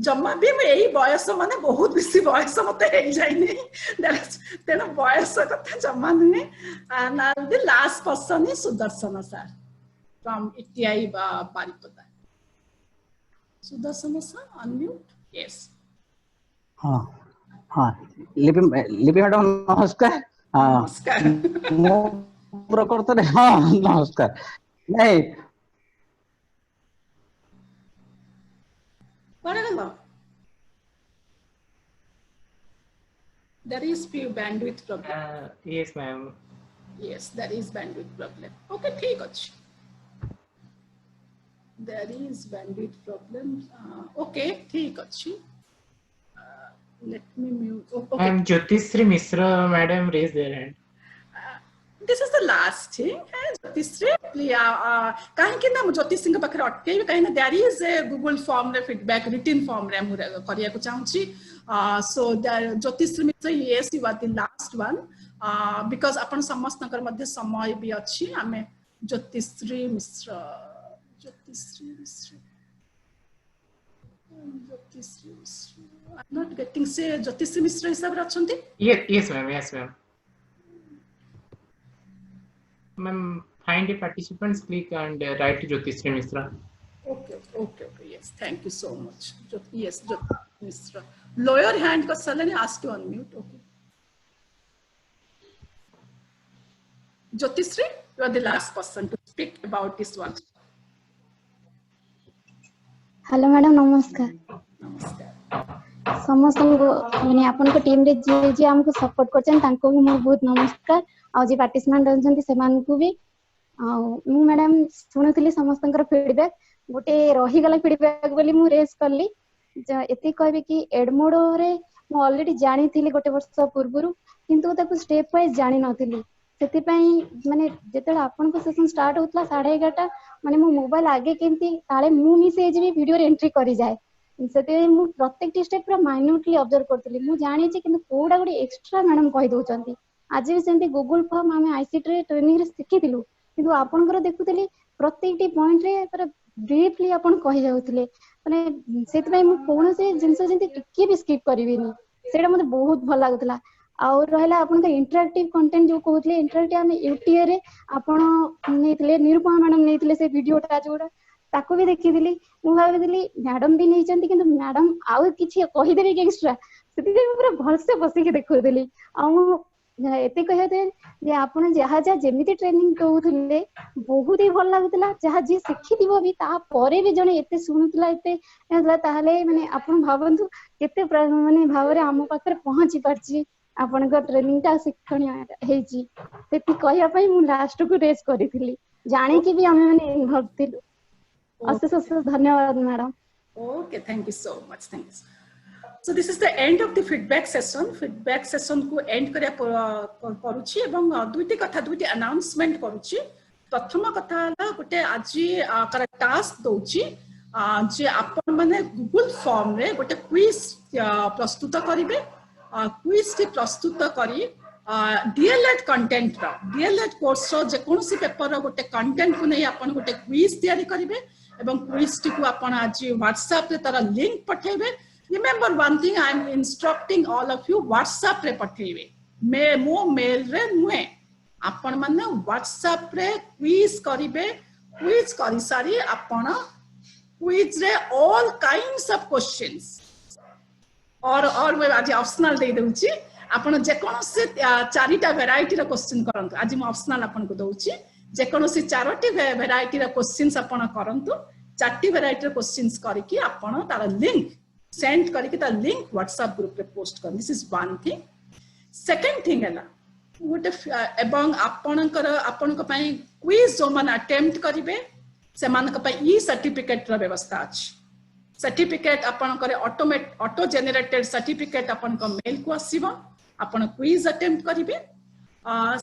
Speaker 1: जम्मा भी मैं यही बयस माने बहुत बेसी बयस मते हे जाय नै तेना बयस कथा जम्मा नै and the last person is Sudarsana sir from ITI Baripada. Sudarsana sir unmute yes
Speaker 7: हाँ लिपि मैडम नमस्कार
Speaker 1: नमस्कार
Speaker 7: मो प्रकृत रे हाँ नमस्कार नहीं
Speaker 1: there is few bandwidth problem
Speaker 2: yes ma'am
Speaker 1: yes there is bandwidth problem okay ठीक अछि there is bandwidth problem okay ठीक अछि let me mute okay
Speaker 2: ma'am Jyotishree Mishra madam raise their hand
Speaker 1: this is the last thing Jyotishree kahin ke na Jyotishree ka pakhre atke kahin na there is a Google form re feedback written form re mu kariya ko chahuchi so Jyotishree Mishra yes you are the last one because apan samastakar madhya samay bi achi ame Jyotishree Mishra I'm not getting say Jyotishree Mishra hisab re achanti
Speaker 2: yes ma'am ma'am find the participants click and write Jyotishree Mishra
Speaker 1: Okay, okay, okay. Yes, thank you so much. Yes, Mr. Lower hand ka salani ask to unmute. Okay. Jyotishree, you are the last person to speak about this one.
Speaker 8: Hello madam नमस्कार
Speaker 1: Namaskar.
Speaker 8: समस्त माने आपन को team रे जे जे हमको support करछन तांको भी मोर बहुत नमस्कार आ जे पार्टिसिपेंट रहछन सेमान को भी आ मु मैडम सुनथली समस्तनकर फीडबैक गोटे रही गला फीडबैक बोली मु रेस करली एते कहबे कि एडमोडो रे मु ऑलरेडी जानि थिली गोटे वर्ष पूर्वरु किंतु ताको स्टेप वाइज जानि नथिली सेति पई माने जेतले आपन को सेशन स्टार्ट होतला 11:30 माने मो मोबाइल आगे केंती काले मु मिसे जे वीडियो रे एंट्री करी जाए सेते मु प्रत्येक स्टेप पूरा माइन्यूटली ऑब्जर्व करतली मु जानि छी किंतु कोडा गोटे एक्स्ट्रा मैडम कहि दोचंती आज भी सेंती गूगल फॉर्म हमें आईसीटी रे ट्रेनिंग रे सिखिथिलु किंतु आपनकर देखुतली प्रत्येकटी पॉइंट रे पूरा ब्रीफली आपन कहि जाउतले माने सेति पई मु कोनोसे जिंस जेंती टिके भी स्किप करबिनी सेटा मते बहुत भल लागुतला और रहला आपन इंटरैक्टिव कंटेंट जो कहउतले इंटरैक्टिव हम यूटीए रे आपन नेथिले निरूपमा मैडम नेथिले से वीडियोटा जोडा ताको भी देखिदिली मु भाबिदिली मैडम भी नहीं चंती किंतु मैडम आउ किछि कहि देबे कि एक्स्ट्रा सेति पूरा भल से बसी के देखुदिली आ एते कहते जे आपण जहा जा जेमिति ट्रेनिंग कहउथले बहुत ही भल लागुतला जहा जे सिखि दिबो भी ता परे भी जने एते सुनुतला एते ताहले माने आपण भाबंतु केते माने भावरे हम पाखरे पहुंची परची आपण को ट्रेनिंग ता शिक्षणीय हेची सेति कहया पई मु लास्ट को रेस करिथिली जानि कि भी हमें माने इन्वॉल्व थिलु अशेष अशेष धन्यवाद madam
Speaker 1: Okay, thank you so much. Thanks. So this is the end of the feedback session. Feedback session को end करिया परुछि एवं दुईटी कथा दुईटी announcement करुछि प्रथम कथा हला गोटे आजि कर टास्क दोछि जे आपण माने गूगल फॉर्म रे गोटे क्विज प्रस्तुत करिवे क्विज टी प्रस्तुत करी डीएलएड कंटेंट रो डीएलएड कोर्स रो जे कोनसी पेपर रो गोटे कंटेंट को नै आपण गोटे क्विज तयारी करिवे एवं क्विज टी को आपण आज व्हाट्सएप रे तारा लिंक पठेबे remember one thing I am instructing all of you WhatsApp रे पठेबे मे मो मेल रे नुए आपण माने व्हाट्सएप रे क्विज करिवे क्विज करि सारी आपण क्विज रे ऑल काइंड्स ऑफ क्वेश्चंस और मैं आज ऑप्शनल दे दउची आपण जे कोनसे चारिटा वैरायटी रो क्वेश्चन करंतु आज मैं ऑप्शनल आपण को दउची जे कोनसे चारोटी वैरायटी रो क्वेश्चंस आपण करंतु चारटी वैरायटी रो क्वेश्चंस करके आपण तार लिंक सेंड करके तार लिंक व्हाट्सएप ग्रुप रे पोस्ट कर this is one thing second thing हैला गोटे एवं आपण को पई क्विज जो मन अटेम्प्ट करिवे से मान को पई ई सर्टिफिकेट रो व्यवस्था अछि सर्टिफिकेट आपण करे ऑटो जनरेटेड सर्टिफिकेट आपण को मेल को आसीबो आपण क्विज अटेम्प्ट करिवे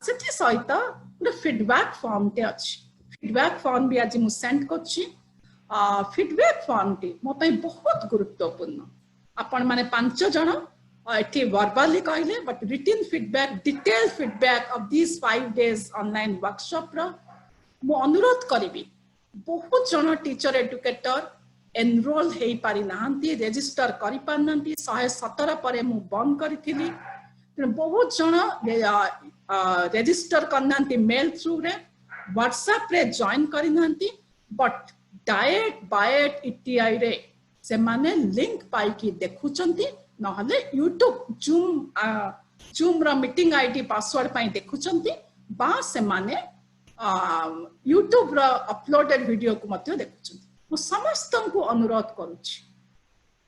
Speaker 1: सेति सहित गोटे फीडबैक फॉर्म टे अछि फीडबैक फॉर्म भी आज मु सेंड करछि फीडबैक फॉर्म टी मो पई बहुत गुरुत्वपूर्ण आपण माने 5 जण एठी वर्बली कहले but written feedback detail feedback of this 5 days online workshop रो मु अनुरोध करिवि बहुत जण टीचर एजुकेटर एनरोल हेई पारि नांती रजिस्टर करि पारनंती 117 परे मु बंद करिथिली बहुत जण रजिस्टर करनंती मेल थ्रू रे व्हाट्सएप रे जॉइन करिनंती बट डायट बायट इटीआई रे से माने लिंक पाई की देखुचंती नहले यूट्यूब जूम रा मीटिंग आईडी पासवर्ड पाई देखुचंती बा से माने यूट्यूब रा अपलोडेड वीडियो को मते देखुचंती मु समस्त को अनुरोध करूची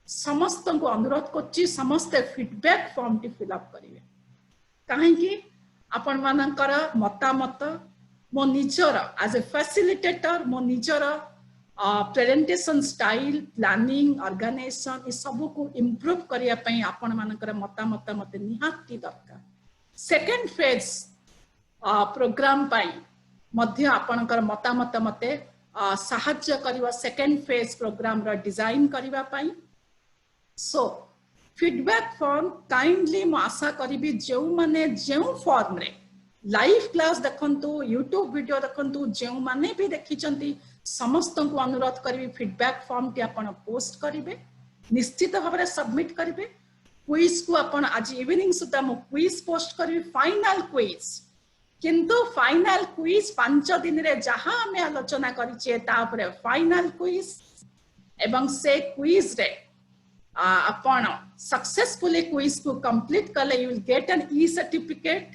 Speaker 1: समस्त को अनुरोध करची समस्त फीडबैक फॉर्म टी फिल अप करिवे काहे कि आपण मानकर मतामत मो निजर एज ए फैसिलिटेटर मो निजर प्रेजेंटेशन स्टाइल प्लानिंग ऑर्गेनाइजेशन ये सब को इंप्रूव करिया पई आपण मानकर मतामत मते निहाती दरकार सेकंड फेज प्रोग्राम पाई मध्य आपणकर मतामत मते साहाय्य करिवा सेकंड फेज प्रोग्राम रा डिजाइन करिवा पाई सो फीडबैक फॉर्म काइंडली मु आशा करिबी जेउ माने जेउ फॉर्म रे लाइव क्लास देखंतु यूट्यूब वीडियो देखंतु जेउ माने भी देखिचंती समस्त को अनुरोध करिबी फीडबैक फॉर्म टी आपण पोस्ट करिवे निश्चित भाव रे सबमिट करिवे क्विज को आपण आज इवनिंग सुधा मु क्विज पोस्ट करिवी फाइनल क्विज किंतु फाइनल क्विज 5 दिन रे जहां हमें आलोचना करिचे तापरे फाइनल क्विज एवं से क्विज रे आपण सक्सेसफुली क्विज को कंप्लीट कले you will get an e certificate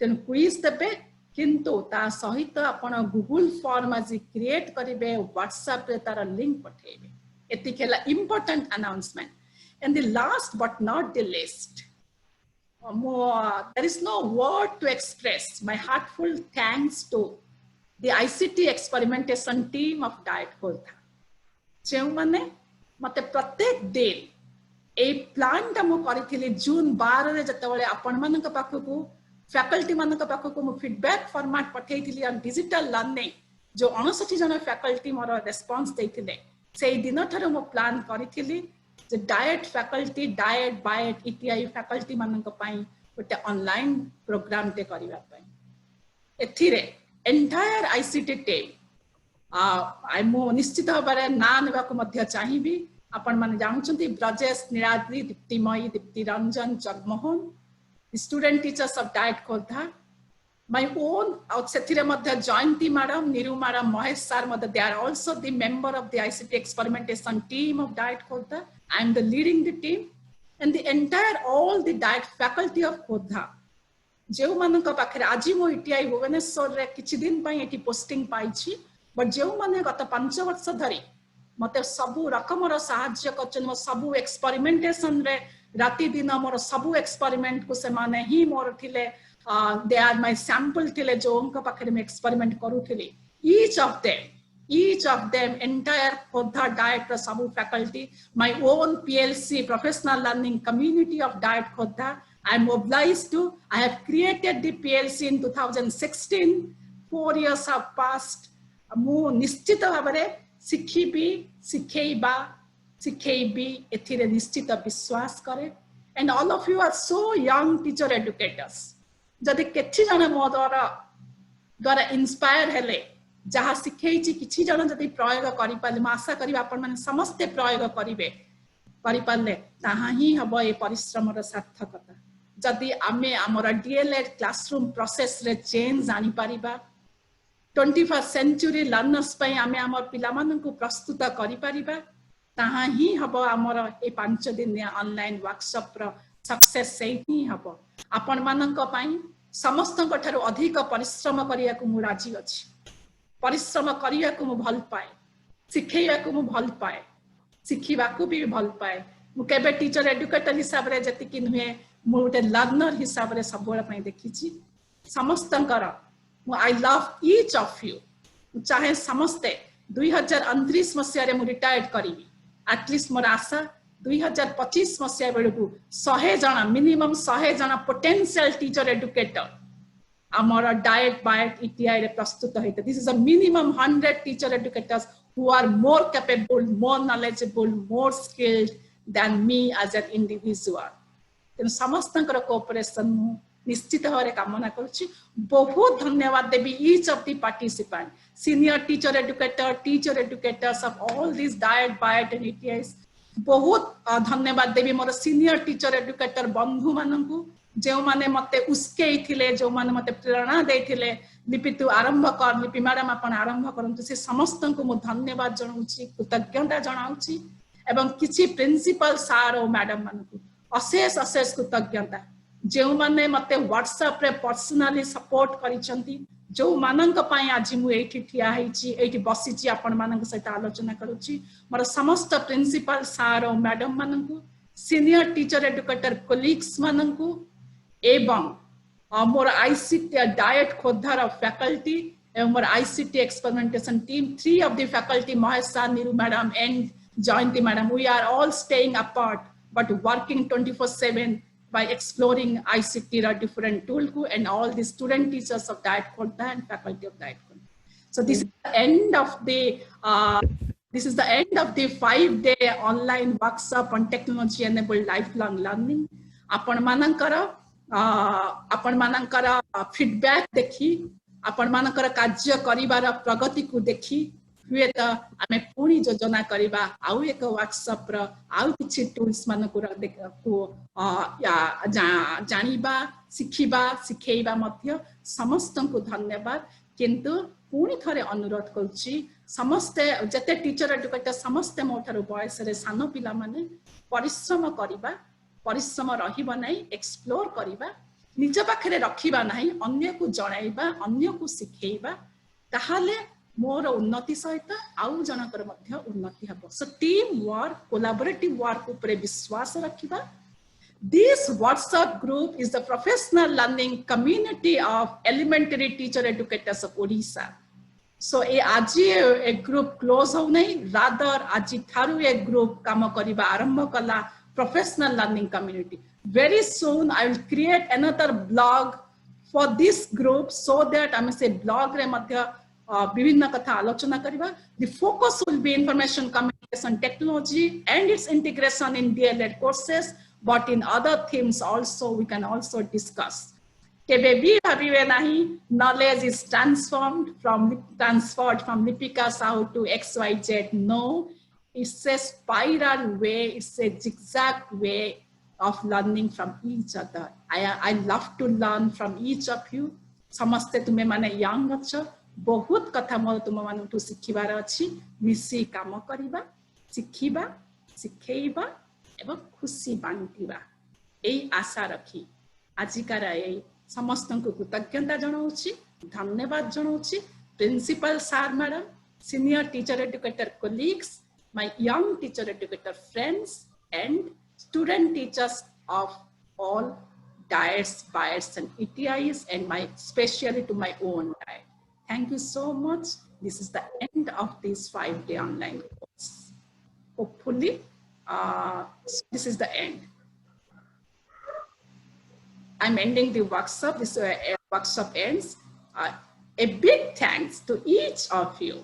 Speaker 1: तेन क्विज देबे किंतु ता सहित आपण गूगल फॉर्म आज क्रिएट करिवे व्हाट्सएप रे तार लिंक पठेबे एतिकेला important announcement and the last but not the least there is no word to express my heartful thanks to the ICT experimentation team of Diet Khordha जो माने मते प्रत्येक दिन ए प्लान टा मो करिथिली जून 12 रे जतबेले आपण मानक पाखकू फैकल्टी मानक पाखकू मो फीडबैक फॉर्मेट पठेइथिली ऑन डिजिटल लर्निंग जो 59 जन फैकल्टी मोर रेस्पॉन्स देथिले से दिन थारो मो प्लान करिथिली जे diet faculty diet BIET ETI faculty मानक पई गोटे ऑनलाइन प्रोग्राम ते करिवा पई एथिरे एंटायर आईसीटी टीम आई मो निश्चित भाबरे ना नेबा को मध्य चाहिबी आपण माने जानछंती Brajesh Niradri Diptimayee Dipti Ranjan Jagmohan student teachers of DIET Khordha my own outsetire madhya Jayanti madam, Niru madam, Mahesh sir madhya, they are also the member of the ICT experimentation team of Diet Khordha. I am the leading the team and the entire all the Diet faculty of Khordha. जो मानक पाखरे आजि मो ETI Bhubaneswar रे किछि दिन पई eighty posting पाइछि but जो माने गत 5 वर्ष धरि मते सबु रकमर सहाय्य करछन मो सबु एक्सपेरिमेंटेशन रे राति दिन मोर सबु एक्सपेरिमेंट को से माने ही मोर थिले they are my sample थिले जो उनका पाखरे में experiment करूथिली each of them entire Khordha Diet सबु faculty my own PLC professional learning community of Diet Khordha I am obliged to I have created the PLC in 2016 4 years have passed मु निश्चित भाबरे सिखिबी सिखेइबा सिखेइबी एथिरे निश्चित विश्वास करे and all of you are so young teacher educators जदि केछि जन मो द्वारा इंस्पायर हेले जहा सिखेछि किछि जन जदि प्रयोग करि पाले म आशा करिबा आपण माने समस्त प्रयोग करिवे करि पाले ताहा ही हबो ए परिश्रम र सार्थकता जदि आमे हमर डीएलएड क्लासरूम प्रोसेस रे चेंज जानि परिबा 21st सेंचुरी लर्नर्स पई आमे हमर पिला मानन को प्रस्तुत करि परिबा ताहा ही हबो हमर ए 5 दिन ऑनलाइन वर्कशॉप र सक्सेस से ही हबो आपण मानक पई समस्त ठारो अधिक परिश्रम करिया को मु राजी अछि परिश्रम करिया को मु भल पाए सिखेया को मु भल पाए सिखिबा को भी भल पाए मु केबे टीचर एजुकेटर हिसाब रे जति कि नुहे मु उटे लर्नर हिसाब रे सबोला पई देखिछि समस्तंकर मु I love each of you चाहे समस्ते 2029 मसिया रे मु रिटायर्ड करिवि एटलीस्ट मोर आशा 2025 मसिया बेलू 100 जन मिनिमम 100 जन पोटेंशियल टीचर एजुकेटर आमर डायट बायट ईटीआई रे प्रस्तुत होइते this is a minimum 100 teacher educators who are more capable more knowledgeable more skilled than me as an individual तेन समस्तंकर कोऑपरेशन निश्चित भाव कामना करुछि बहुत धन्यवाद देबी each of the participant senior teacher educators of all this DIET BIET and ETIs बहुत धन्यवाद देवी मोर सीनियर टीचर एजुकेटर बंधु माननकु जो माने मते उसके थिले जो माने मते प्रेरणा देथिले लिपि तु आरंभ कर लिपि मैडम आपण आरंभ करंतु से समस्त को मु धन्यवाद जणाउछि कृतज्ञता जणाउछि एवं किछि प्रिंसिपल सार और मैडम मानकु अशेष अशेष कृतज्ञता जो माने मते व्हाट्सएप रे पर्सनली सपोर्ट करिसंती जो मानक पई आज मु एठी ठिया हेछि एठी बसिछि आपण मानक सहित आलोचना करूछि मोर समस्त प्रिंसिपल सार और मैडम मानकु सीनियर टीचर एजुकेटर कोलिग्स मानकु एवं मोर आईसीटी डायट खोर्धार फैकल्टी एवं मोर ICT experimentation team 3 of the faculty Mahesh sir Niru madam and Jayanti madam we are all staying apart but working 24/7 by exploring ICT different tool and all the student teachers of Diet Khordha and faculty of Diet Khordha. So this is the end of the 5-day online workshop on technology enabled lifelong learning. आपण मानकर feedback देखी आपण मानकर कार्य करिवार प्रगति को देखी हुए तो आमे पुणी योजना करिबा आउ एक वर्कशॉप रो आउ किछि टूल्स मान को जानिबा ଶିଖିବା ଶିଖେଇବା ମଧ୍ୟ ସମସ୍ତଙ୍କୁ ଧନ୍ୟବାଦ କିନ୍ତୁ ପୁଣି ଥରେ ଅନୁରୋଧ କରୁଛି ସମସ୍ତେ ଯେତେ टीचर एडुकेटर ସମସ୍ତେ ମୋ ଠାରୁ ବୟସରେ ସାନ ପିଲାମାନେ ପରିଶ୍ରମ କରିବା ପରିଶ୍ରମ ରହିବ ନାହିଁ ଏକ୍ସପ୍ଲୋର କରିବା ନିଜ ପାଖରେ ରଖିବା ନାହିଁ ଅନ୍ୟକୁ ଜଣାଇବା ଅନ୍ୟକୁ ଶିଖେଇବା ତାହେଲେ ମୋର ଉନ୍ନତି ସହିତ ଆଉ ଜଣଙ୍କର ମଧ୍ୟ ଉନ୍ନତି ହେବ so team work collaborative work ଉପରେ विश्वास रखिबा This WhatsApp group is the professional learning community of elementary teacher educators of Odisha. So aji a group close ho nahi rather aji tharu a group kama kariba arambha kala professional learning community. Very soon I will create another blog for this group so that I may say blog re madhya bibhinna katha alochona kariba. The focus will be information communication technology and its integration in DLED courses. But in other themes also we can also discuss. Kebe bhi bhabibe nahi knowledge is transferred from Lipika Sahu to XYZ. No, it's a spiral way, it's a zigzag way of learning from each other. I love to learn from each of you. Samaste tume mane young acha bahut katha mo tume manu sikhibar achi misi kamo kariba sikhiba sikheiba এবং খুশি বান্টিবা এই আশা রাখি আজিকার এই সমস্তଙ୍କୁ কৃতজ্ঞতা জଣାଉଛି ধন্যবাদ জଣାଉଛି principal sir madam senior teacher educator colleagues my young teacher educator friends and student teachers of all diets bites and ETIs and my especially to my own diet. Thank you so much. This is the end of this 5-day online course. Hopefully this is the end. I'm ending the workshop. This workshop ends. A big thanks to each of you